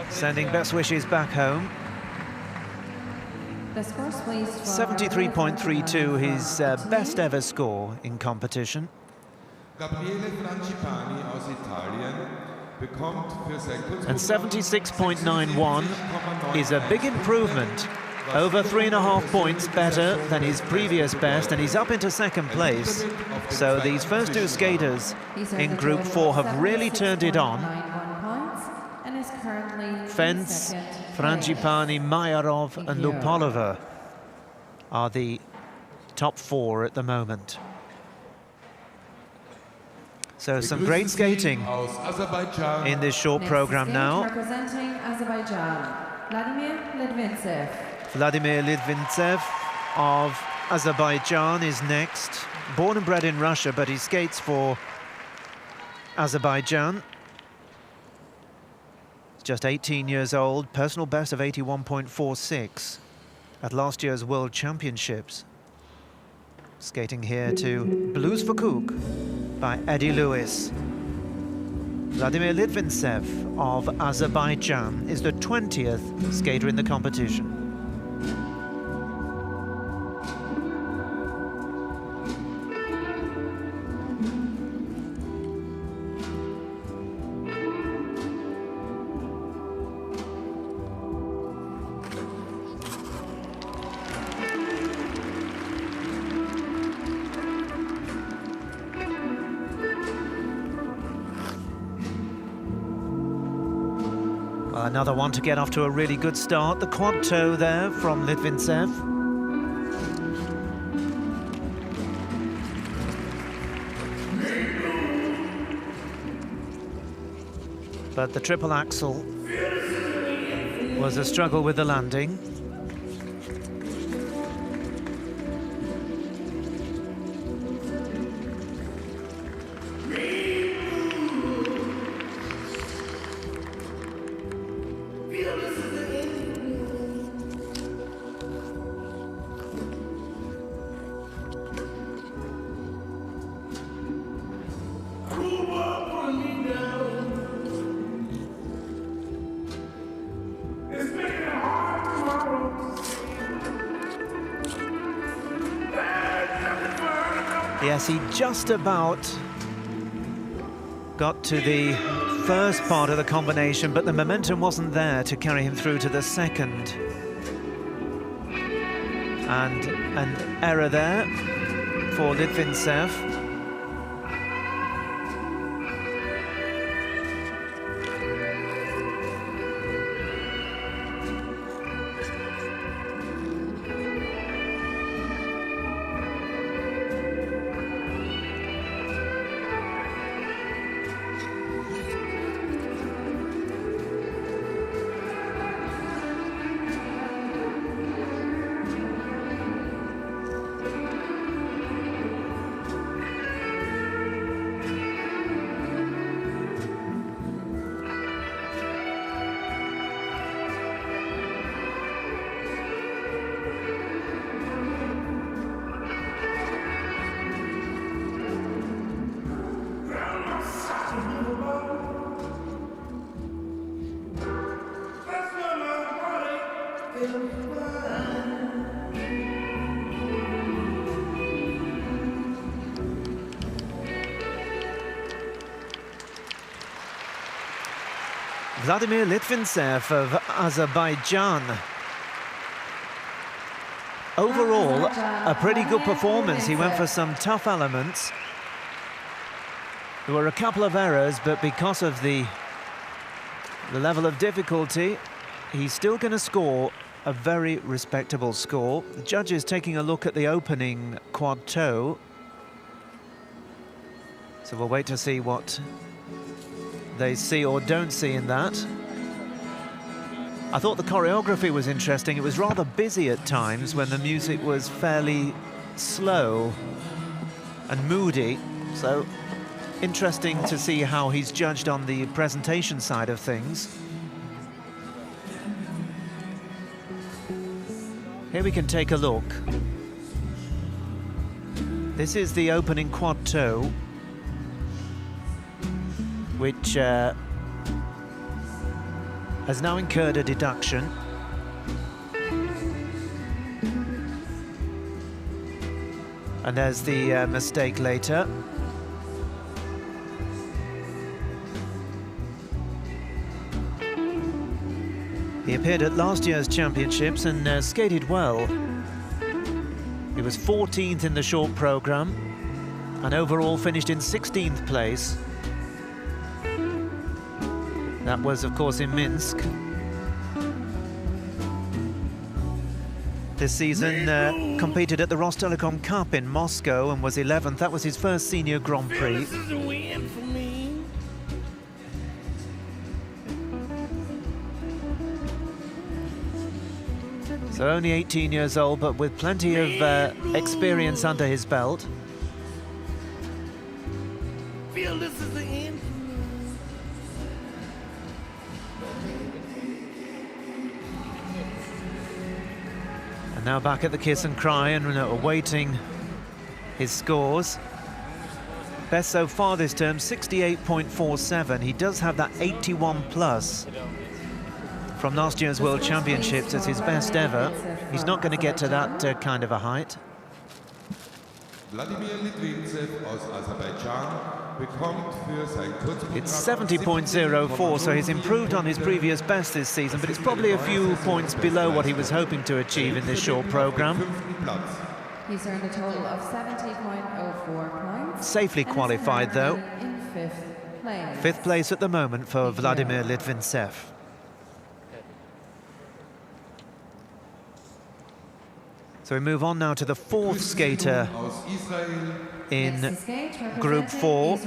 sending best wishes back home. 73.32, his best ever score in competition. And 76.91 is a big improvement, over 3.5 points better than his previous best, and he's up into second place. So these first two skaters in Group 4 have really turned it on. Fence, Frangipani, Mayarov and Lupalova are the top 4 at the moment. So some great skating in this short program now. Representing Azerbaijan, Vladimir Litvintsev of Azerbaijan is next. Born and bred in Russia, but he skates for Azerbaijan. He's just 18 years old, personal best of 81.46 at last year's World Championships. Skating here to Blues for Kook by Eddie Lewis. Vladimir Litvintsev of Azerbaijan is the 20th skater in the competition. Another one to get off to a really good start. The quad toe there from Litvintsev. But the triple axel was a struggle with the landing. Yes, he just about got to the first part of the combination, but the momentum wasn't there to carry him through to the second. And an error there for Litvintsev. Vladimir Litvintsev of Azerbaijan. Overall, a pretty good performance. He went for some tough elements. There were a couple of errors, but because of the level of difficulty, he's still going to score a very respectable score. The judges taking a look at the opening quad toe. So we'll wait to see what they see or don't see in that. I thought the choreography was interesting. It was rather busy at times when the music was fairly slow and moody. So interesting to see how he's judged on the presentation side of things. Here we can take a look. This is the opening quad toe, which has now incurred a deduction. And there's the mistake later. He appeared at last year's championships and skated well. He was 14th in the short program and overall finished in 16th place. That was, of course, in Minsk. This season competed at the Rostelecom Cup in Moscow and was 11th. That was his first senior Grand Prix. So only 18 years old, but with plenty of experience under his belt. Feel this is the end. And now back at the kiss and cry and awaiting his scores. Best so far this term, 68.47. He does have that 81 plus from last year's World Championships as his best ever. He's not going to get to that kind of a height. Vladimir Litvintsev aus Aserbaidschan bekommt für sein It's 70.04, so he's improved on his previous best this season, but it's probably a few points below what he was hoping to achieve in this short program. He's earned a total of 70.04 points. Safely qualified, though. In fifth place. Fifth place at the moment for Vladimir Litvintsev. So we move on now to the fourth skater in Group 4.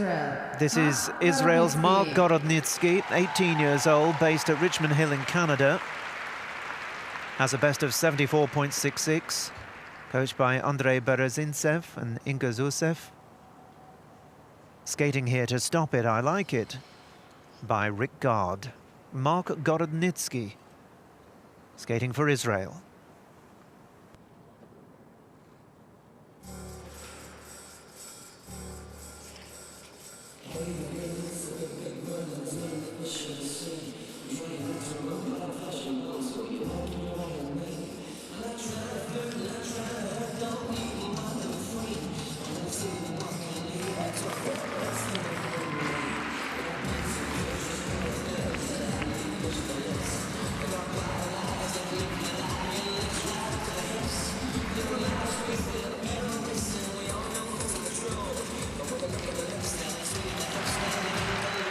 This is Israel's Mark Gorodnitsky, 18 years old, based at Richmond Hill in Canada. Has a best of 74.66, coached by Andrei Berezintsev and Inga Zusev. Skating here to stop it, I like it, by Rick Gard. Mark Gorodnitsky, skating for Israel.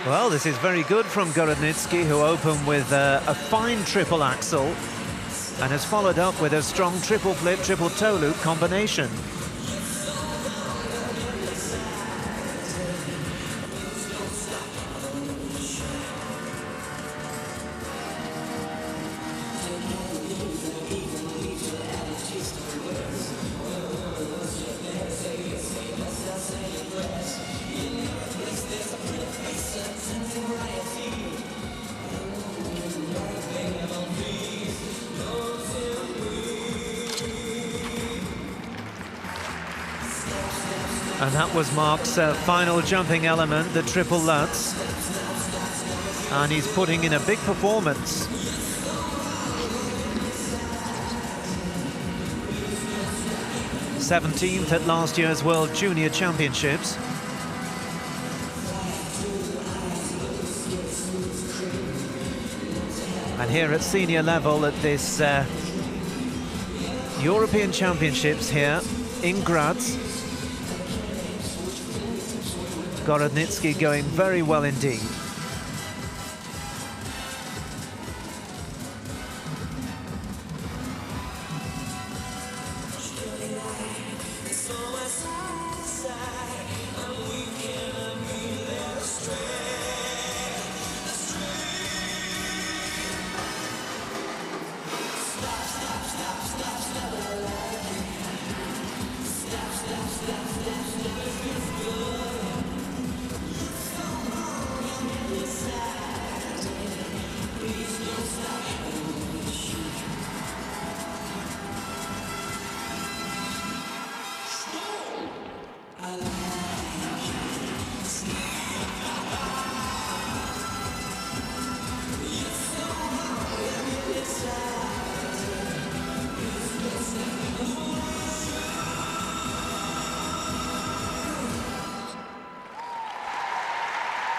Well, this is very good from Gorodnitsky, who opened with a fine triple axel and has followed up with a strong triple flip, triple toe loop combination. And that was Mark's final jumping element, the triple Lutz. And he's putting in a big performance. '17th at last year's World Junior Championships. And here at senior level at this European Championships here in Graz, Gorodnitsky going very well indeed.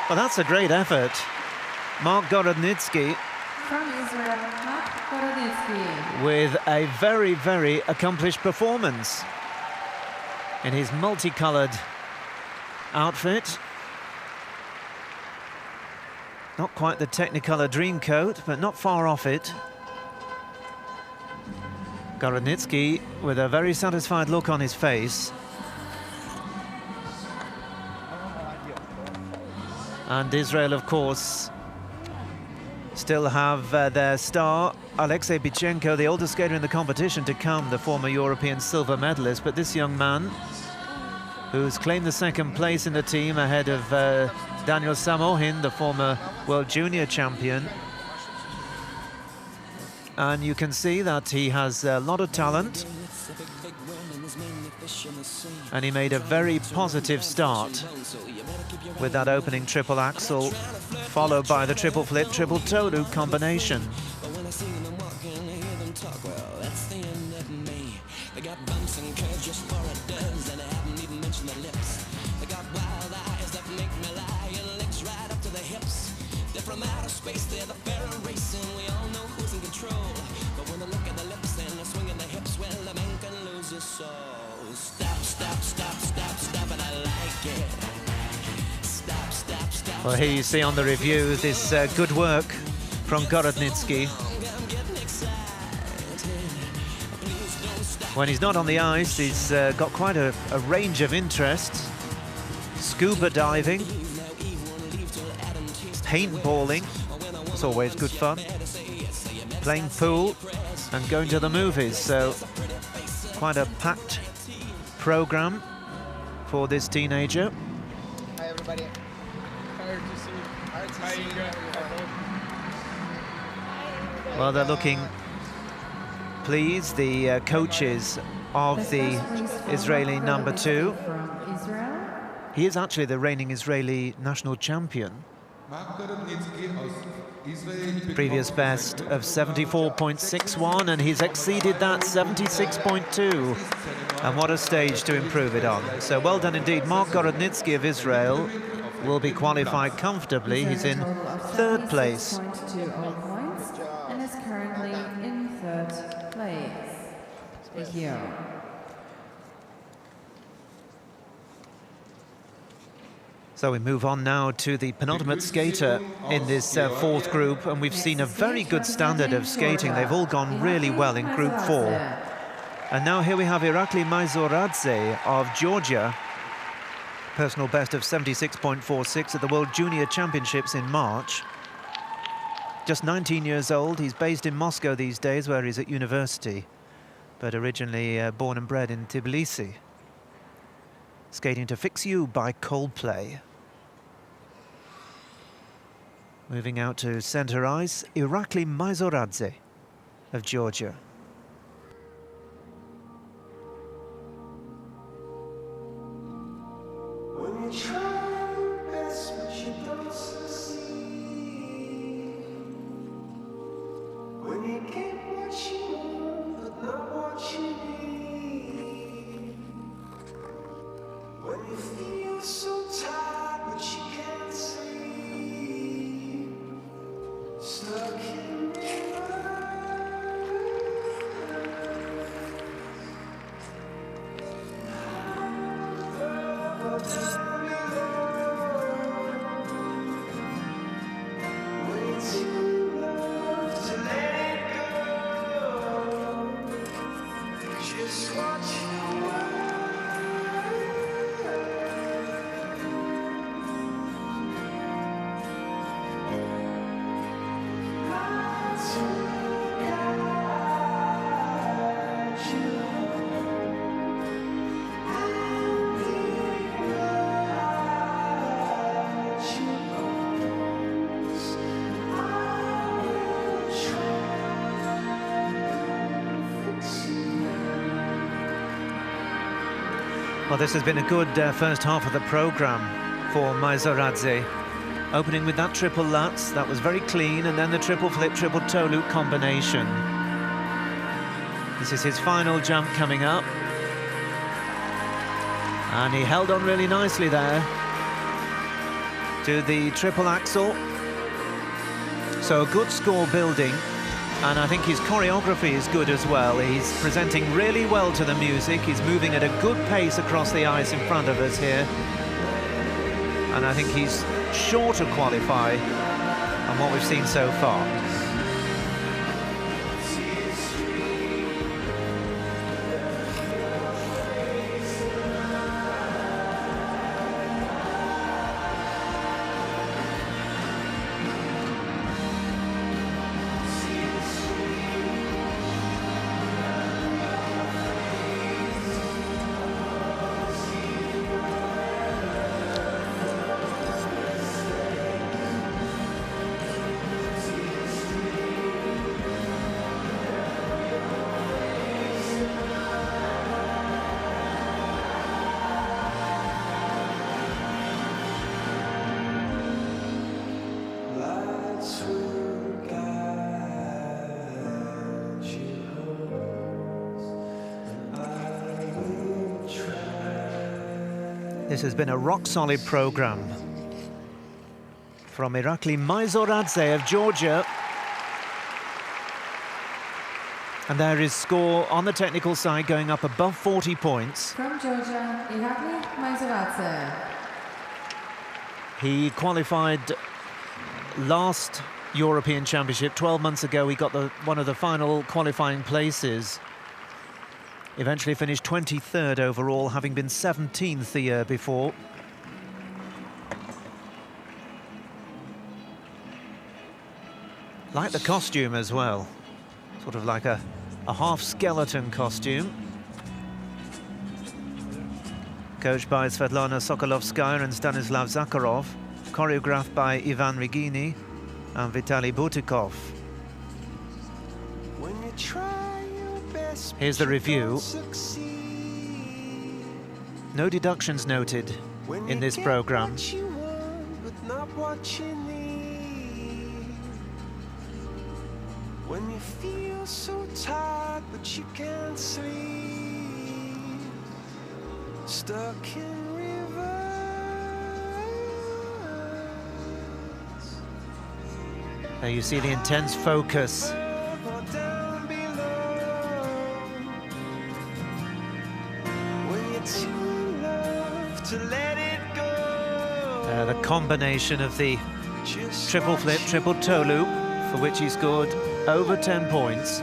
Well, that's a great effort. Mark Gorodnitsky From Israel, Mark Gorodnitsky. with a very, very accomplished performance in his multicolored outfit. Not quite the Technicolor dream coat, but not far off it. Gorodnitsky with a very satisfied look on his face. And Israel, of course, still have their star, Alexei Bichenko, the oldest skater in the competition to come, the former European silver medalist. But this young man, who's claimed the second place in the team ahead of Daniel Samohin, the former world junior champion. And you can see that he has a lot of talent. And he made a very positive start with that opening triple axel, followed by the triple flip, triple toe loop combination. Well, here you see on the review this good work from Gorodnitsky. When he's not on the ice, he's got quite a range of interests. Scuba diving, paintballing, it's always good fun, playing pool and going to the movies. So quite a packed program for this teenager. Hi, everybody. Well, they're looking pleased, the coaches of the Israeli number 2. He is actually the reigning Israeli national champion. Previous best of 74.61, and he's exceeded that, 76.2. And what a stage to improve it on. So well done indeed. Mark Gorodnitsky of Israel will be qualified comfortably. He's in 3rd place. And is currently in 3rd place. Here. So we move on now to the penultimate skater in this 4th group, and we've seen a very good standard of skating. They've all gone really well in Group 4. And now here we have Irakli Maizoradze of Georgia. Personal best of 76.46 at the World Junior Championships in March. Just 19 years old. He's based in Moscow these days, where he's at university, but originally born and bred in Tbilisi. Skating to Fix You by Coldplay. Moving out to center ice, Irakli Maizoradze of Georgia. When you try your best, but you don't succeed. When you get what you want, but not what you need. When you feel so tired, but you can't sleep. Stuck in Well, this has been a good first half of the programme for Maizoradze. Opening with that triple Lutz, that was very clean, and then the triple flip, triple toe loop combination. This is his final jump coming up. And he held on really nicely there to the triple axel. So a good score building. And I think his choreography is good as well. He's presenting really well to the music. He's moving at a good pace across the ice in front of us here. And I think he's sure to qualify on what we've seen so far. This has been a rock-solid programme from Irakli Maizoradze of Georgia. And there is score on the technical side going up above 40 points. From Georgia, Irakli Maizoradze. He qualified last European Championship 12 months ago. He got one of the final qualifying places. Eventually finished 23rd overall, having been 17th the year before. Like the costume as well. Sort of like a half-skeleton costume. Coached by Svetlana Sokolovskaya and Stanislav Zakharov. Choreographed by Ivan Rigini and Vitaly Butikov. Here's the review. No deductions noted in this program. When you feel so tired but you can't sleep, stuck in reverse. There you see the intense focus. The combination of the triple flip, triple toe loop, for which he scored over 10 points.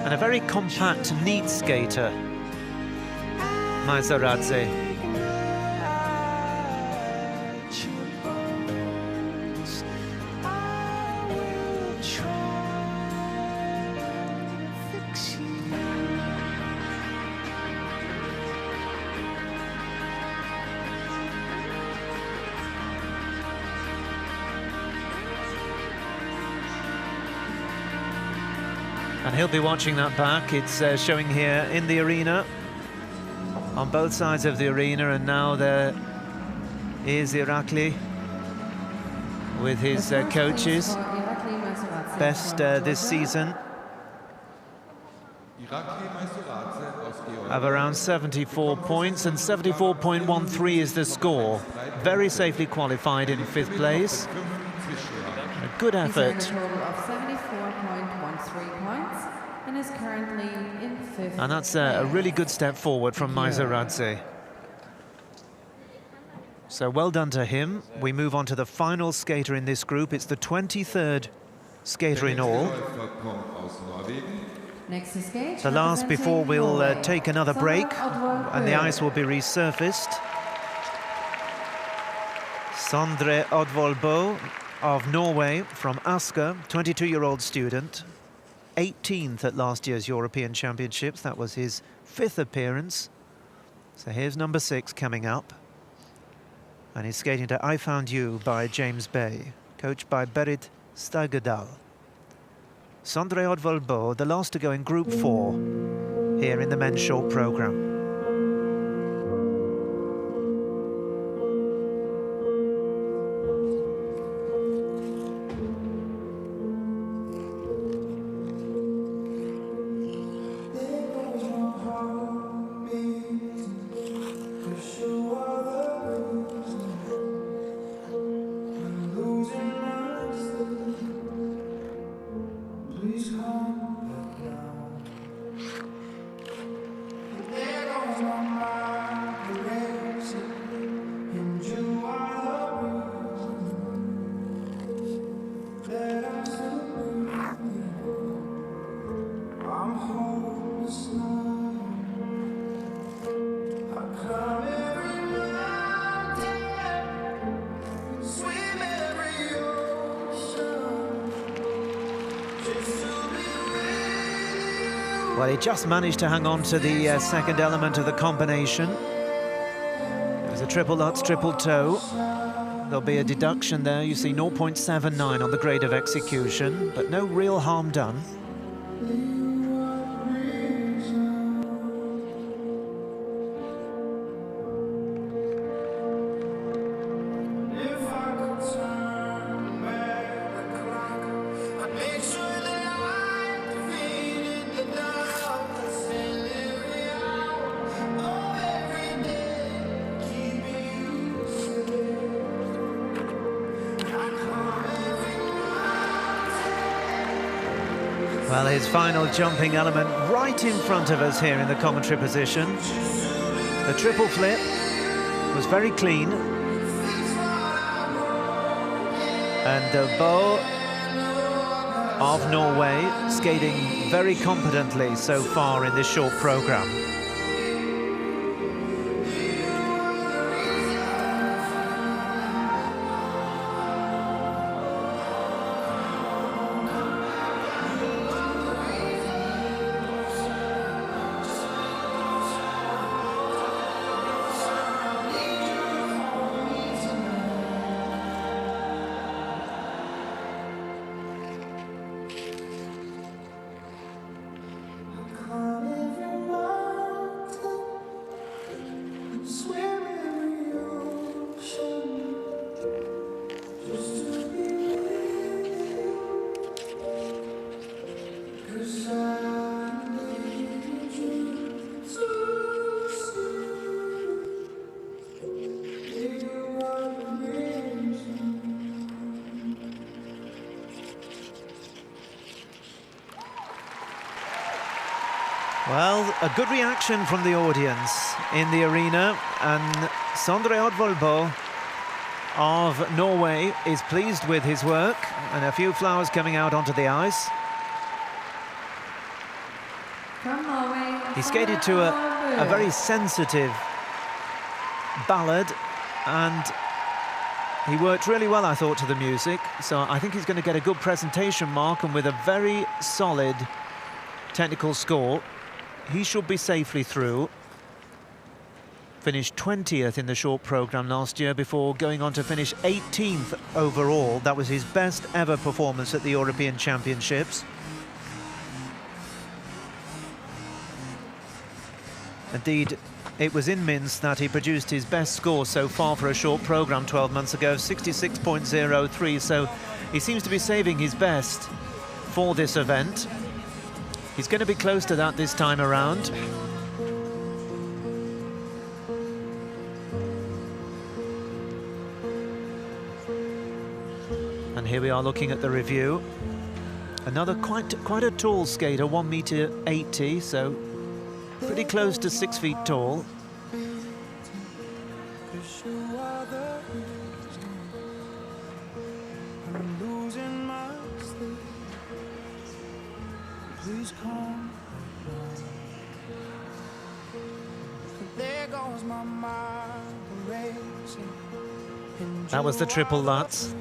And a very compact, neat skater, Maizoradze. And he'll be watching that back. It's showing here in the arena, on both sides of the arena, and now there is Irakli with his coaches. Best this season of around 74 points, and 74.13 is the score. Very safely qualified in 5th place. A good He's earned effort. a total of 74.13 points and is currently in 5th And that's a really good step forward from Meiseradze. So well done to him. We move on to the final skater in this group. It's the 23rd skater in all. Next to skate, The last before we'll take another break and the ice will be resurfaced. Sondre Odvolbo of Norway from Asker, 22-year-old student, 18th at last year's European Championships. That was his 5th appearance. So here's number 6 coming up. And he's skating to I Found You by James Bay, coached by Berit Steigedal. Sondre Odvolbo, the last to go in Group 4, here in the men's short programme. Well, he just managed to hang on to the second element of the combination. It was a triple Lutz, triple toe. There'll be a deduction there. You see 0.79 on the grade of execution, but no real harm done. Well, his final jumping element right in front of us here in the commentary position. The triple flip was very clean. And the bow of Norway skating very competently so far in this short programme. Well, a good reaction from the audience in the arena, and Sondre Odvolbo of Norway is pleased with his work, and a few flowers coming out onto the ice. From Norway, he skated to a very sensitive ballad, and he worked really well, I thought, to the music. So I think he's going to get a good presentation mark, and with a very solid technical score, he should be safely through. Finished 20th in the short programme last year before going on to finish 18th overall. That was his best ever performance at the European Championships. Indeed, it was in Minsk that he produced his best score so far for a short programme 12 months ago, 66.03, so he seems to be saving his best for this event. He's going to be close to that this time around. And And here we are looking at the review. Another quite a tall skater, 1.80 meters, so pretty close to 6 feet tall. That was the triple Lutz.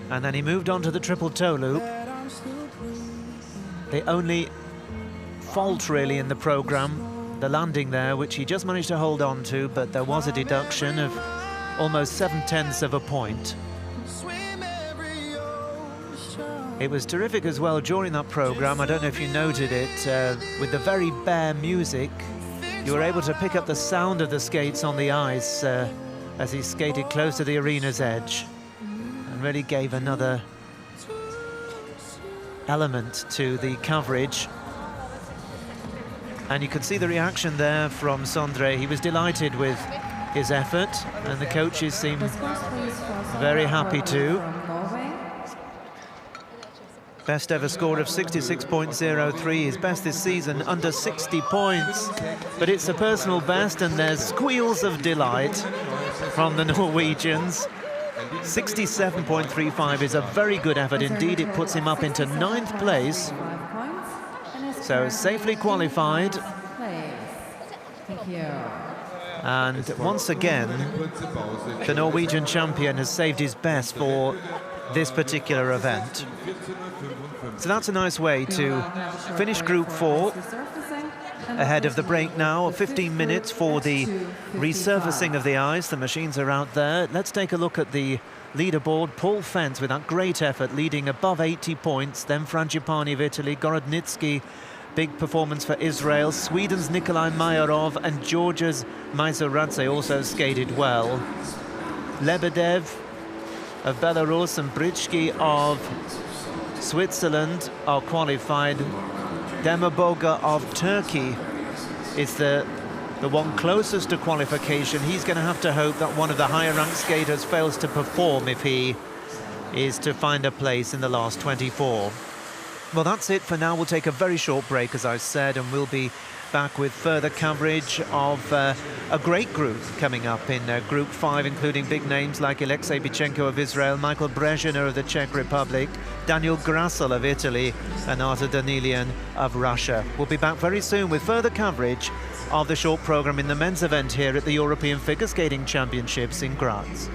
And then he moved on to the triple toe loop. The only fault really in the program, the landing there, which he just managed to hold on to, but there was a deduction of almost 7/10 of a point. It was terrific as well during that program. I don't know if you noted it, with the very bare music, you were able to pick up the sound of the skates on the ice as he skated close to the arena's edge, and really gave another element to the coverage. And you could see the reaction there from Sondre. He was delighted with his effort, and the coaches seemed very happy too. Best ever score of 66.03, his best this season, under 60 points. But it's a personal best, and there's squeals of delight from the Norwegians. 67.35 is a very good effort indeed. It puts him up into 9th place. So safely qualified. Thank you. And once again, the Norwegian champion has saved his best for this particular event. So that's a nice way to finish Group 4. Ahead of the break now, 15 minutes for the resurfacing of the ice. The machines are out there. Let's take a look at the leaderboard. Paul Fentz with that great effort, leading above 80 points. Then Frangipani of Italy, Gorodnitsky, big performance for Israel. Sweden's Nikolai Mayarov and Georgia's Maisoradze also skated well. Lebedev of Belarus and Britschki of Switzerland are qualified. Demaboga of Turkey is the one closest to qualification. He's going to have to hope that one of the higher ranked skaters fails to perform if he is to find a place in the last 24. Well, that's it for now. We'll take a very short break, as I said, and we'll be back with further coverage of a great group coming up in Group 5, including big names like Alexei Bichenko of Israel, Michael Brezhnev of the Czech Republic, Daniel Grassel of Italy, and Artur Danilian of Russia. We'll be back very soon with further coverage of the short program in the men's event here at the European Figure Skating Championships in Graz.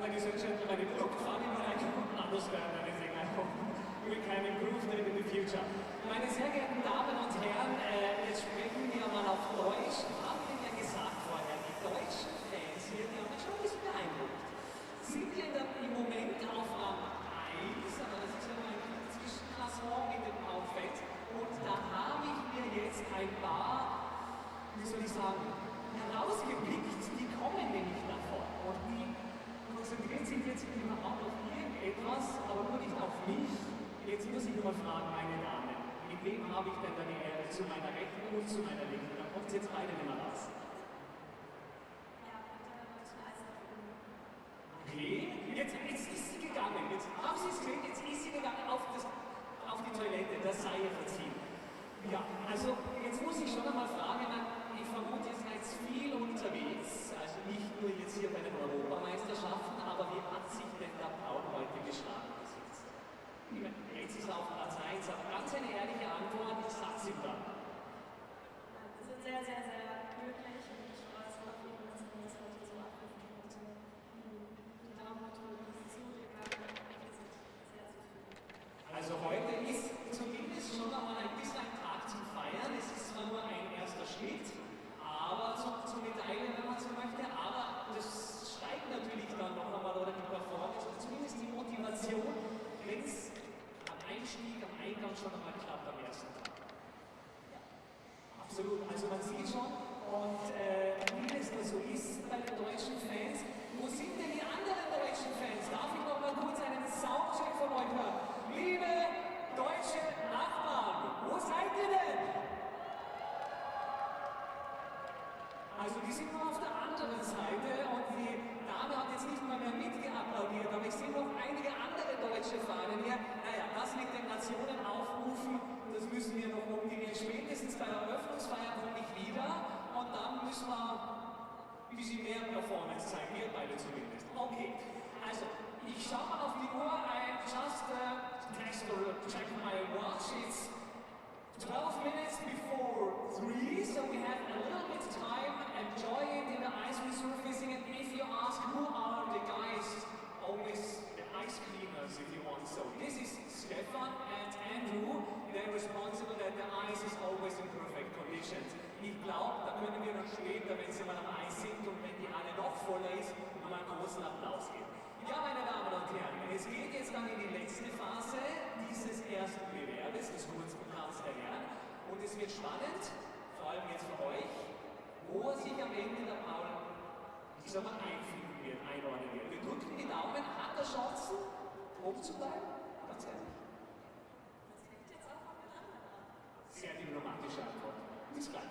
ladies and gentlemen, it looked funny, but I couldn't understand anything. I hope we can improve that in the future. Meine sehr geehrten Damen und Herren, jetzt sprechen wir mal auf Deutsch. Haben wir ja gesagt vorher, die deutschen Fans hier, die haben mich schon ein bisschen beeindruckt. Sind ja im Moment auf Rang 1, aber das ist ja nur ein Zwischenklassement mit dem Aufwand. Und da habe ich mir jetzt ein paar, wie soll ich sagen, herausgepickt, die kommen nämlich davon. Und die konzentrieren sich jetzt überhaupt auf irgendetwas, aber nur nicht auf mich. Jetzt muss ich nur mal fragen, meine Damen, mit wem habe ich denn da die Ehre? Zu meiner Rechten und zu meiner Linken? Da kommt jetzt beide nicht mehr raus. Okay, jetzt ist sie gegangen. Jetzt haben Sie es gesehen, jetzt ist sie gegangen auf die Toilette, das sei ihr verziehen. Ja, also jetzt muss ich schon einmal fragen, ich vermute, ihr seid viel unterwegs, also nicht nur jetzt hier bei den Europameisterschaften, aber wie hat sich denn der Braun heute geschlagen? Jetzt ist er auf Platz 1, aber ganz eine ehrliche Antwort, ich sag's ihm dann. Wir sind sehr, sehr, sehr glücklich und stolz auf ihn, dass er das heute so abrufen konnte. Die Daumen hat heute zugegangen und wir sind sehr zufrieden. Also heute ist zumindest schon einmal ein bisschen ein Tag zum Feiern. Es ist zwar nur ein erster Schritt, aber zur Medaille, wenn man so möchte, aber das steigt natürlich dann noch einmal oder die Performance oder zumindest die Motivation, wenn es am Einstieg, am Eingang schon einmal klappt am ersten Tag. Ja, absolut. Also man sieht schon, und wie es da so ist bei den deutschen Fans, wo sind denn die anderen deutschen Fans? Darf ich noch mal kurz einen Soundcheck von euch hören? Liebe deutsche Nachbarn, wo seid ihr denn? Also die sind nur auf der anderen Seite und die Dame hat jetzt nicht mal mehr mitgeapplaudiert, aber ich sehe noch einige andere deutsche Fahnen hier. Naja, das mit den Nationen aufrufen, das müssen wir noch umgehen. Spätestens bei der Eröffnungsfeier komme ich wieder und dann müssen wir ein bisschen mehr Performance zeigen, wir beide zumindest. Okay, also ich schaue mal auf die Uhr, I just check my watch, it's 12 minutes before 3, so we have a little bit of time. Enjoy it in the ice resurfacing. And if you ask who are the guys, always the ice cleaners if you want. So this is Stefan and Andrew. They're responsible that the ice is always in perfect conditions. Ich glaube, da können wir dann später, wenn sie mal am Eis sind und wenn die Halle noch voller ist, nochmal einen großen Applaus geben. Ja, meine Damen und Herren, es geht jetzt dann in die letzte Phase dieses ersten Bewerbes, des kurzen Platz der Herren. Und es wird spannend, vor allem jetzt für euch, wo sich am Ende der Paul, ich sag mal, einfügen wird, einordnen wird. Wir drücken die Daumen, hat er Chancen, oben zu bleiben? Ganz ehrlich. Das hängt jetzt auch von den anderen ab. Sehr diplomatische Antwort. Bis gleich.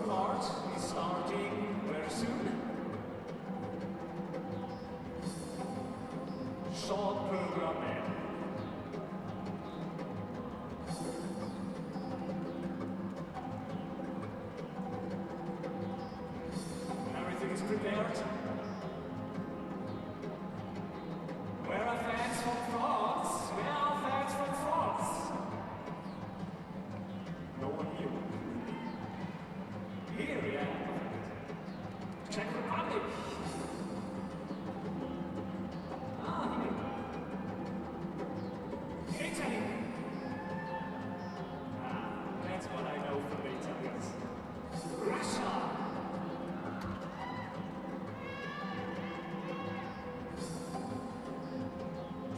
part is starting very soon. Short program then. Everything is prepared. Where are fans from France? Where are fans from France? No one here. Here we are. Czech Republic. Ah, here. Italy. Ah, that's what I know from the Italians. Russia.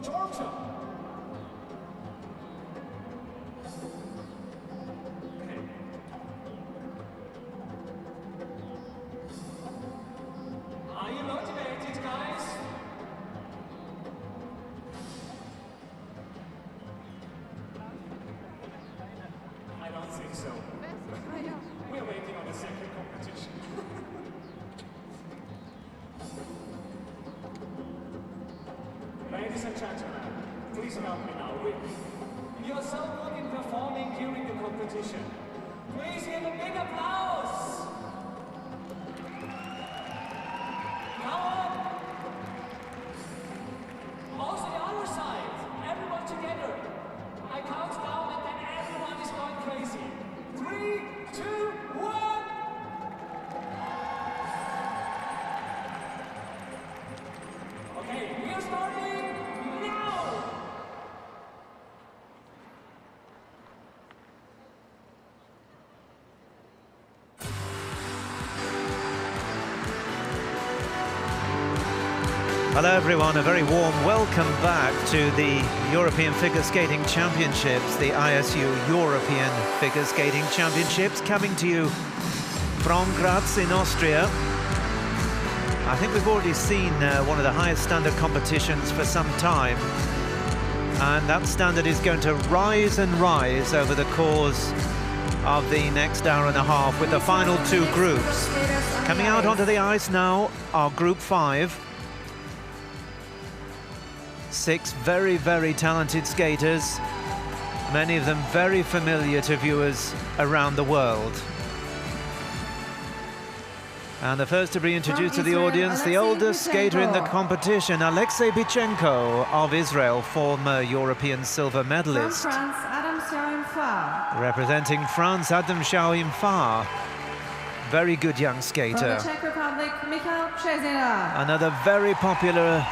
Georgia. Okay. Are you motivated, guys? I don't think so. We're waiting on the second competition. Ladies and gentlemen, please help me now. You're so good in performing during the competition. Please give a big applause! Come on! Also the other side, everyone together. I count down and then everyone is going crazy. 3, 2, 1! Okay, we are starting now! Hello everyone, a very warm welcome back to the European Figure Skating Championships, the ISU European Figure Skating Championships, coming to you from Graz in Austria. I think we've already seen one of the highest standard competitions for some time, and that standard is going to rise and rise over the course of the next hour and a half with the final two groups. Coming out onto the ice now are Group 5. 6 very, very talented skaters, many of them very familiar to viewers around the world. And the first to be introduced to the audience, the oldest skater in the competition, Alexei Bichenko of Israel, former European silver medalist. From France, Adam Shaoim-Fa. Representing France, Adam Shaoim-Fa. Very good young skater. From the Czech Republic, Michal Březina. Another very popular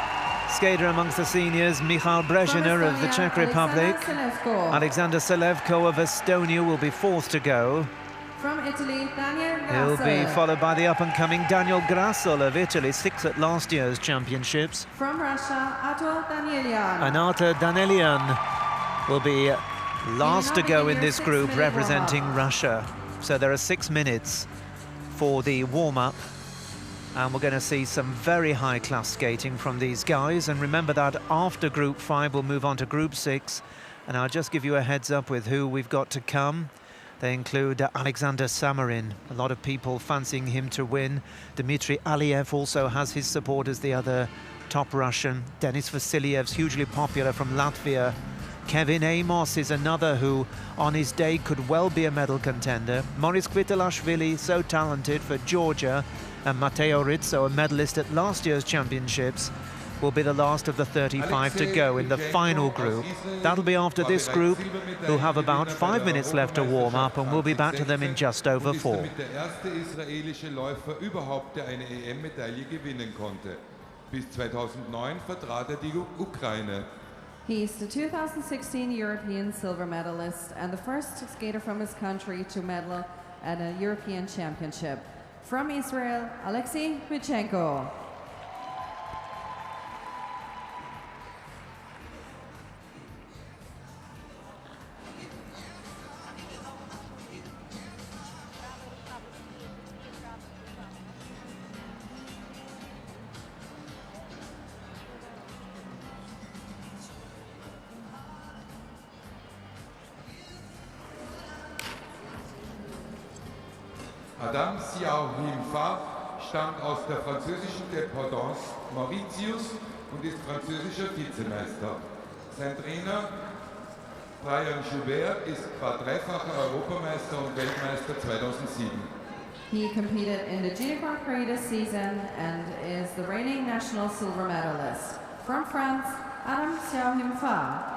skater amongst the seniors, Michal Březina of the Czech Republic. Alexander Selevko of Estonia will be fourth to go. From Italy, Daniel He'll Grassel. be followed by the up-and-coming Daniel Grassel of Italy, 6th at last year's championships. From Russia, Artur Danielian. And Artur Danielian will be last to go in this group, representing Russia. So there are 6 minutes for the warm-up. And we're going to see some very high-class skating from these guys. And remember that after Group 5, we'll move on to Group 6. And I'll just give you a heads-up with who we've got to come. They include Alexander Samarin, a lot of people fancying him to win. Dmitry Aliev also has his supporters, the other top Russian. Denis Vasiliev's hugely popular from Latvia. Kevin Amos is another who, on his day, could well be a medal contender. Moris Kvitelashvili, so talented for Georgia. And Matteo Rizzo, a medalist at last year's championships, will be the last of the 35 to go in the final group. That'll be after this group, who'll have about 5 minutes left to warm up, and we'll be back to them in just over 4. Bis 2009 vertrat die Ukraine. He's the 2016 European silver medalist and the first skater from his country to medal at a European championship. From Israel, Alexei Bichenko. Adam Xiao-Him-Fa stammt aus der französischen Dependance Mauritius und ist französischer Vizemeister. Sein Trainer Brian Joubert war dreifacher Europameister und Weltmeister 2007. He competed in the Junior Grand Prix this season and is the reigning national silver medalist. From France, Adam Xiao-Him-Fa.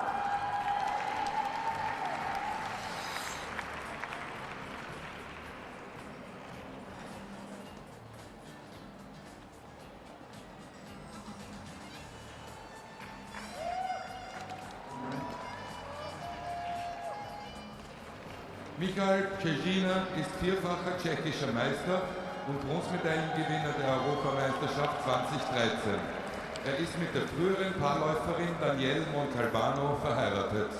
Michal Cezina ist vierfacher tschechischer Meister und Bronzemedaillengewinner der Europameisterschaft 2013. Er ist mit der früheren Paarläuferin Danielle Montalbano verheiratet.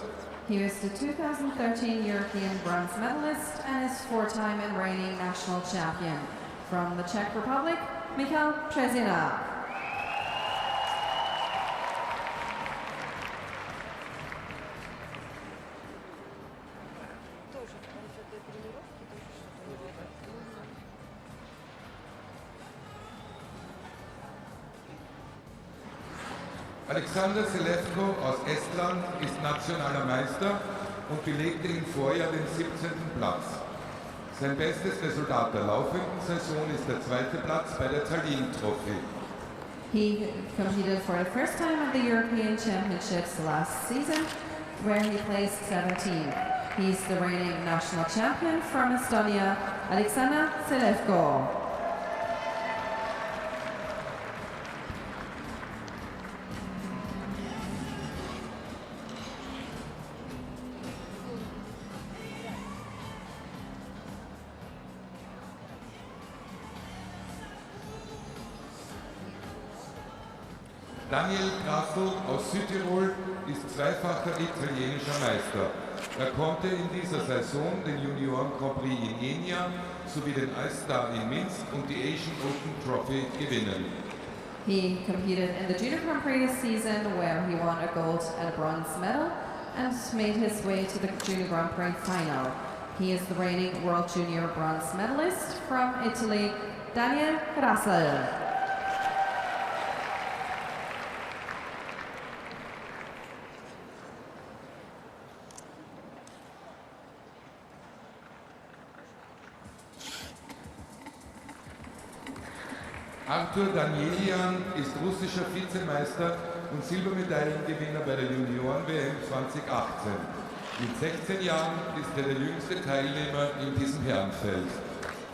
He was the 2013 European bronze medalist and is four-time and reigning national champion. From the Czech Republic, Michal Cezina. Alexander Selevko aus Estland ist nationaler Meister und belegte im Vorjahr den 17. Platz. Sein bestes Resultat der laufenden Saison ist der zweite Platz bei der Tallinn Trophy. He competed for the first time at the European Championships last season, where he placed 17th. He's the reigning national champion from Estonia, Alexander Selevko. Daniel Grassl aus Südtirol ist zweifacher italienischer Meister. Er konnte in dieser Saison den Junioren Grand Prix in Enya sowie den All-Star in Minsk und die Asian Open Trophy gewinnen. He competed in the Junior Grand Prix this season, where he won a gold and a bronze medal and made his way to the Junior Grand Prix final. He is the reigning World Junior bronze medalist from Italy, Daniel Grassl. Arthur Danielian ist russischer Vizemeister und Silbermedaillengewinner bei der Junioren-WM 2018. Mit 16 Jahren ist er der jüngste Teilnehmer in diesem Herrenfeld.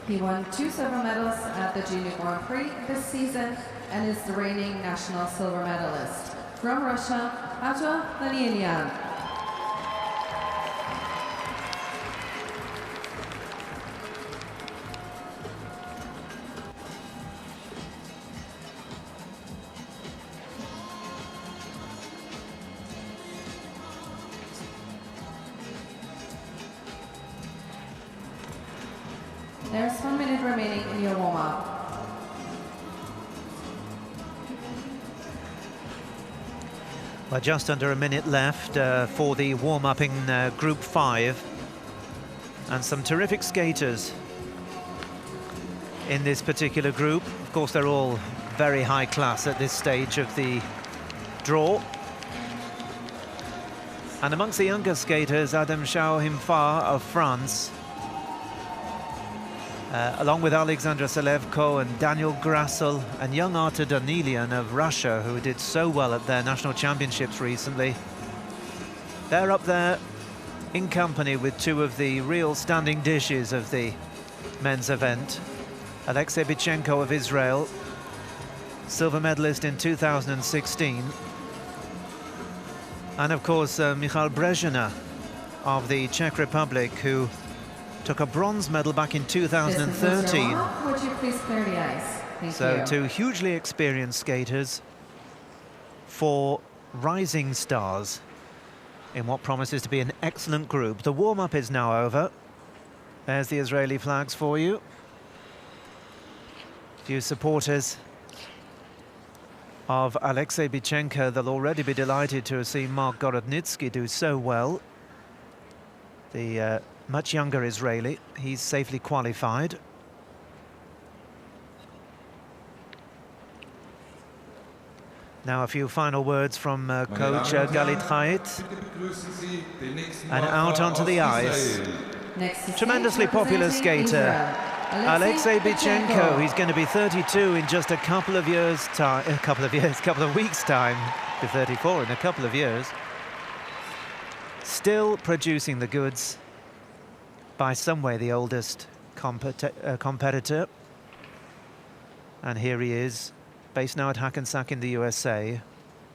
He won 2 silver medals at the Junior Grand Prix this season and is the reigning national silver medalist. From Russia, Arthur Danielian. There's 1 minute remaining in your warm-up. Well, just under a minute left for the warm-up in Group 5. And some terrific skaters in this particular group. Of course, they're all very high class at this stage of the draw. And amongst the younger skaters, Adam Xiao-Him-Fa of France, along with Alexander Selevko and Daniel Grassl and young Arthur Danielian of Russia, who did so well at their national championships recently. They're up there in company with two of the real standing dishes of the men's event. Alexei Bichenko of Israel, silver medalist in 2016. And of course, Michal Brezhina of the Czech Republic, who took a bronze medal back in 2013. Would you please clear the ice? Thank you. Two hugely experienced skaters, 4 rising stars in what promises to be an excellent group. The warm-up is now over. There's the Israeli flags for you. Few supporters of Alexei Bichenko. They'll already be delighted to have seen Mark Gorodnitsky do so well. The much younger Israeli, he's safely qualified. Now a few final words from coach Galit Hait. And out onto the ice. Tremendously popular skater, Alexei Bichenko. He's going to be 32 in just a couple of weeks' time. Be 34 in a couple of years. Still producing the goods. By some way the oldest competitor. And here he is, based now at Hackensack in the USA,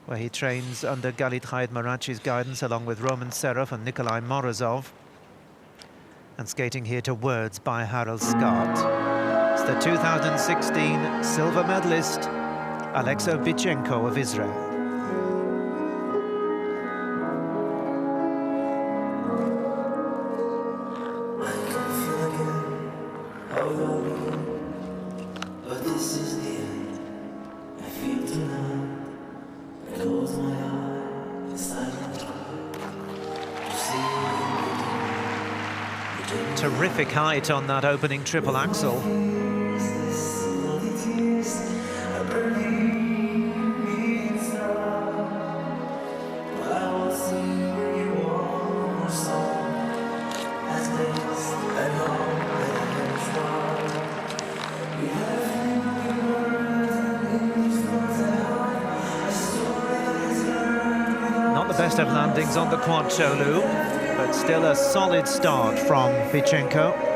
where he trains under Galit Hait Marachi's guidance along with Roman Serov and Nikolai Morozov. And skating here to words by Harold Scott. It's the 2016 silver medalist, Alexei Bichenko of Israel. Terrific height on that opening triple axel. Not the best of landings on the quad toe loop, but still a solid start from Bichenko.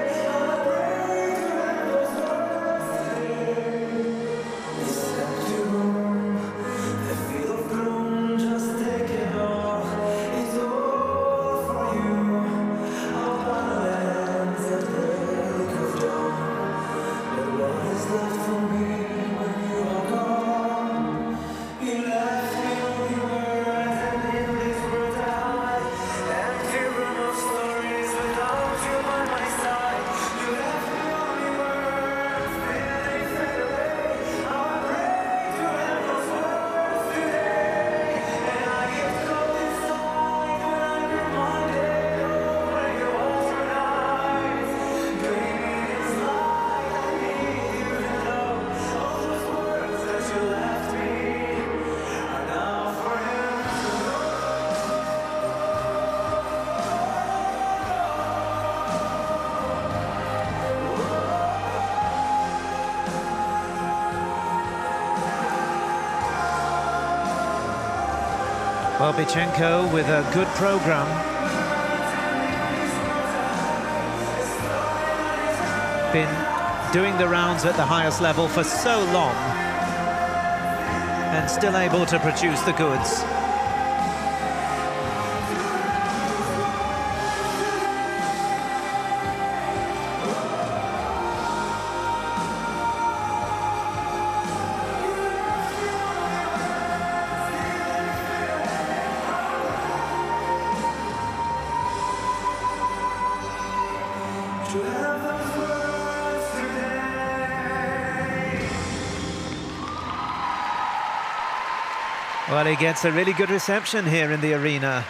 Well, Bichenko with a good program. Been doing the rounds at the highest level for so long and still able to produce the goods. Well, he gets a really good reception here in the arena.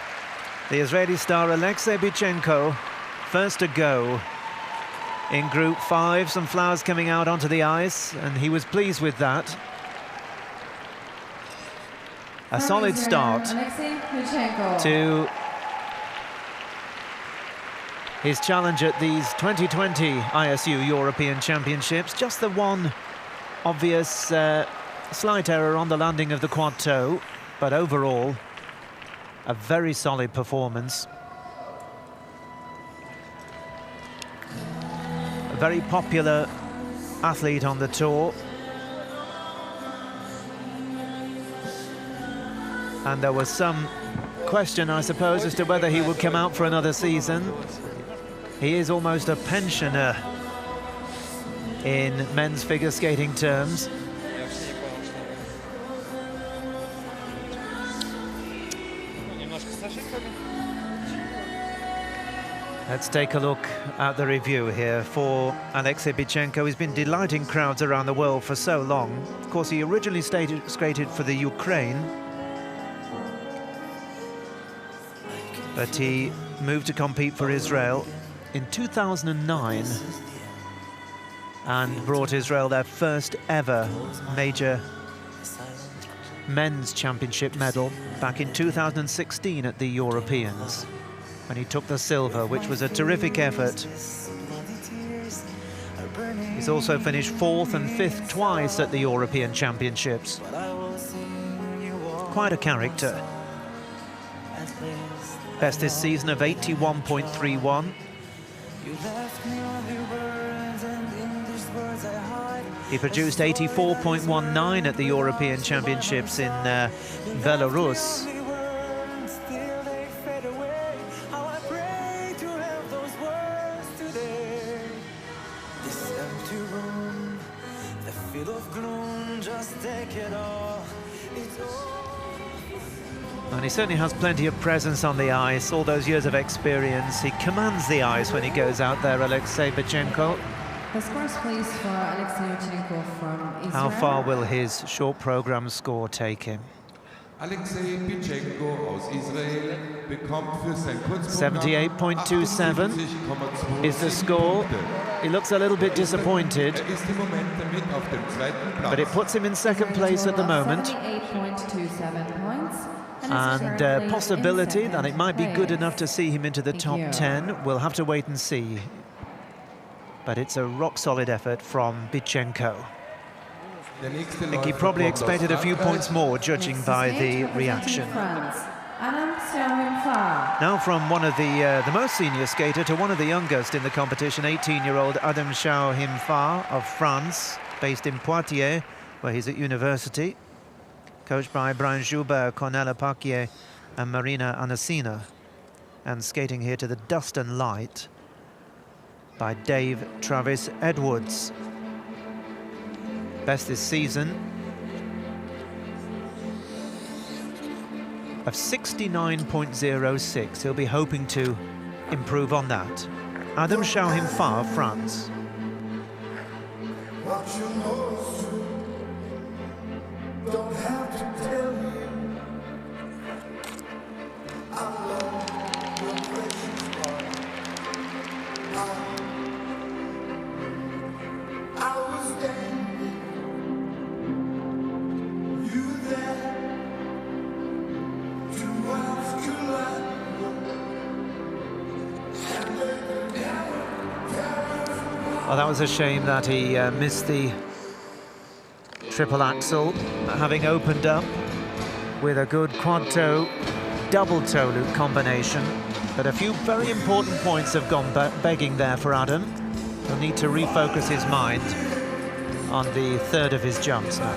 The Israeli star Alexei Bichenko, first to go in Group 5. Some flowers coming out onto the ice, and he was pleased with that. A solid start to his challenge at these 2020 ISU European Championships. Just the one obvious slight error on the landing of the quad toe, but overall a very solid performance. A very popular athlete on the tour, and there was some question, I suppose, as to whether he would come out for another season. He is almost a pensioner in men's figure skating terms. Let's take a look at the review here for Alexei Bichenko. He's been delighting crowds around the world for so long. Of course, he originally skated for the Ukraine, but he moved to compete for Israel in 2009 and brought Israel their first ever major men's championship medal back in 2016 at the Europeans, when he took the silver, which was a terrific effort. He's also finished 4th and 5th twice at the European Championships. Quite a character. Best this season of 81.31. He produced 84.19 at the European Championships in Belarus. And he certainly has plenty of presence on the ice, all those years of experience. He commands the ice when he goes out there, Alexei Bichenko. The scores, please, for Alexei Bichenko from Israel. How far will his short program score take him? Alexei Bichenko aus Israel bekommt für sein Kurzprogramm 78.27 is the score. He looks a little bit disappointed, but it puts him in second place at the moment. 78.27 points. And possibility that it might be good enough to see him into the top 10. We'll have to wait and see. But it's a rock-solid effort from Bichenko. I think he probably expected a few points more, judging by the reaction. Now from one of the most senior skater to one of the youngest in the competition, 18-year-old Adam Chao-Him-Fa of France, based in Poitiers, where he's at university. Coached by Brian Joubert, Cornelia Paquier and Marina Anasina. And skating here to the dust and light by Dave Travis Edwards. Best this season of 69.06. He'll be hoping to improve on that. Adam Chao-Him-Fa of France. Don't have to tell you I love your precious heart. I was standing, you there, 2 worlds collide. Well, that was a shame that he missed the triple axel, having opened up with a good quad toe, double toe loop combination. But a few very important points have gone begging there for Adam. He'll need to refocus his mind on the third of his jumps now.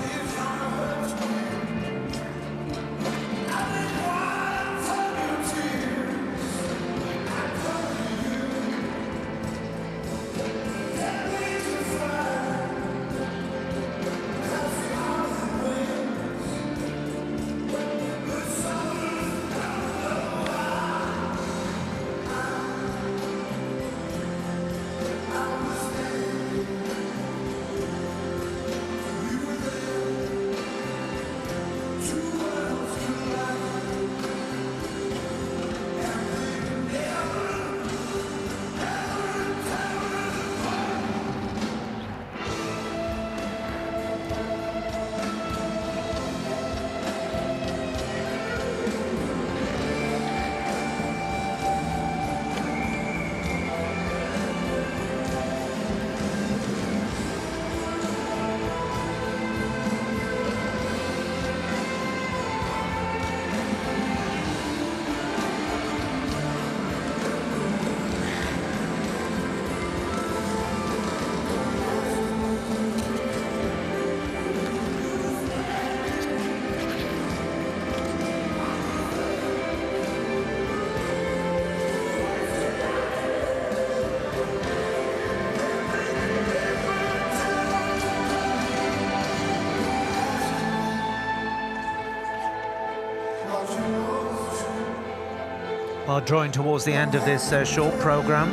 Well, drawing towards the end of this short program.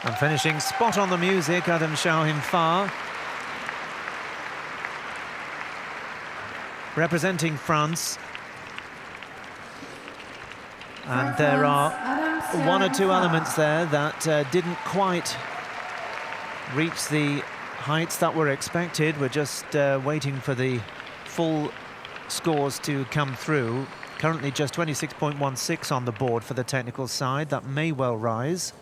And finishing spot on the music, Adam Chao-Him-Fa. Representing France. And there are one or two elements there that didn't quite reach the heights that were expected. We're just waiting for the full scores to come through. Currently just 26.16 on the board for the technical side. That may well rise.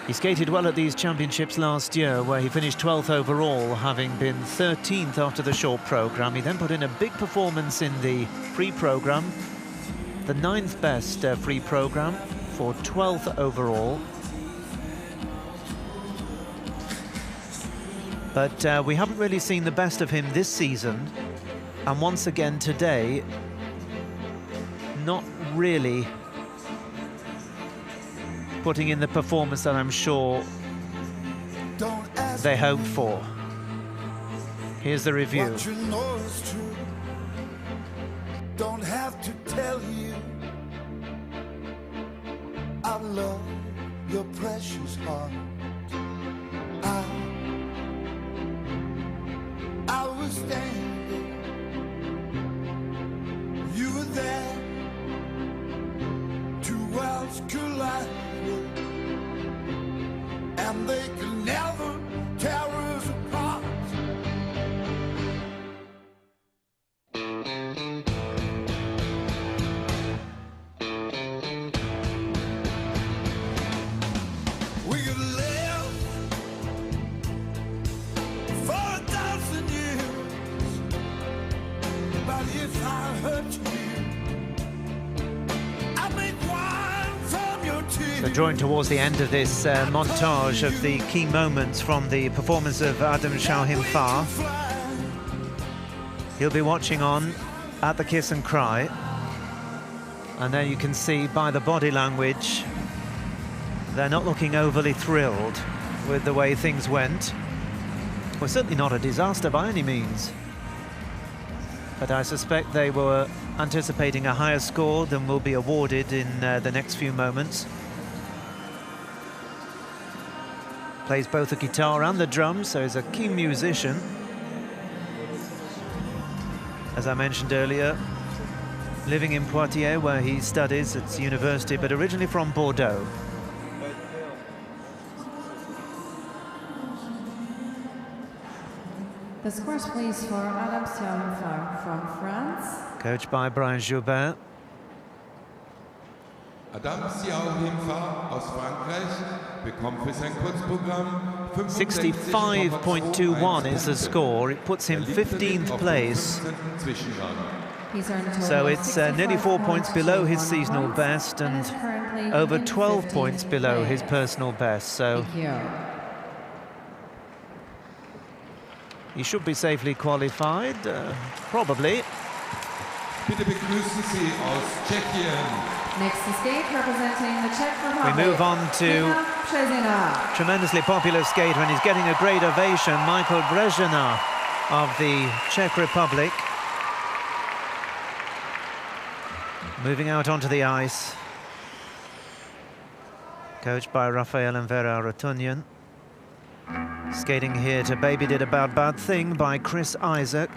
He skated well at these championships last year, where he finished 12th overall, having been 13th after the short programme. He then put in a big performance in the free programme, the 9th best free programme for 12th overall. But we haven't really seen the best of him this season. And once again today, not really putting in the performance that I'm sure they hoped for. Here's the review. What you know is true. Don't have to tell you I love your precious heart. I was standing, you were there, two worlds collided, and they could never tear us apart. We could live for 1,000 years, but if I hurt you, I make wine from your tears. So drawing towards the end of this montage of the key moments from the performance of Adam Shauhim-Fa. He'll be watching on at the kiss and cry. And there you can see by the body language, they're not looking overly thrilled with the way things went. Well, certainly not a disaster by any means. But I suspect they were anticipating a higher score than will be awarded in the next few moments. Plays both the guitar and the drums, so he's a keen musician. As I mentioned earlier, living in Poitiers, where he studies at university, but originally from Bordeaux. The scores, please, for Adam Shauhim-Fa from France. Coached by Brian Joubert. Adam Shauhim-Fa aus Frankreich bekommt für sein Kurzprogramm 65.21 is the score. It puts him 15th place. So it's nearly 4 points below his seasonal best and over 12 points below his personal best. So he should be safely qualified, probably. Bitte begrüßen Sie aus Tschechien. Next to skate, representing the Czech Republic. We move on to tremendously popular skater, and he's getting a great ovation, Michael Brezhina of the Czech Republic. Moving out onto the ice. Coached by Rafael and Vera Rotunyan. Skating here to Baby Did a Bad Bad Thing by Chris Isaac.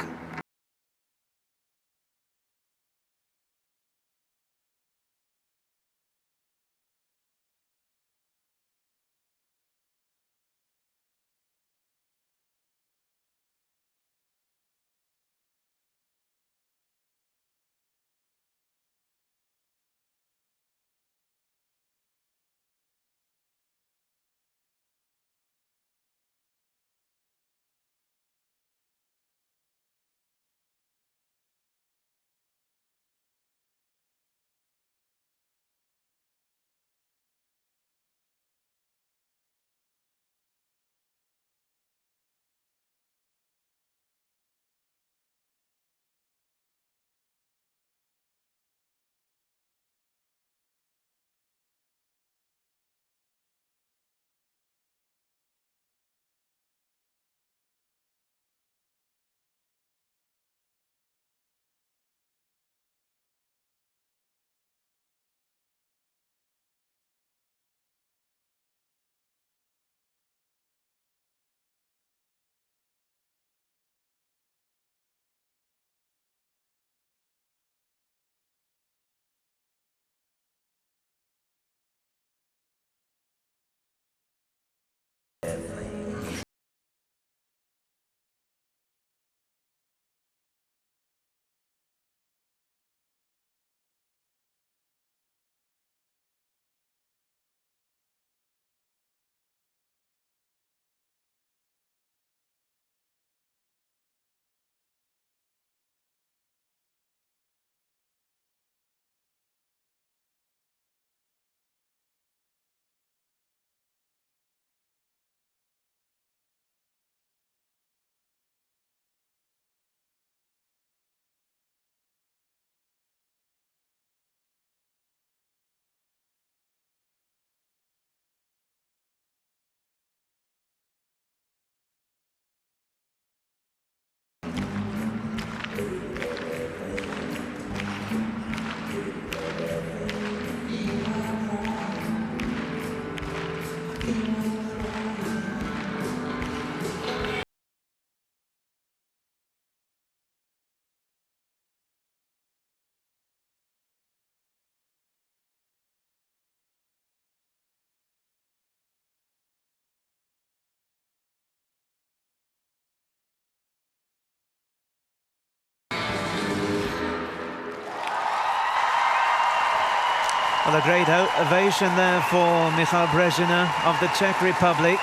Well, a great ovation there for Michal Brezhina of the Czech Republic,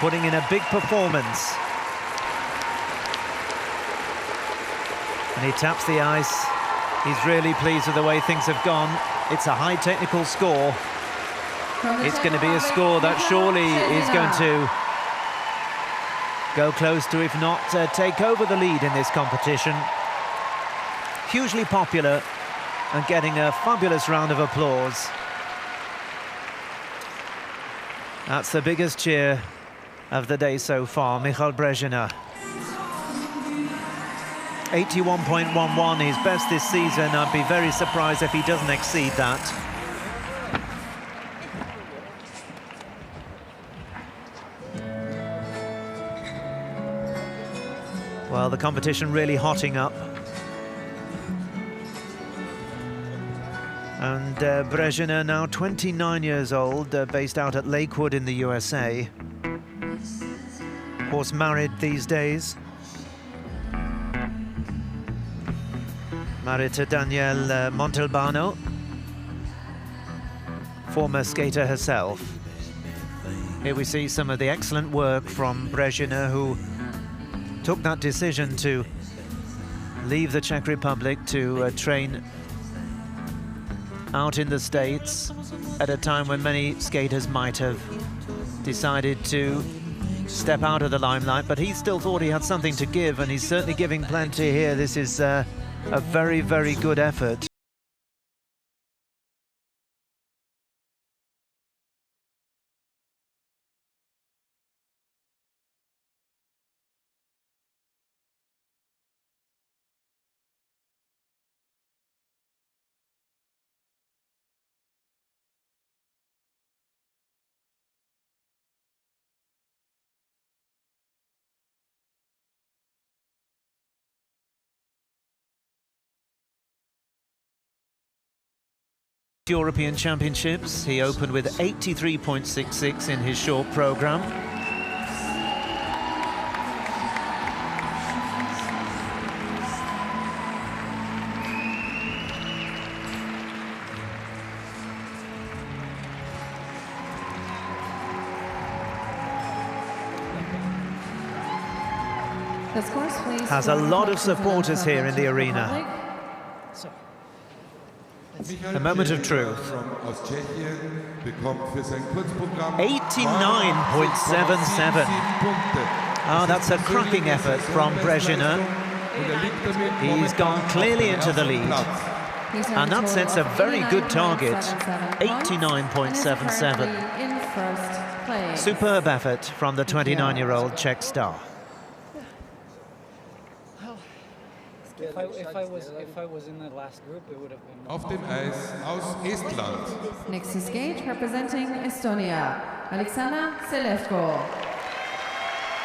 putting in a big performance. And he taps the ice. He's really pleased with the way things have gone. It's a high technical score. It's going to be a score that surely is going to go close to, if not take over the lead in this competition. Hugely popular and getting a fabulous round of applause. That's the biggest cheer of the day so far, Michal Brezhina. 81.11, his best this season. I'd be very surprised if he doesn't exceed that. Well, the competition really hotting up. And Brezhina, now 29 years old, based out at Lakewood in the USA. Of course, married these days. Married to Danielle Montalbano, former skater herself. Here we see some of the excellent work from Brezhina, who took that decision to leave the Czech Republic to train out in the States at a time when many skaters might have decided to step out of the limelight, but he still thought he had something to give, and he's certainly giving plenty here. This is a very, very good effort. European Championships, he opened with 83.66 in his short program. Has a lot of supporters here in the arena. A moment of truth. 89.77. Oh, that's a cracking effort from Brezhina. He's gone clearly into the lead. And that sets a very good target. 89.77. Superb effort from the 29-year-old Czech star. If I was in the last group, it would have been. Auf dem Eis aus Estland. Next to skate, representing Estonia, Alexander Selevko.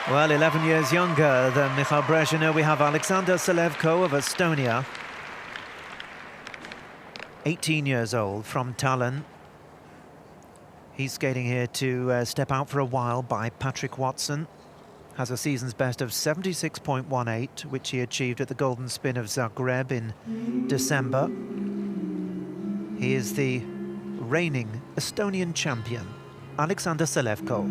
Well, 11 years younger than Michal Brezhina, we have Alexander Selevko of Estonia. 18 years old, from Tallinn. He's skating here to step out for a while by Patrick Watson. Has a season's best of 76.18, which he achieved at the Golden Spin of Zagreb in December. He is the reigning Estonian champion, Alexander Selevko.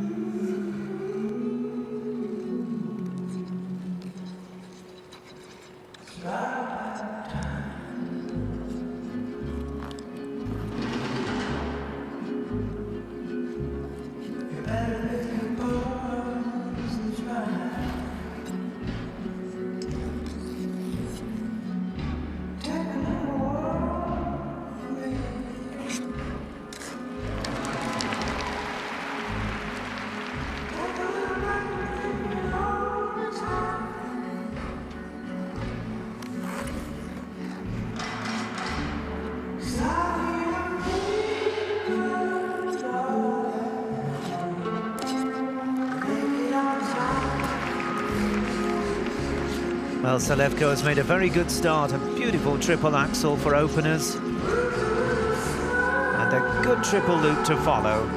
Well, Selevko has made a very good start, a beautiful triple axel for openers, and a good triple loop to follow.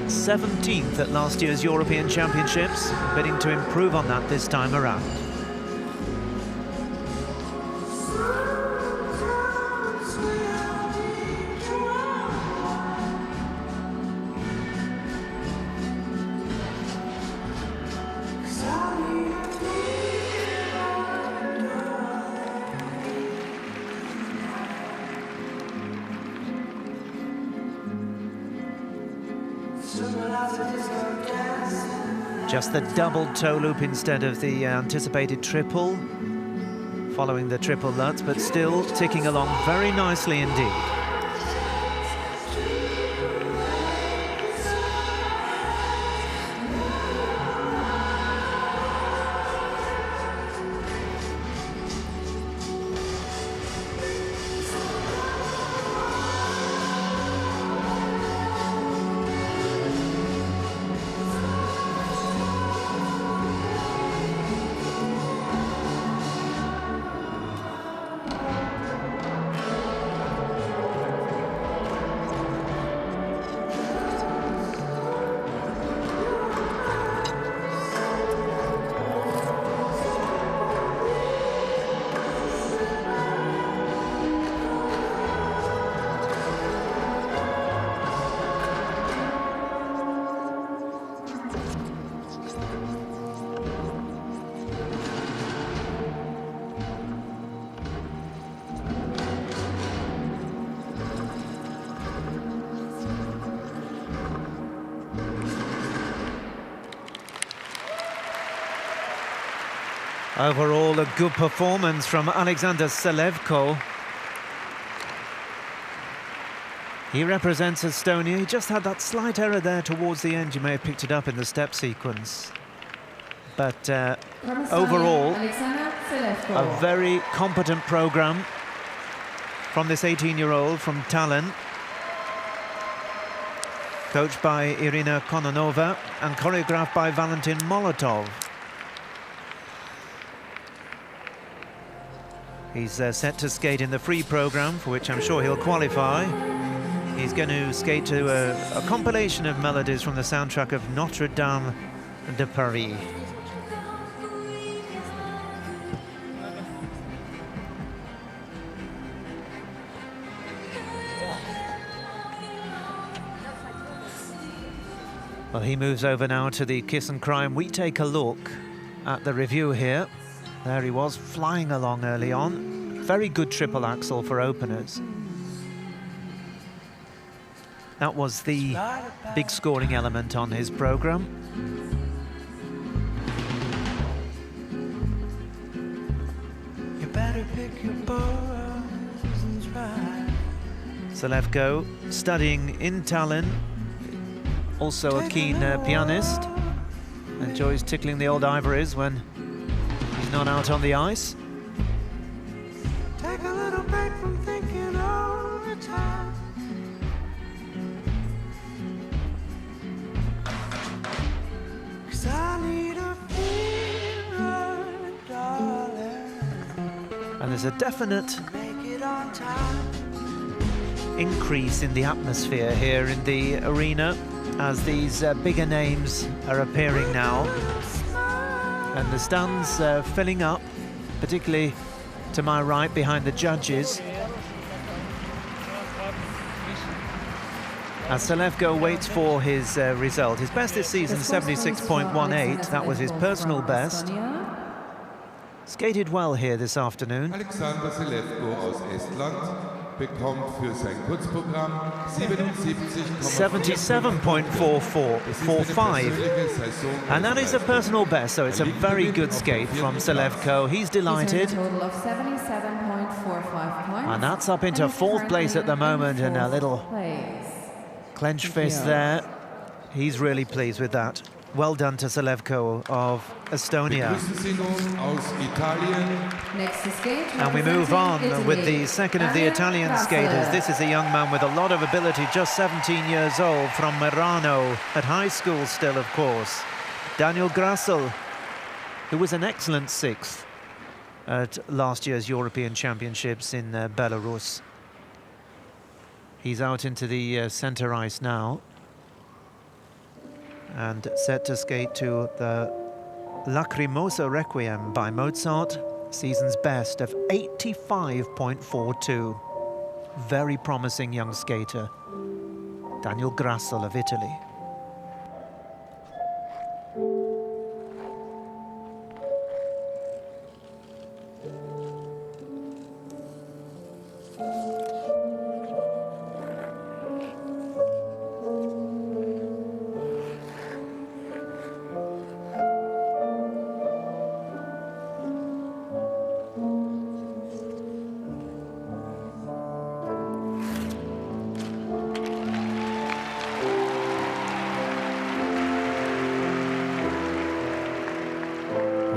17th at last year's European Championships, bidding to improve on that this time around. Just the double toe loop instead of the anticipated triple, following the triple Lutz, but still ticking along very nicely indeed. Overall, a good performance from Alexander Selevko. He represents Estonia. He just had that slight error there towards the end. You may have picked it up in the step sequence. But overall, a very competent program from this 18-year-old from Tallinn, coached by Irina Kononova and choreographed by Valentin Molotov. He's set to skate in the free program, for which I'm sure he'll qualify. He's going to skate to a compilation of melodies from the soundtrack of Notre Dame de Paris. Well, he moves over now to the kiss and cry, and we take a look at the review here. There he was, flying along early on. Very good triple axel for openers. That was the big scoring element on his program. You better pick your poisons right. Selevko, studying in Tallinn, also a keen pianist. Enjoys tickling the old ivories when he's not out on the ice. Take a little break from thinking all the time. And there's a definite increase in the atmosphere here in the arena as these bigger names are appearing now. And the stands filling up, particularly to my right behind the judges. As Selevko waits for his result. His best this season, 76.18. That was his personal best. Skated well here this afternoon. Alexander Selevko aus Estland bekommt für sein Kurzprogramm 77.4445. And that is a personal best, so it's a very good skate from Selevko. He's delighted. And that's up into fourth place at the moment, and a little clenched fist there. He's really pleased with that. Well done to Selevko of Estonia. And we move on with the second of the Italian skaters. This is a young man with a lot of ability, just 17 years old, from Merano, at high school still, of course. Daniel Grassel, who was an excellent sixth at last year's European Championships in Belarus. He's out into the center ice now, and set to skate to the Lacrimosa Requiem by Mozart, season's best of 85.42. Very promising young skater, Daniel Grassel of Italy.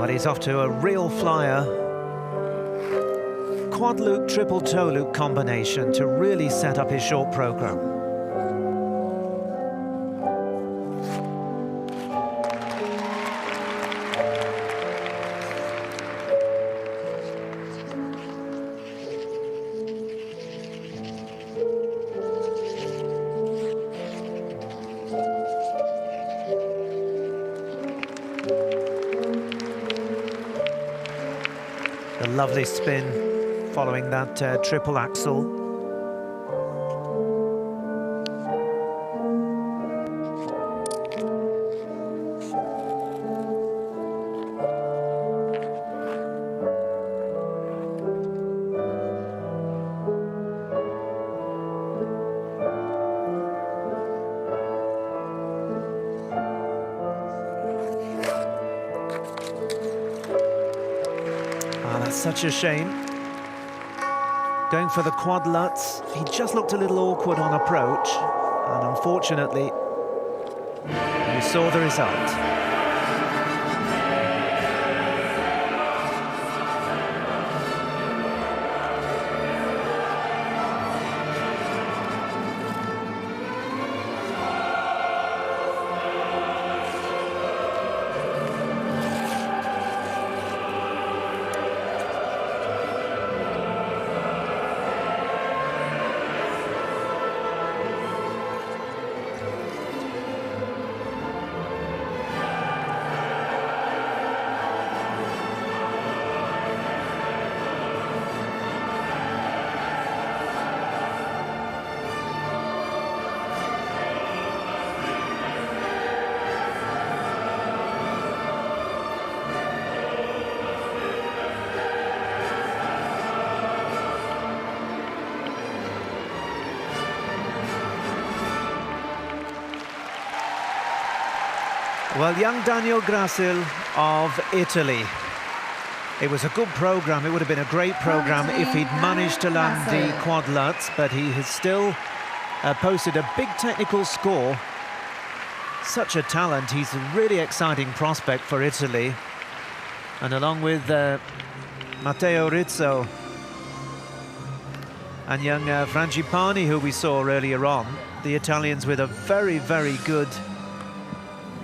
Well, he's off to a real flyer. Quad loop, triple toe loop combination to really set up his short program. A lovely spin following that triple axel. That's such a shame. Going for the quad lutz, he just looked a little awkward on approach, and unfortunately, you saw the result. Well, young Daniel Grasil of Italy. It was a good programme. It would have been a great programme if he'd managed to land the quad lutz, but he has still posted a big technical score. Such a talent. He's a really exciting prospect for Italy. And along with Matteo Rizzo and young Frangipani, who we saw earlier on, the Italians with a very, very good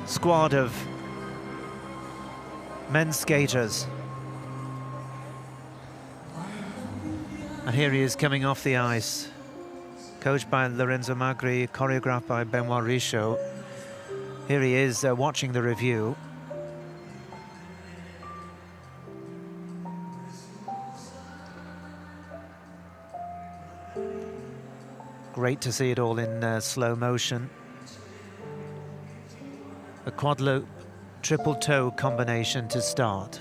squad of men's skaters. And here he is coming off the ice, coached by Lorenzo Magri, choreographed by Benoit Richaud. Here he is watching the review. Great to see it all in slow motion. A quad loop, triple toe combination to start.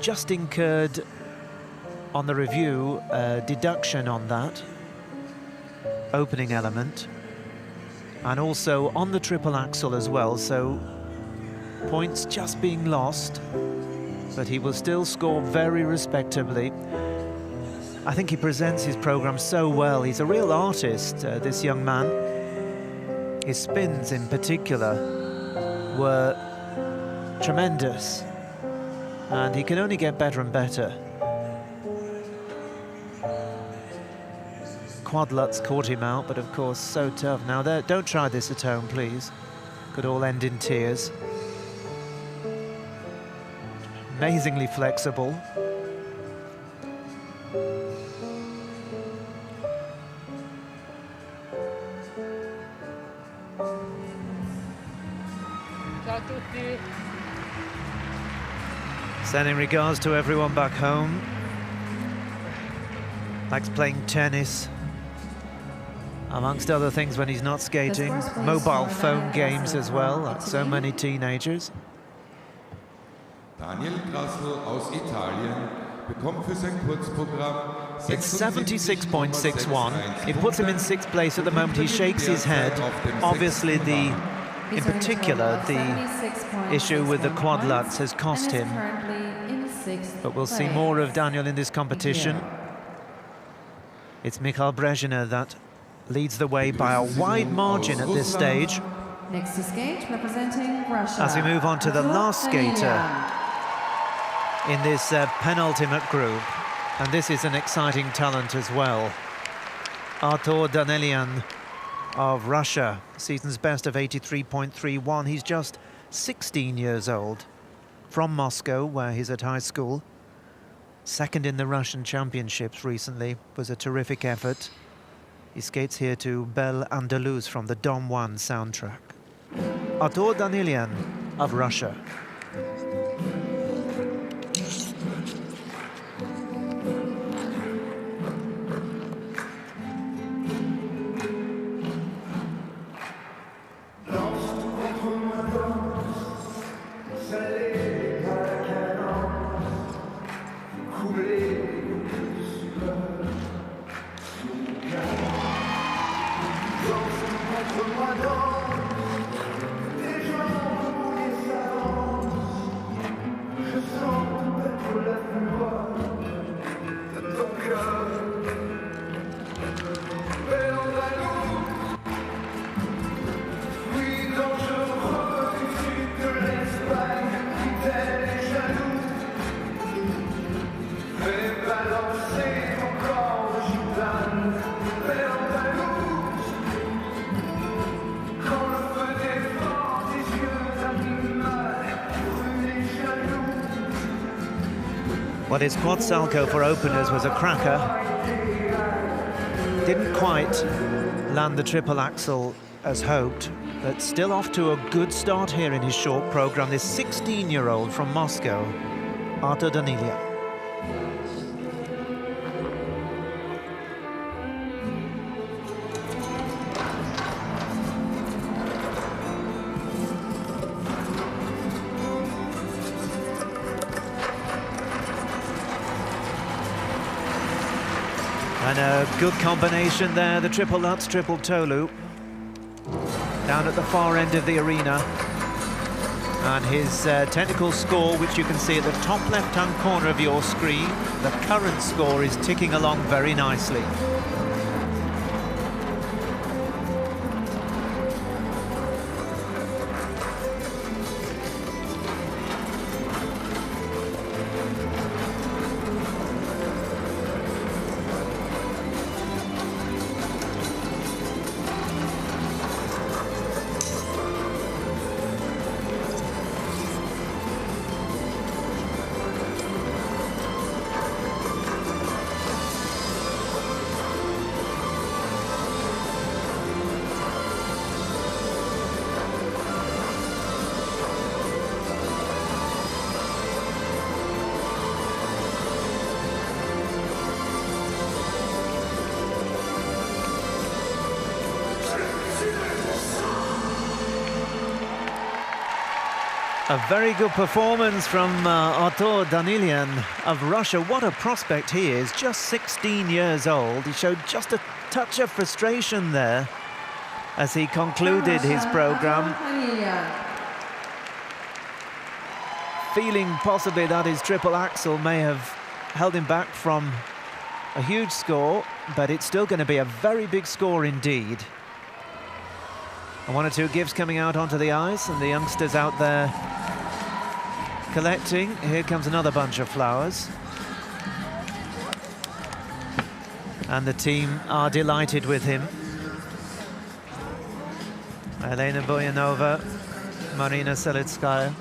Just incurred on the review a deduction on that opening element, and also on the triple axel as well, so points just being lost, but he will still score very respectably. I think he presents his program so well. He's a real artist, this young man. His spins in particular were tremendous, and he can only get better and better. Quad lutz caught him out, but of course so tough. Now there, don't try this at home, please. Could all end in tears. Amazingly flexible. Sending regards to everyone back home. Likes playing tennis, amongst other things when he's not skating. Mobile phone games as well, like so many teenagers. Daniel Grasil aus Italien bekommt für sein Kurzprogramm. It's 76.61. It puts him in 6th place at the moment. He shakes his head. Obviously, in particular, the issue with the quad lutz has cost him. But we'll see more of Daniel in this competition. It's Michal Brezhina that leads the way by a wide margin at this stage. Next to skate, representing Russia. As we move on to the last skater in this penultimate group, and this is an exciting talent as well. Artur Danelian of Russia, season's best of 83.31. He's just 16 years old, from Moscow, where he's at high school. Second in the Russian Championships recently, was a terrific effort. He skates here to Belle Andalouse from the Dom 1 soundtrack. Artur Danelian of Russia. Well, his quad salco for openers was a cracker. Didn't quite land the triple axel as hoped, but still off to a good start here in his short program. This 16-year-old from Moscow, Artur Danelian. And a good combination there, the triple Lutz, triple toe loop. Down at the far end of the arena. And his technical score, which you can see at the top left-hand corner of your screen, the current score is ticking along very nicely. A very good performance from Artur Danelian of Russia. What a prospect he is, just 16 years old. He showed just a touch of frustration there as he concluded his program. Feeling possibly that his triple axel may have held him back from a huge score, but it's still going to be a very big score indeed. And one or two gifts coming out onto the ice, and the youngsters out there collecting. Here comes another bunch of flowers. And the team are delighted with him. Elena Boyanova, Marina Selitskaya.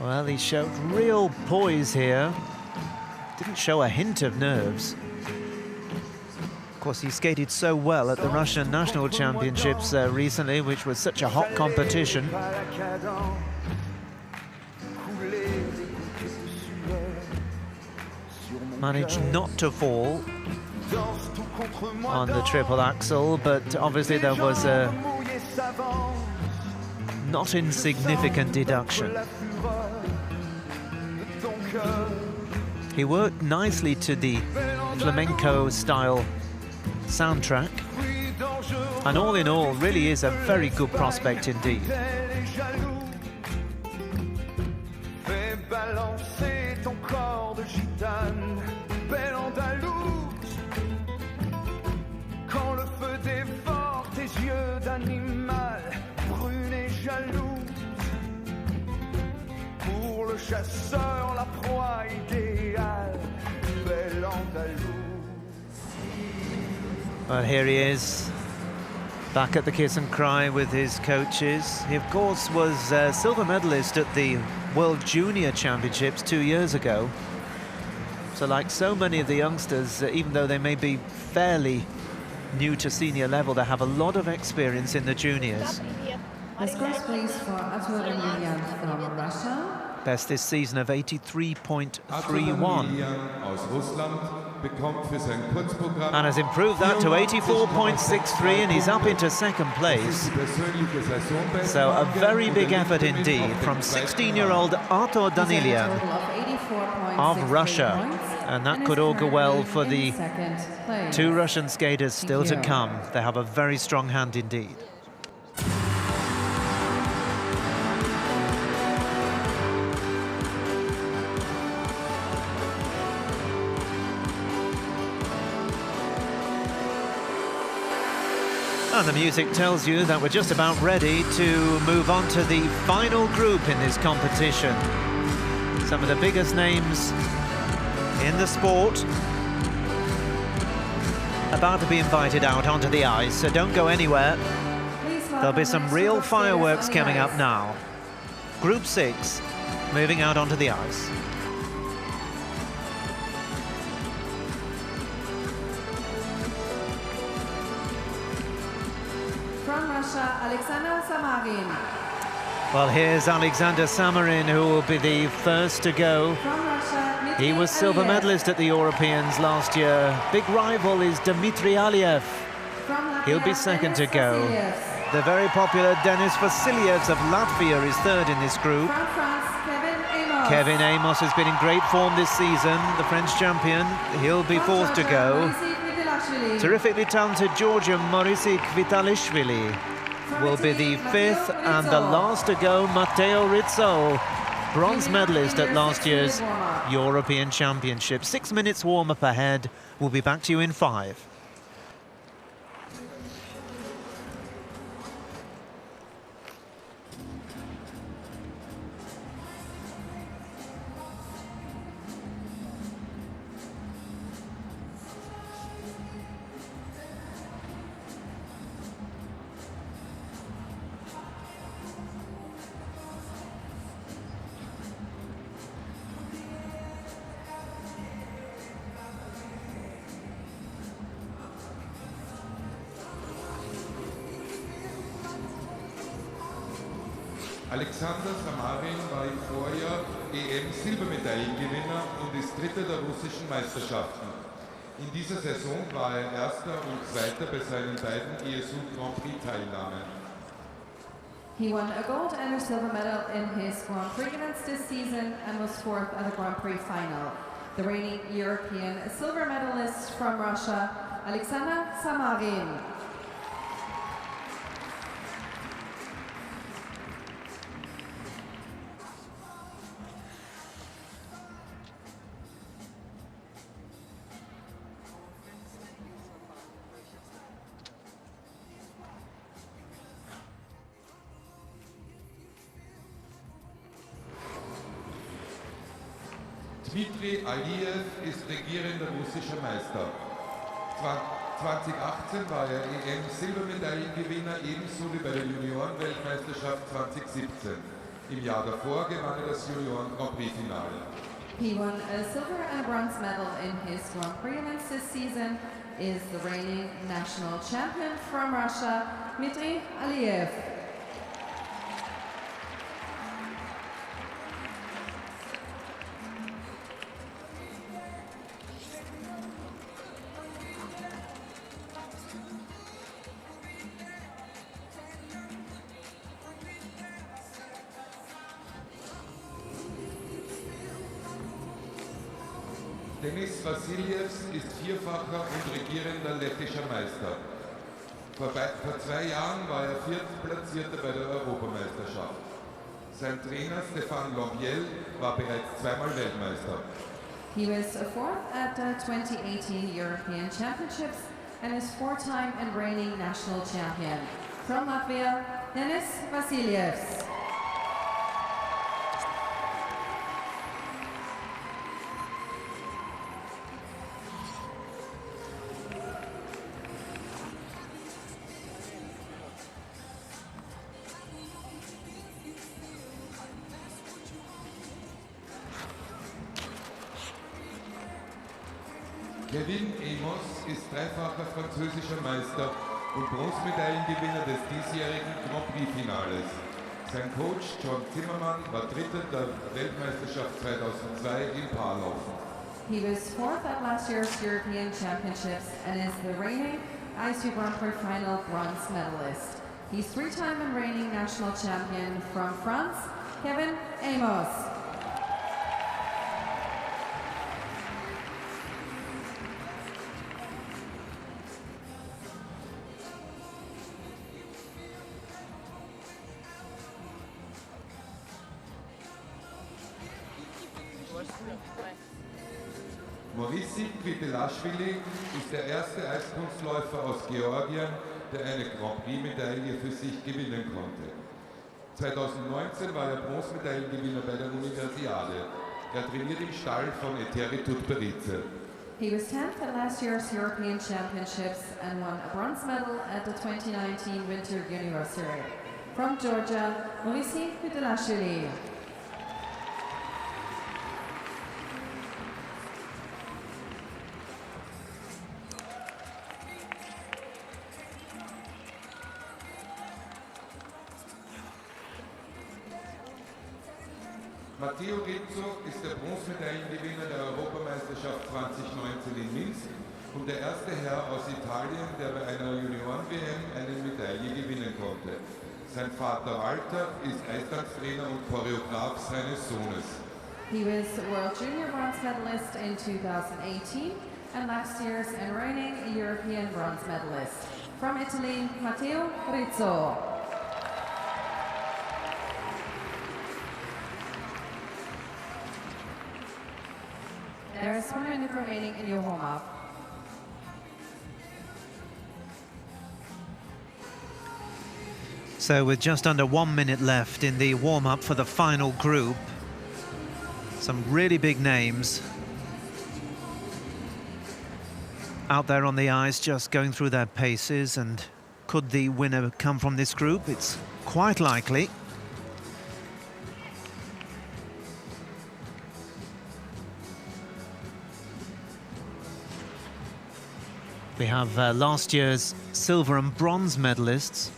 Well, he showed real poise here. Didn't show a hint of nerves. Of course, he skated so well at the Russian National Championships recently, which was such a hot competition. Managed not to fall on the triple axel, but obviously there was a not insignificant deduction. He worked nicely to the flamenco-style soundtrack, and all in all, really is a very good prospect indeed. chasseur, la proie idéale, bel andalou. Well, here he is, back at the kiss and cry with his coaches. He, of course, was a silver medalist at the World Junior Championships 2 years ago. So like so many of the youngsters, even though they may be fairly new to senior level, they have a lot of experience in the juniors. The scores, please, for Artur Emilian from Russia. Best this season of 83.31. And has improved that to 84.63, and he's up into second place. So a very big effort indeed from 16-year-old Artur Danilian of Russia. And that could augur well for the two Russian skaters still to come. They have a very strong hand indeed. And the music tells you that we're just about ready to move on to the final group in this competition. Some of the biggest names in the sport about to be invited out onto the ice, so don't go anywhere. There'll be some real fireworks coming up now. Group 6 moving out onto the ice. From Russia, Alexander Samarin. Well, here's Alexander Samarin, who will be the first to go. From Russia, He was silver medalist at the Europeans last year. Big rival is Dmitry Aliev. He'll be second to go. The very popular Denis Vasiliev of Latvia is third in this group. From France, Kevin Amos. Kevin Amos has been in great form this season, the French champion. He'll be fourth to go. Terrifically talented Georgian Morisik Vitalishvili will be the fifth, and the last to go, Matteo Rizzo, bronze medalist at last year's European Championship. 6 minutes warm-up ahead. We'll be back to you in 5. Alexander Samarin war im Vorjahr EM-Silbermedaillengewinner und ist Dritter der russischen Meisterschaften. In dieser Saison war er Erster und Zweiter bei seinen beiden ISU Grand Prix-Teilnahmen. He won a gold and a silver medal in his Grand Prix events this season and was fourth at the Grand Prix final. The reigning European silver medalist from Russia, Alexander Samarin. Dmitry Aliev ist regierender russischer Meister. 2018 war er EM-Silbermedaillengewinner, ebenso wie bei der Junioren-Weltmeisterschaft 2017. Im Jahr davor gewann er das Junioren-Grand Prix-Finale. He won a silver and bronze medal in his Grand Prix events this season, is the reigning national champion from Russia, Dmitry Aliev. Denis Vasiliev ist vierfacher und regierender lettischer Meister. Vor 2 Jahren war er Viertplatzierter bei der Europameisterschaft. Sein Trainer Stefan Lombiel war bereits zweimal Weltmeister. He was fourth at the 2018 European Championships and is 4-time and reigning national champion. From Latvia, Denis Vasiliev. Kevin Amos ist dreifacher französischer Meister und Bronzemedaillengewinner des diesjährigen Grand Prix-Finales. Sein Coach John Zimmermann war Dritter der Weltmeisterschaft 2002 im Paarlaufen. He was fourth at last year's European Championships and is the reigning ISU Grand Prix Final bronze medalist. He's three-time and reigning national champion from France, Kevin Amos. Morissi Kvitelashvili ist der erste Eiskunstläufer aus Georgien, der eine Grand Prix-Medaille für sich gewinnen konnte. 2019 war er Bronzemedaillengewinner bei der Universiade. Er trainiert im Stall von Eteri Tutberidze. He was 10th at last year's European Championships and won a bronze medal at the 2019 Winter Universiade. From Georgia, Morissi Kvitelashvili. Matteo Rizzo ist der Bronzemedaillengewinner der Europameisterschaft 2019 in Minsk und der erste Herr aus Italien, der bei einer Junioren-WM eine Medaille gewinnen konnte. Sein Vater Walter ist Eistanztrainer und Choreograf seines Sohnes. He was World Junior Bronze Medalist in 2018 and last year's and reigning European Bronze Medalist. From Italy, Matteo Rizzo. There is 1 minute remaining in your warm-up. So with just under 1 minute left in the warm-up for the final group, some really big names out there on the ice just going through their paces, and could the winner come from this group? It's quite likely. We have last year's silver and bronze medalists,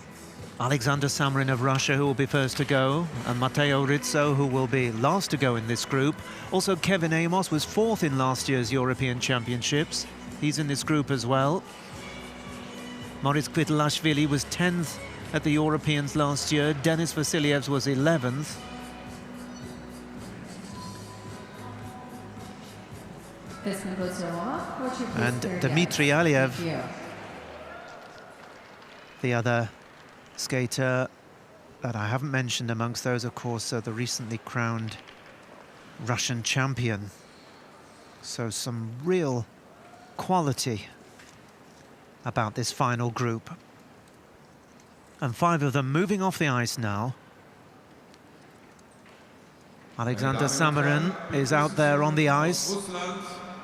Alexander Samarin of Russia, who will be first to go, and Matteo Rizzo, who will be last to go in this group. Also, Kevin Amos was fourth in last year's European Championships. He's in this group as well. Moris Kvitelashvili was 10th at the Europeans last year. Denis Vasilyevs was 11th. This concludes your warm-up. Would you please And clear Dmitry the ice? Aliev, Thank you. the other skater that I haven't mentioned amongst those, of course, the recently crowned Russian champion. So some real quality about this final group. And 5 of them moving off the ice now. Alexander Samarin is out there on the ice.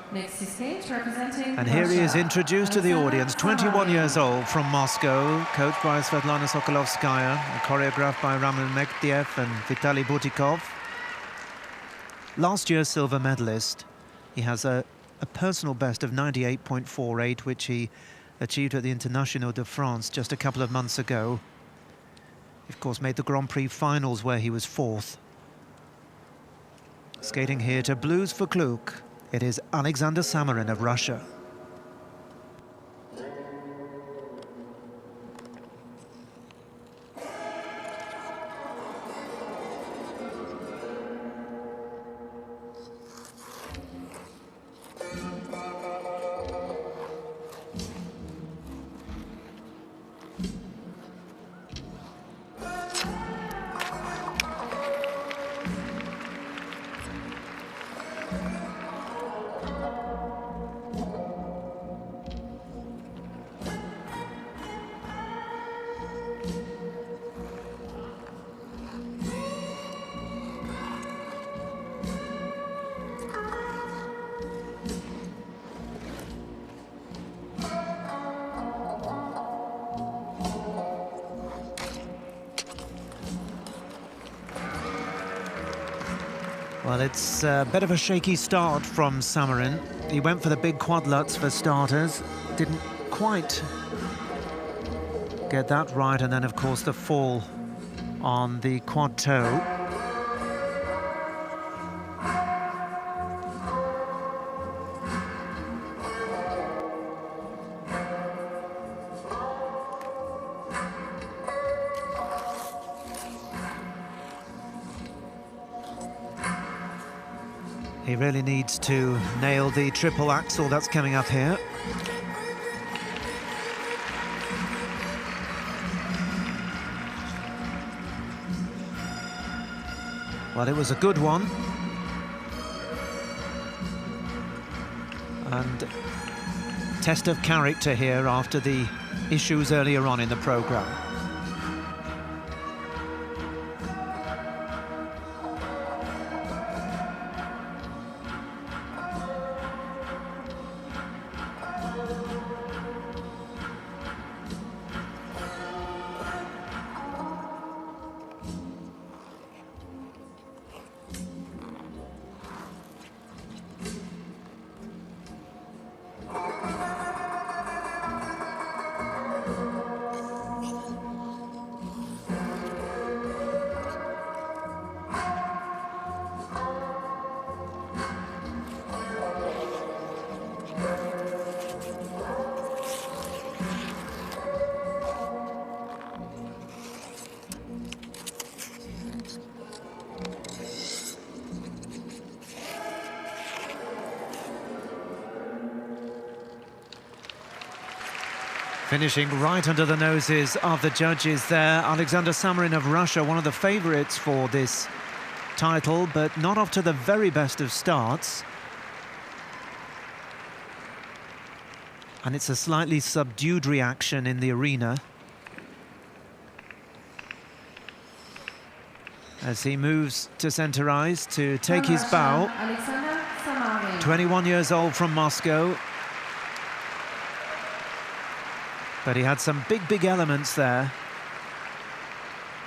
Next to skate, representing And here he is Russia, introduced to the Alexander audience, 21 Samarin. years old, from Moscow, coached by Svetlana Sokolovskaya, and choreographed by Raman Mekdiev and Vitaly Butikov. Last year's silver medalist. He has a personal best of 98.48, which he achieved at the International de France just a couple of months ago. He, of course, made the Grand Prix finals where he was 4th. Skating here to Blues for Kluk, it is Alexander Samarin of Russia. Well, it's a bit of a shaky start from Samarin. He went for the big quad lutz for starters. Didn't quite get that right, and then, of course, the fall on the quad toe. He really needs to nail the triple axel that's coming up here. Well, it was a good one. And test of character here after the issues earlier on in the programme. Finishing right under the noses of the judges there. Alexander Samarin of Russia, one of the favourites for this title, but not off to the very best of starts. And it's a slightly subdued reaction in the arena as he moves to centre ice to take his bow. 21 years old from Moscow. But he had some big elements there.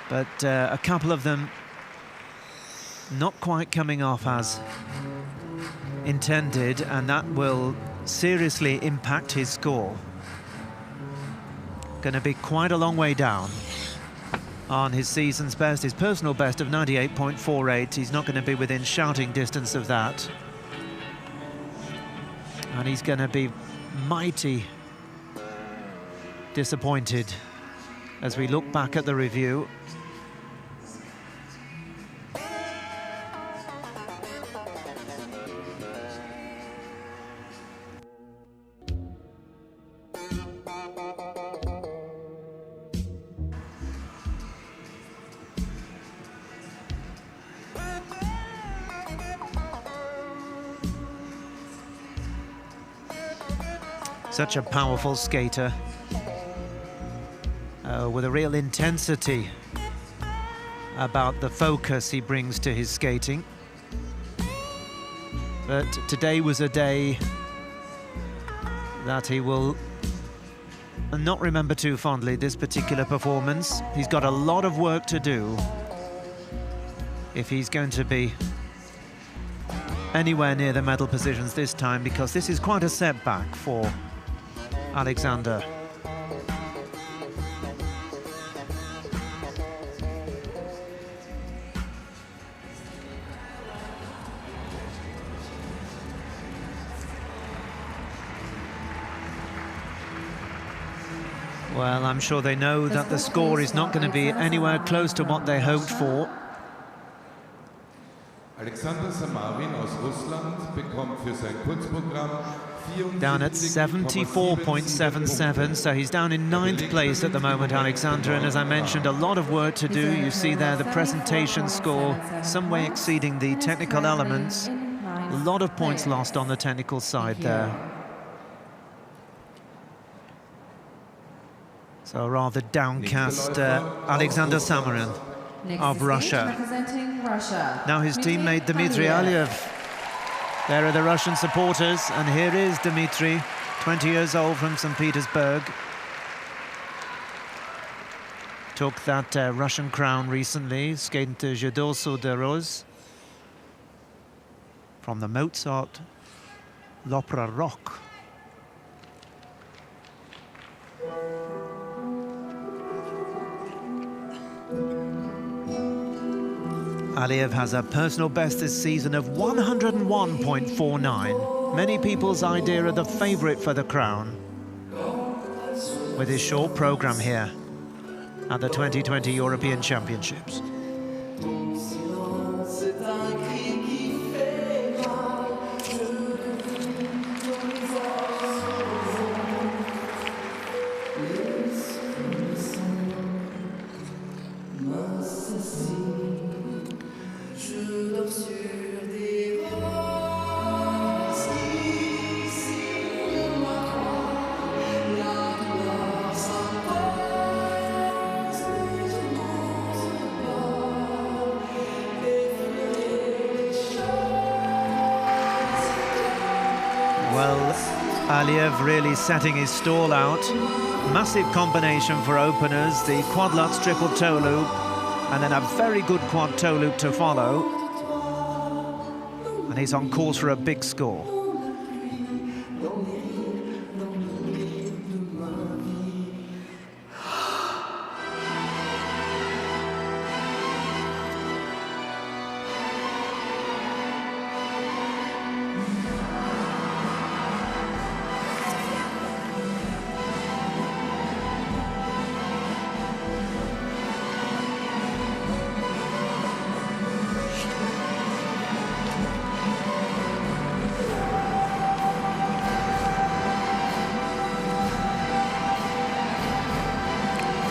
But a couple of them not quite coming off as intended, and that will seriously impact his score. Going to be quite a long way down on his season's best, his personal best of 98.48. He's not going to be within shouting distance of that. And he's going to be mighty disappointed as we look back at the review. Such a powerful skater. With a real intensity about the focus he brings to his skating. But today was a day that he will not remember too fondly, this particular performance. He's got a lot of work to do if he's going to be anywhere near the medal positions this time, because this is quite a setback for Alexander. Well, I'm sure they know that the score is not going to be anywhere close to what they hoped for. Alexander Samarin aus Russland bekommt für sein Kurzprogramm down at 74.77, so he's down in 9th place at the moment, Alexander, and as I mentioned, a lot of work to do. You see there the presentation score, some way exceeding the technical elements. A lot of points lost on the technical side there. So a rather downcast Alexander Samarin of Russia. Now his teammate Dmitry Aliev. There are the Russian supporters, and here is Dmitry, 20 years old from St. Petersburg. Took that Russian crown recently, skating to Jeux d'Or sur de Rose. from the Mozart l'Opera Rock. Aliev has a personal best this season of 101.49. Many people's idea of the favourite for the crown. With his short programme here at the 2020 European Championships. Aliev really setting his stall out. Massive combination for openers, the quad lutz triple toe loop, and then a very good quad toe loop to follow. And he's on course for a big score.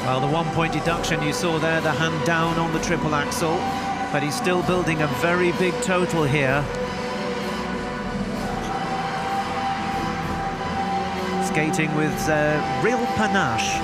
Well, the 1 point deduction you saw there, the hand down on the triple axel, but he's still building a very big total here. Skating with real panache.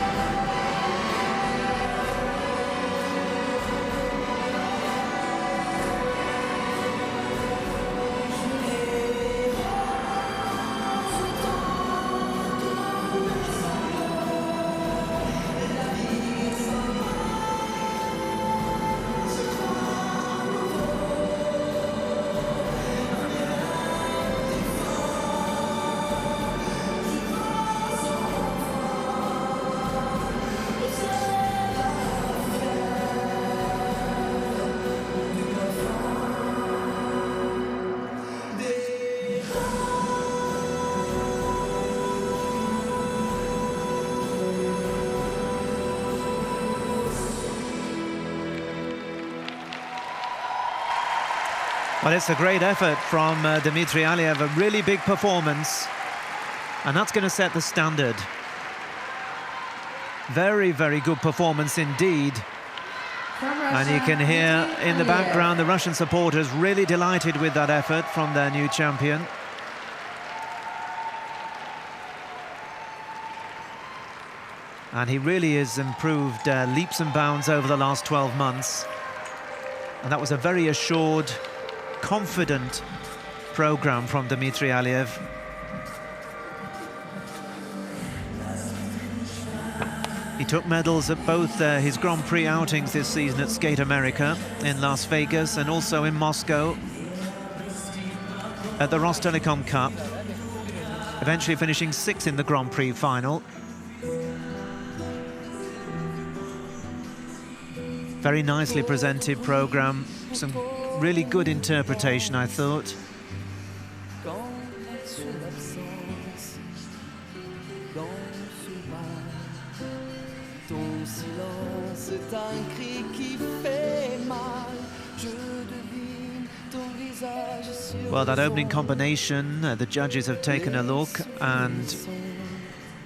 Well, it's a great effort from Dmitry Aliev, a really big performance, and that's going to set the standard. Very, very good performance indeed. And you can hear in the background the Russian supporters really delighted with that effort from their new champion. And he really has improved leaps and bounds over the last 12 months. And that was a very assured, confident program from Dmitry Aliev. He took medals at both his Grand Prix outings this season at Skate America in Las Vegas and also in Moscow at the Rostelecom Cup, eventually finishing 6th in the Grand Prix final. Very nicely presented program, some really good interpretation, I thought. Well, that opening combination, the judges have taken a look and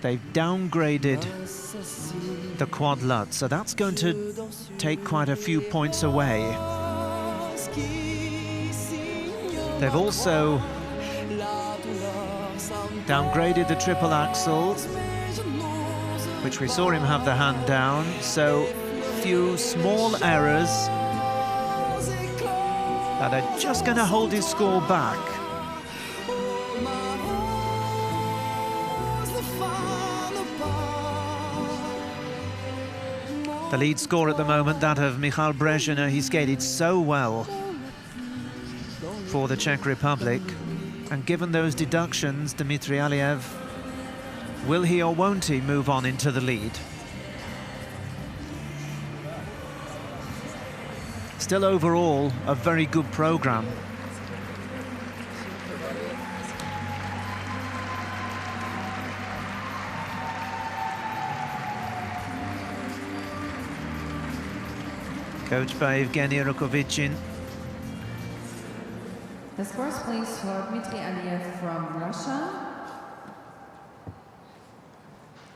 they've downgraded the quad lutz, so that's going to take quite a few points away. They've also downgraded the triple axel, which we saw him have the hand down, so a few small errors that are just going to hold his score back. The lead score at the moment, that of Michal Brezhina. He skated so well. for the Czech Republic. And given those deductions, Dmitry Aliev, will he or won't he move on into the lead? Still overall a very good programme. Coached by Evgeny Rukovichin. The scores, please, for Dmitry Aliev from Russia.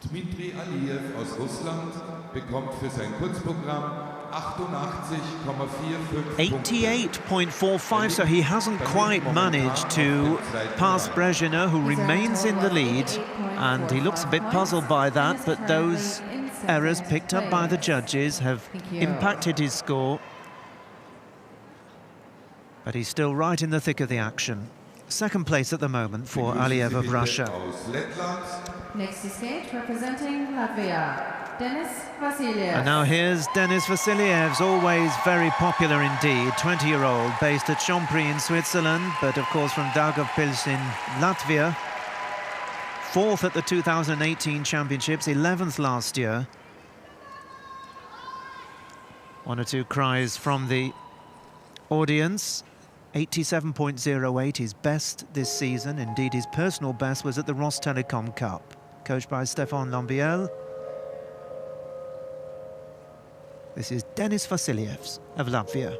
Dmitry Aliev aus Russland bekommt für sein Kurzprogramm 88.45, so he hasn't quite managed to pass Brezhina, who remains in the lead, and he looks a bit puzzled by that, but those errors picked up by the judges have impacted his score. But he's still right in the thick of the action. Second place at the moment for Aliev of Russia. Next to skate, representing Latvia, Denis Vasiliev. And now here's Denis Vasiliev's, always very popular indeed, 20-year-old, based at Chambéry in Switzerland, but of course from Daugavpils in Latvia. 4th at the 2018 championships, 11th last year. One or two cries from the audience. 87.08, his best this season. Indeed, his personal best was at the Rostelecom Cup. Coached by Stéphane Lambiel. This is Denis Vasiliev of Latvia.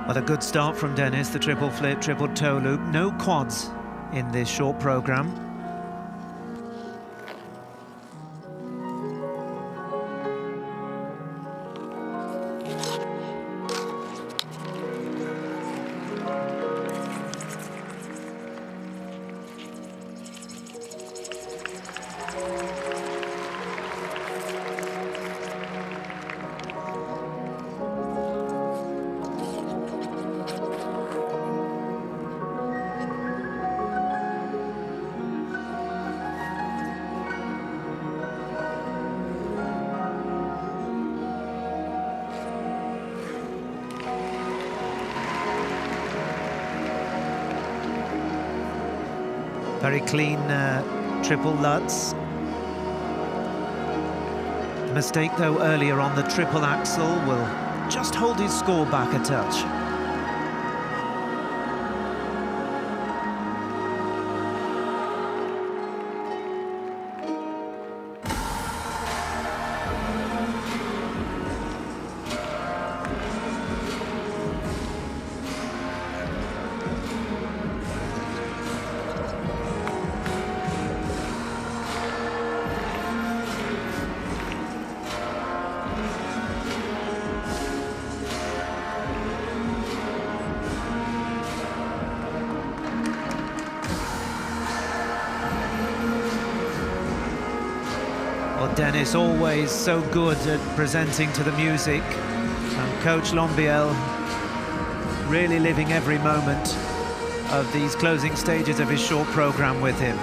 What a good start from Denis, the triple flip, triple toe loop. No quads in this short programme. Very clean triple Lutz. The mistake, though, earlier on the triple axel will just hold his score back a touch. Denis always so good at presenting to the music, and Coach Lambiel really living every moment of these closing stages of his short programme with him.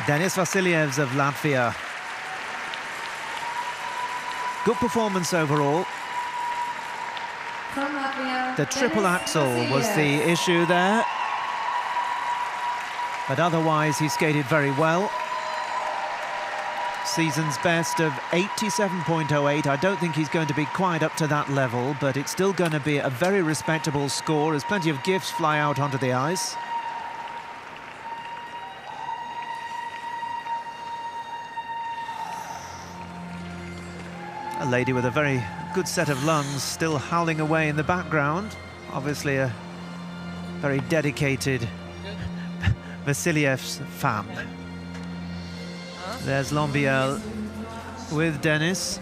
Denis Vasiliev of Latvia. Good performance overall. From Latvia, The triple Denis axel was Vasiliev. the issue there. But otherwise he skated very well. Season's best of 87.08. I don't think he's going to be quite up to that level, but it's still going to be a very respectable score as plenty of gifts fly out onto the ice. A lady with a very good set of lungs still howling away in the background. Obviously a very dedicated Vasilyev's fan. There's Lambiel with Dennis.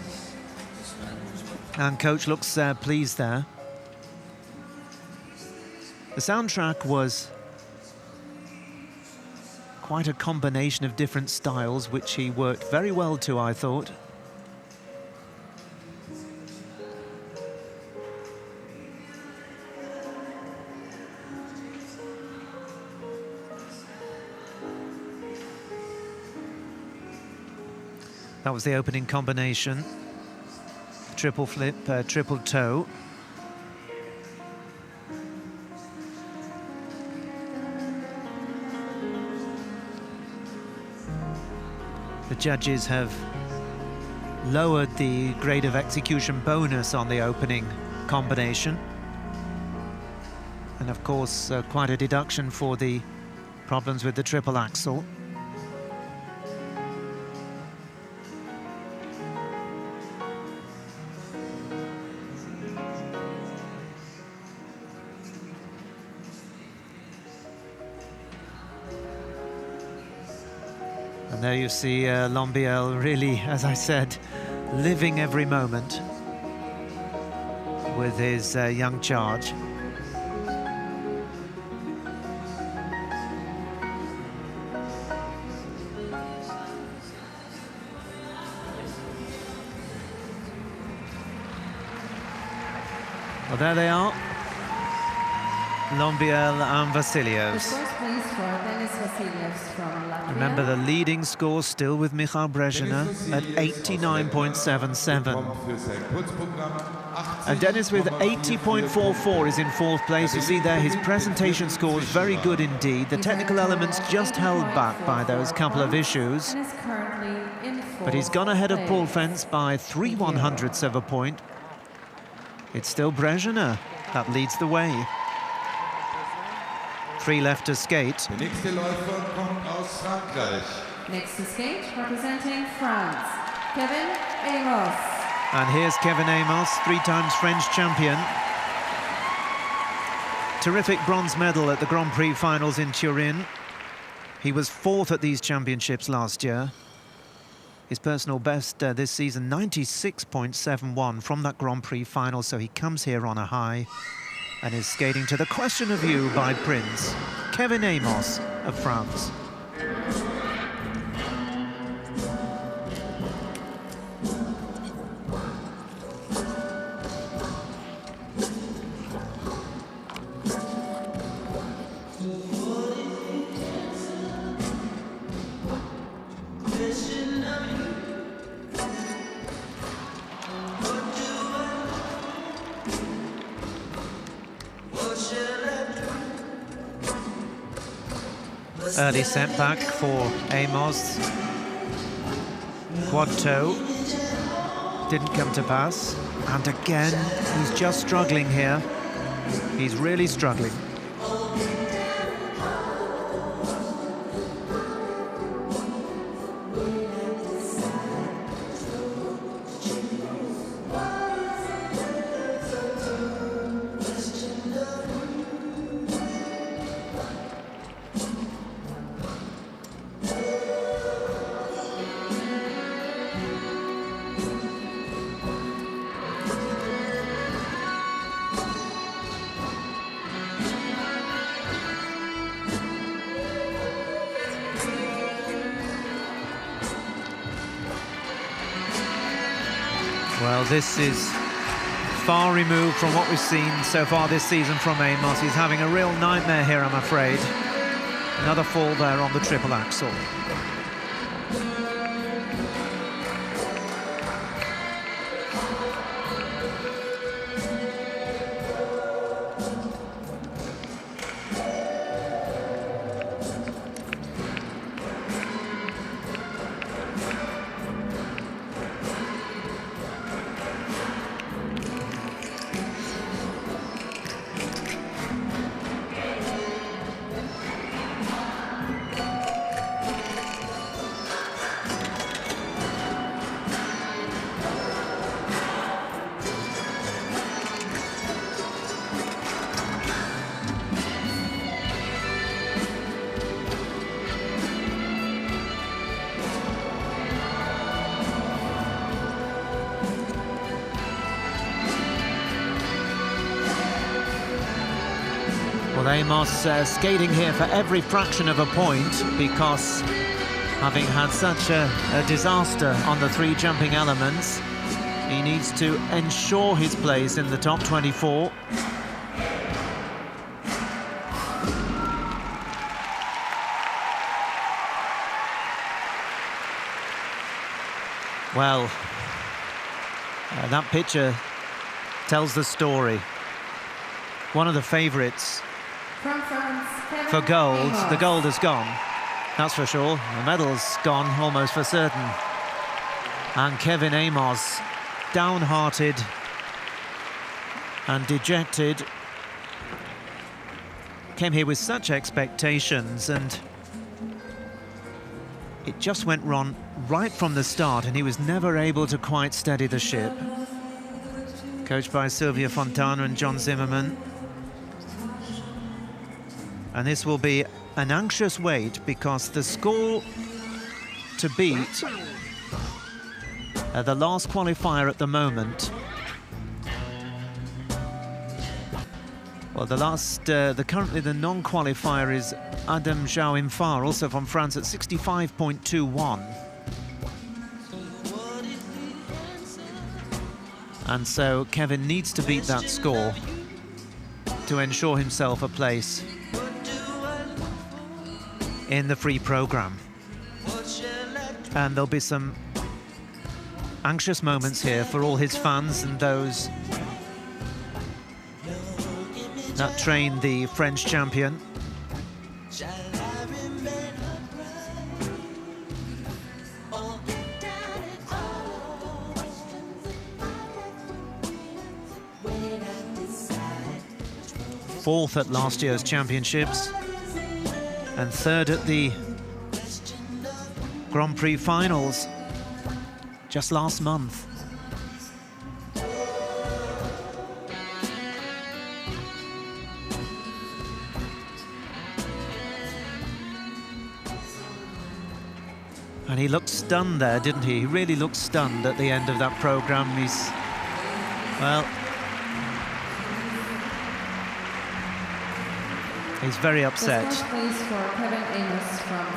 And coach looks pleased there. The soundtrack was quite a combination of different styles, which he worked very well to, I thought. That was the opening combination. Triple flip, triple toe. The judges have lowered the grade of execution bonus on the opening combination. And of course, quite a deduction for the problems with the triple axel. And there you see Lambiel really, as I said, living every moment with his young charge. Well, there they are, Lambiel and Vasilyev. Remember, the leading score still with Michal Brezhina at 89.77. And Dennis with 80.44 is in fourth place. You see there his presentation score is very good indeed. The technical elements just held back by those couple of issues. But he's gone ahead of Paul Fence by 3/100ths of a point. It's still Brezhina that leads the way. 3 left to skate. Next to skate, representing France, Kevin Amos. And here's Kevin Amos, 3 times French champion. Terrific bronze medal at the Grand Prix finals in Turin. He was 4th at these championships last year. His personal best this season, 96.71 from that Grand Prix final, so he comes here on a high and is skating to the question of you by Prince, Kevin Amos of France. Early setback for Amos. Quad toe didn't come to pass. And again, he's just struggling here. He's really struggling. Well, this is far removed from what we've seen so far this season from Amos. He's having a real nightmare here, I'm afraid. Another fall there on the triple axel. Well, Amos skating here for every fraction of a point, because having had such a disaster on the 3 jumping elements, he needs to ensure his place in the top 24. Well, that picture tells the story. One of the favourites for gold. The gold is gone, that's for sure. The medal's gone almost for certain. And Kevin Amos, downhearted and dejected, came here with such expectations, and it just went wrong right from the start, and he was never able to quite steady the ship. Coached by Sylvia Fontana and John Zimmerman. And this will be an anxious wait, because the score to beat the last qualifier at the moment. Well, currently the non-qualifier is Adam Jauimfar, also from France, at 65.21. And so Kevin needs to beat that score to ensure himself a place in the free program. And there'll be some anxious moments here for all his fans and those that train the French champion. Fourth at last year's championships and third at the Grand Prix finals just last month. And he looked stunned there, didn't he? He really looked stunned at the end of that program. He's, well, he's very upset.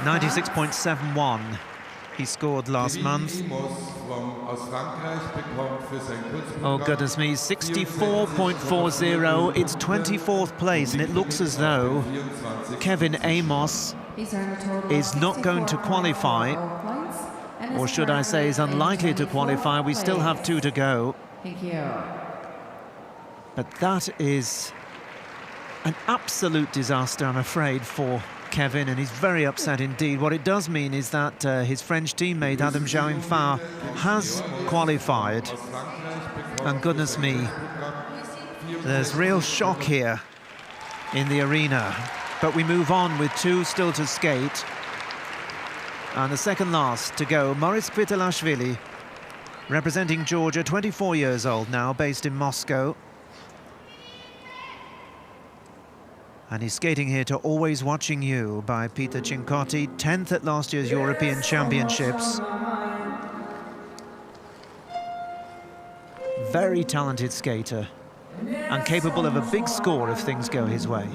96.71 he scored last month. Oh, goodness me, 64.40. It's 24th place, and it looks as though Kevin Amos is not going to qualify, or should I say is unlikely to qualify. We still have 2 to go. Thank you. But that is an absolute disaster, I'm afraid, for Kevin, and he's very upset indeed. What it does mean is that his French teammate Adam Jauimfar has qualified, and goodness me, there's real shock here in the arena. But we move on with 2 still to skate, and the second last to go, Maurice Kvitelashvili, representing Georgia, 24 years old now, based in Moscow. And he's skating here to Always Watching You by Peter Cincotti, 10th at last year's European Championships. Very talented skater and capable of a big score if things go his way.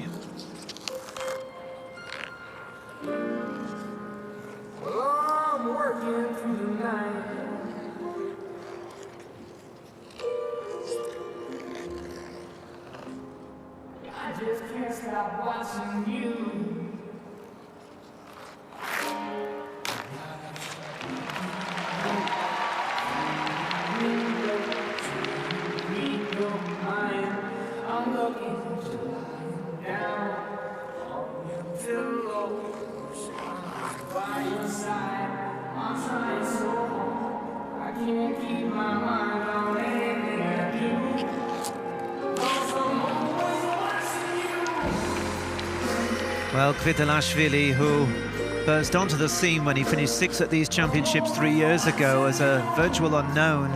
Well, Kvitelashvili, who burst onto the scene when he finished 6th at these championships 3 years ago as a virtual unknown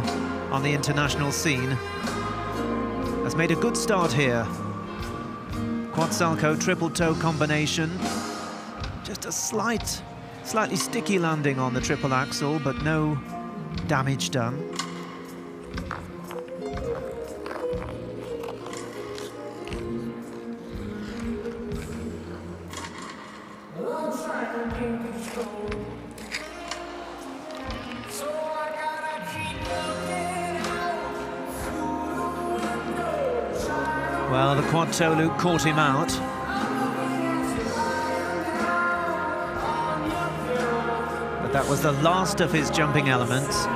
on the international scene, has made a good start here. Quad Salchow triple toe combination. Just a slightly sticky landing on the triple axel, but no damage done. Well, the quad toe loop caught him out. But that was the last of his jumping elements.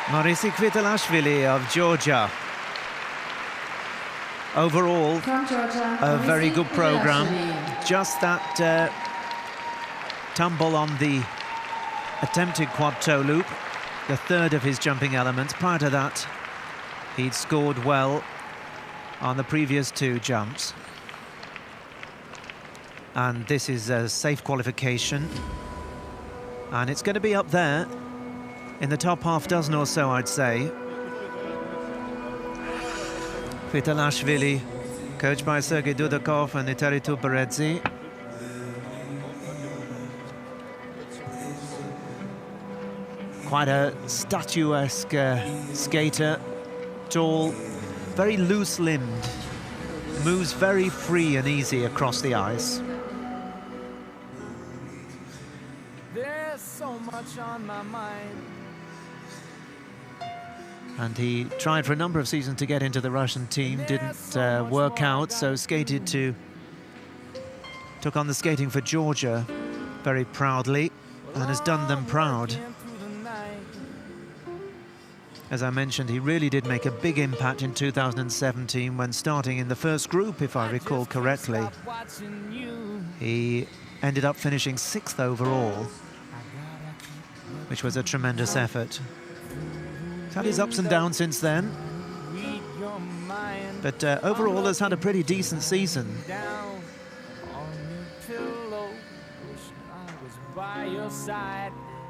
Marisi Kvitelashvili of Georgia. Overall, Georgia, a very good program. Just that tumble on the attempted quad toe loop, the third of his jumping elements. Prior to that, he'd scored well on the previous two jumps. And this is a safe qualification. And it's going to be up there in the top half dozen or so, I'd say. Kvitelashvili, coached by Sergei Dudakov and Eteri Tuberedzi. Quite a statuesque skater, tall, very loose-limbed, moves very free and easy across the ice. There's so much on my mind. And he tried for a number of seasons to get into the Russian team, didn't work out, so took on the skating for Georgia very proudly, and has done them proud. As I mentioned, he really did make a big impact in 2017 when starting in the first group, if I recall correctly. He ended up finishing 6th overall, which was a tremendous effort. He's had his ups and downs since then, but overall has had a pretty decent season.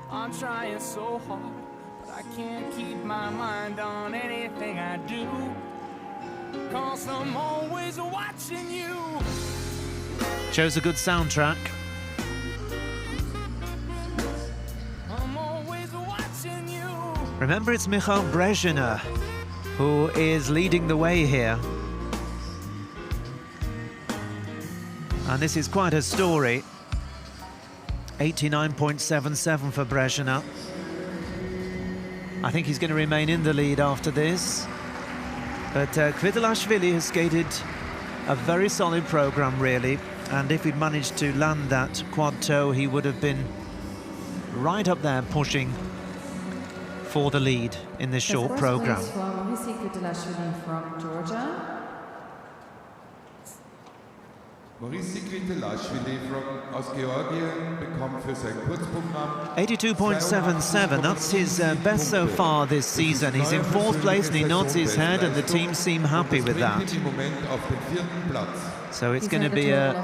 I'm trying so hard, but I can't keep my mind on anything I do, 'cause I'm always watching you. Chose a good soundtrack. Remember, it's Michal Brezhina who is leading the way here. And this is quite a story. 89.77 for Brezhina. I think he's going to remain in the lead after this. But Kvitelashvili has skated a very solid program, really. And if he'd managed to land that quad toe, he would have been right up there pushing for the lead in this short program. Marisi Kvitelashvili from Georgia. Marisi Kvitelashvili aus Georgien bekommt für sein Kurzprogramm 82.77, that's his best so far this season. He's in 4th place and he nods his head, and the team seem happy with that. So it's going to be a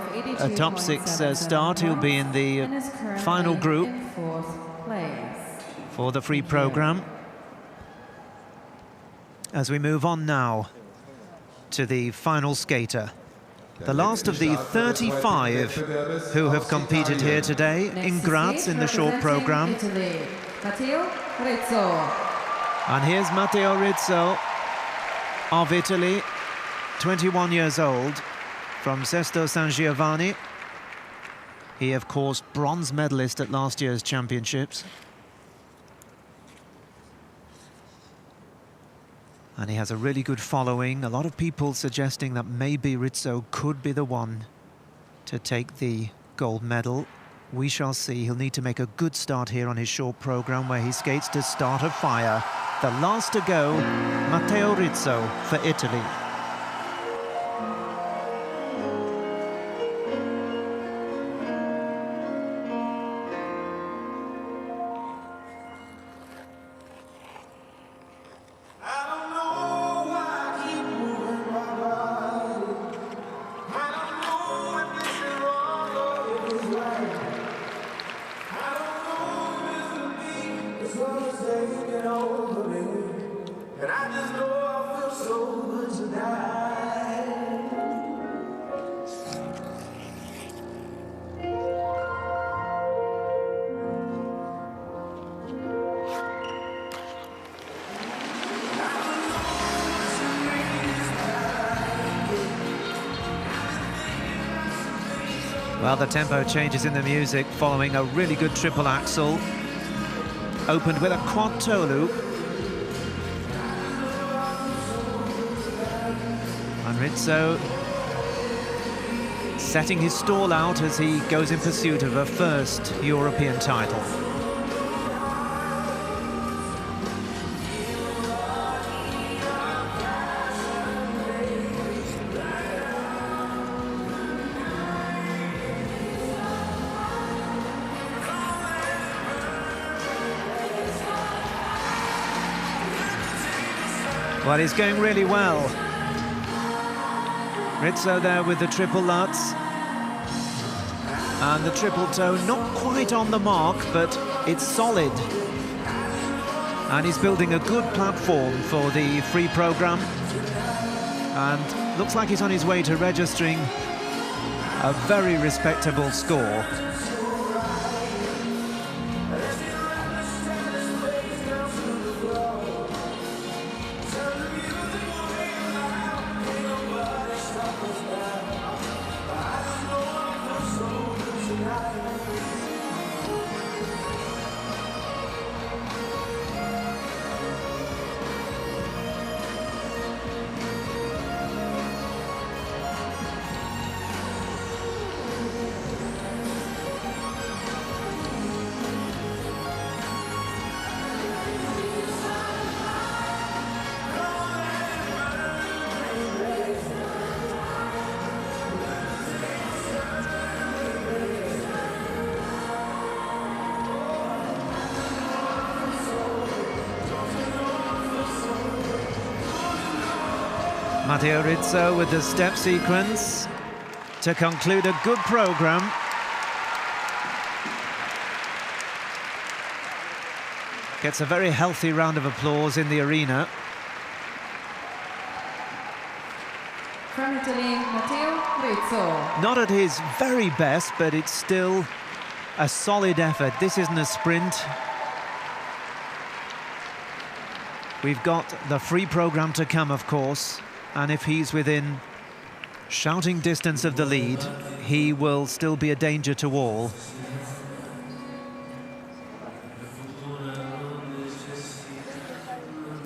top 6 start. He'll be in the final group for the free program. As we move on now to the final skater, the last of the 35 who have competed here today in Graz in the short program. And here's Matteo Rizzo of Italy, 21 years old, from Sesto San Giovanni. He, of course, bronze medalist at last year's championships. And he has a really good following. A lot of people suggesting that maybe Rizzo could be the one to take the gold medal. We shall see. He'll need to make a good start here on his short program, where he skates to start a fire. The last to go, Matteo Rizzo for Italy. Well, the tempo changes in the music following a really good triple axel. Opened with a quad toe loop. And Rizzo setting his stall out as he goes in pursuit of a first European title. Well, he's going really well. Rizzo there with the triple Lutz. And the triple toe not quite on the mark, but it's solid. And he's building a good platform for the free program. And looks like he's on his way to registering a very respectable score. Matteo Rizzo with the step sequence to conclude a good program. Gets a very healthy round of applause in the arena. From Italy, Matteo Rizzo. Not at his very best, but it's still a solid effort. This isn't a sprint. We've got the free program to come, of course. And if he's within shouting distance of the lead, he will still be a danger to all.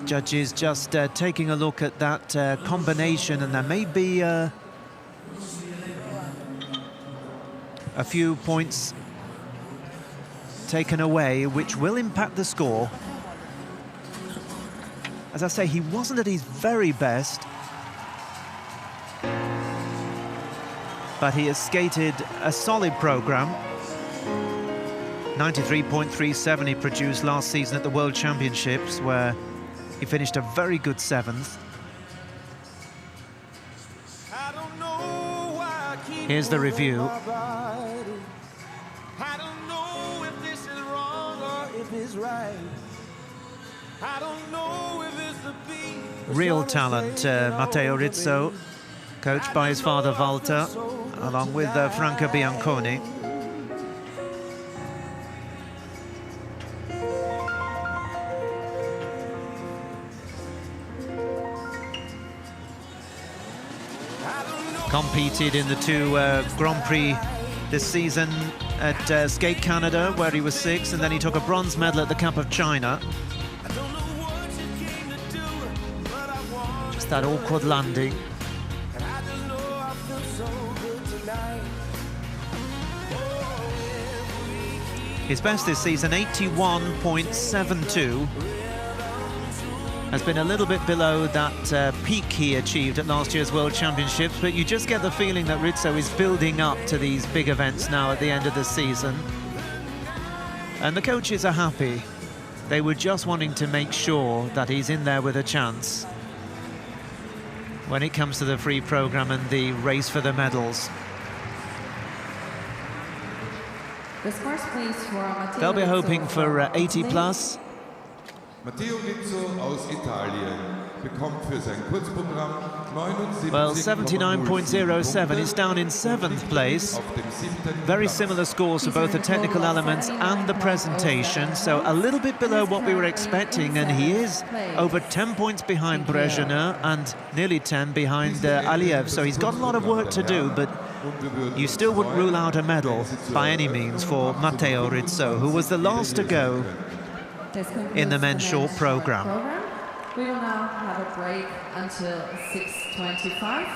Judges just taking a look at that combination, and there may be a few points taken away, which will impact the score. As I say, he wasn't at his very best, but he has skated a solid program. 93.37 he produced last season at the World Championships, where he finished a very good 7th. Here's the review. I don't know if this is wrong or if it's right. I don't know if it's the beat. Real talent, Matteo Rizzo, coached by his father Walter, along with Franco Bianconi. Competed in the two Grand Prix this season at Skate Canada, where he was 6th, and then he took a bronze medal at the Cup of China. Just that awkward landing. His best this season, 81.72. has been a little bit below that peak he achieved at last year's World Championships, but you just get the feeling that Rizzo is building up to these big events now at the end of the season. And the coaches are happy. They were just wanting to make sure that he's in there with a chance when it comes to the free program and the race for the medals. The scores, please, for Matteo They'll be Rizzo hoping for 80 plus. Matteo Rizzo aus Italien bekommt für sein Kurzprogramm 79,07. Well, 79.07 is down in 7th place. Very similar scores for both the technical elements and the presentation, so a little bit below what we were expecting, and he is over 10 points behind Brezhnev and nearly 10 behind Aliev, so he's got a lot of work to do, but you still wouldn't rule out a medal by any means for Matteo Rizzo, who was the last to go in the men's short program. We will now have a break until 6:25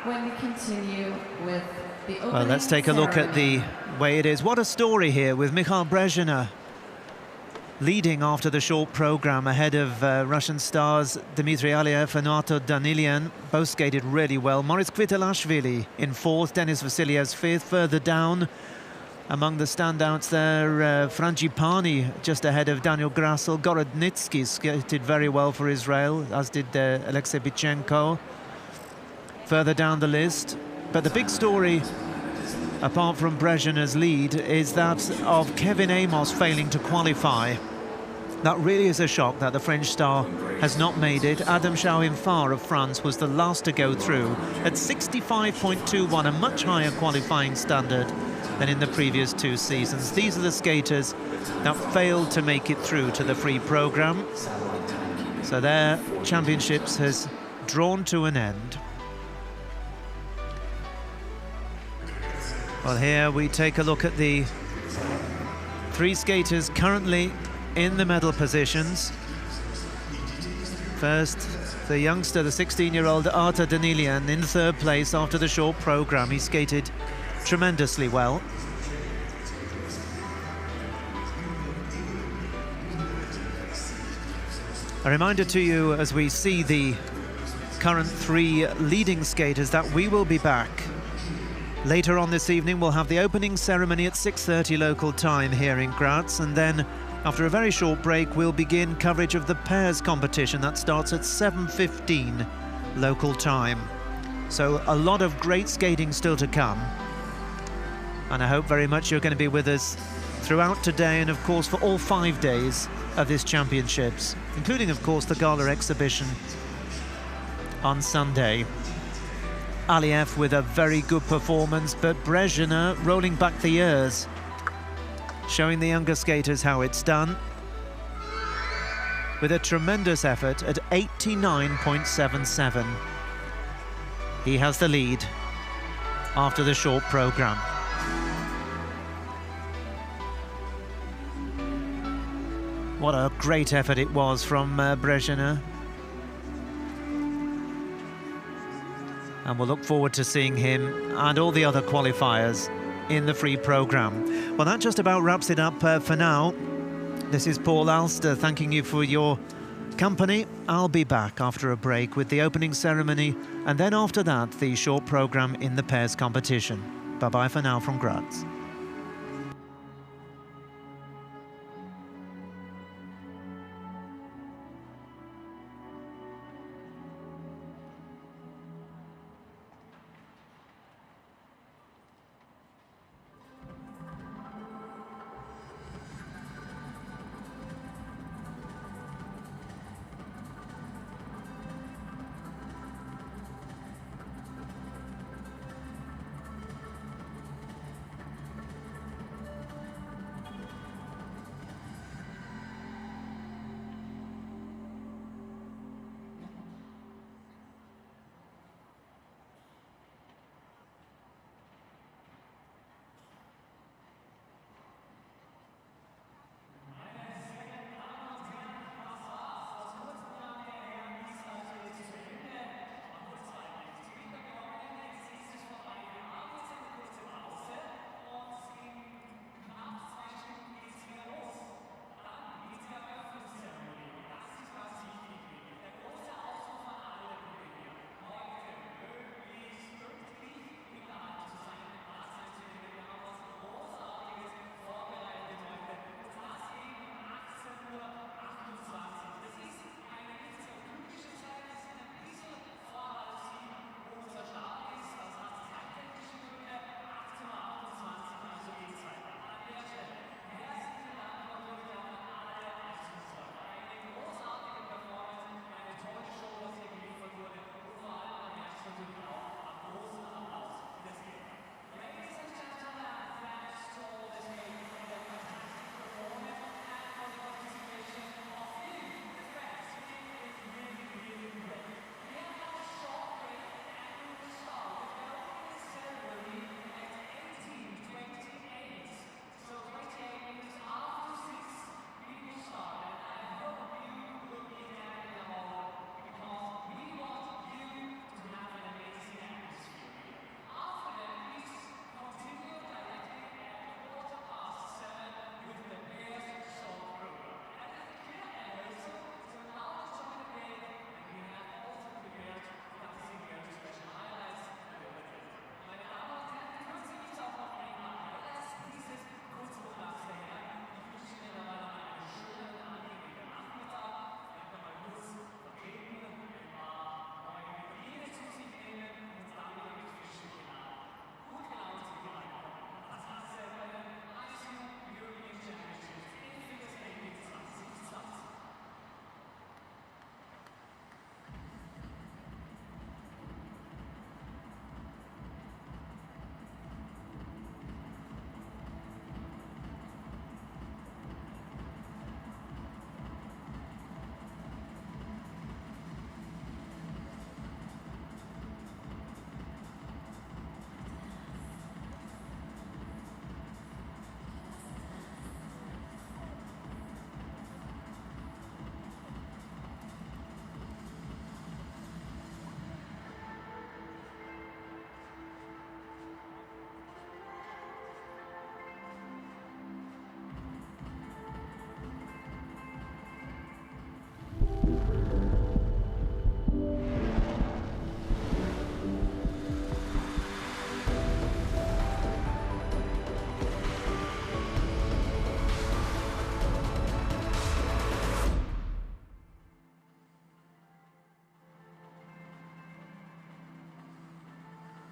when we continue with the opening. Well, let's take a look at the way it is. What a story here with Mikhail Brezhnev leading after the short program ahead of Russian stars Dmitry Aliev and Artur Danilyan. Both skated really well. Moritz Kvitelashvili in 4th, Denis Vasiliev's 5th. Further down, among the standouts there, Frangipani just ahead of Daniel Grassel. Gorodnitsky skated very well for Israel, as did Alexei Bichenko. Further down the list. But the big story, apart from Brezhnev's lead, is that of Kevin Amos failing to qualify. That really is a shock that the French star has not made it. Adam Chauhin-Farr of France was the last to go through at 65.21, a much higher qualifying standard than in the previous 2 seasons. These are the skaters that failed to make it through to the free program. So their championships has drawn to an end. Well, here we take a look at the 3 skaters currently in the medal positions. First, the youngster, the 16-year-old Artur Danilyan, in 3rd place after the short program. He skated tremendously well. A reminder to you as we see the current 3 leading skaters that we will be back later on this evening. We'll have the opening ceremony at 6:30 local time here in Graz, and then after a very short break we'll begin coverage of the pairs competition that starts at 7:15 local time. So a lot of great skating still to come, and I hope very much you're going to be with us throughout today and of course for all 5 days of this championships, including of course the gala exhibition on Sunday. Aliev with a very good performance, but Brezhnev rolling back the years, showing the younger skaters how it's done with a tremendous effort at 89.77. He has the lead after the short program. What a great effort it was from Brezhnev. And we'll look forward to seeing him and all the other qualifiers in the free program. Well, that just about wraps it up for now. This is Paul Alster thanking you for your company. I'll be back after a break with the opening ceremony, and then after that, the short program in the pairs competition. Bye-bye for now from Graz.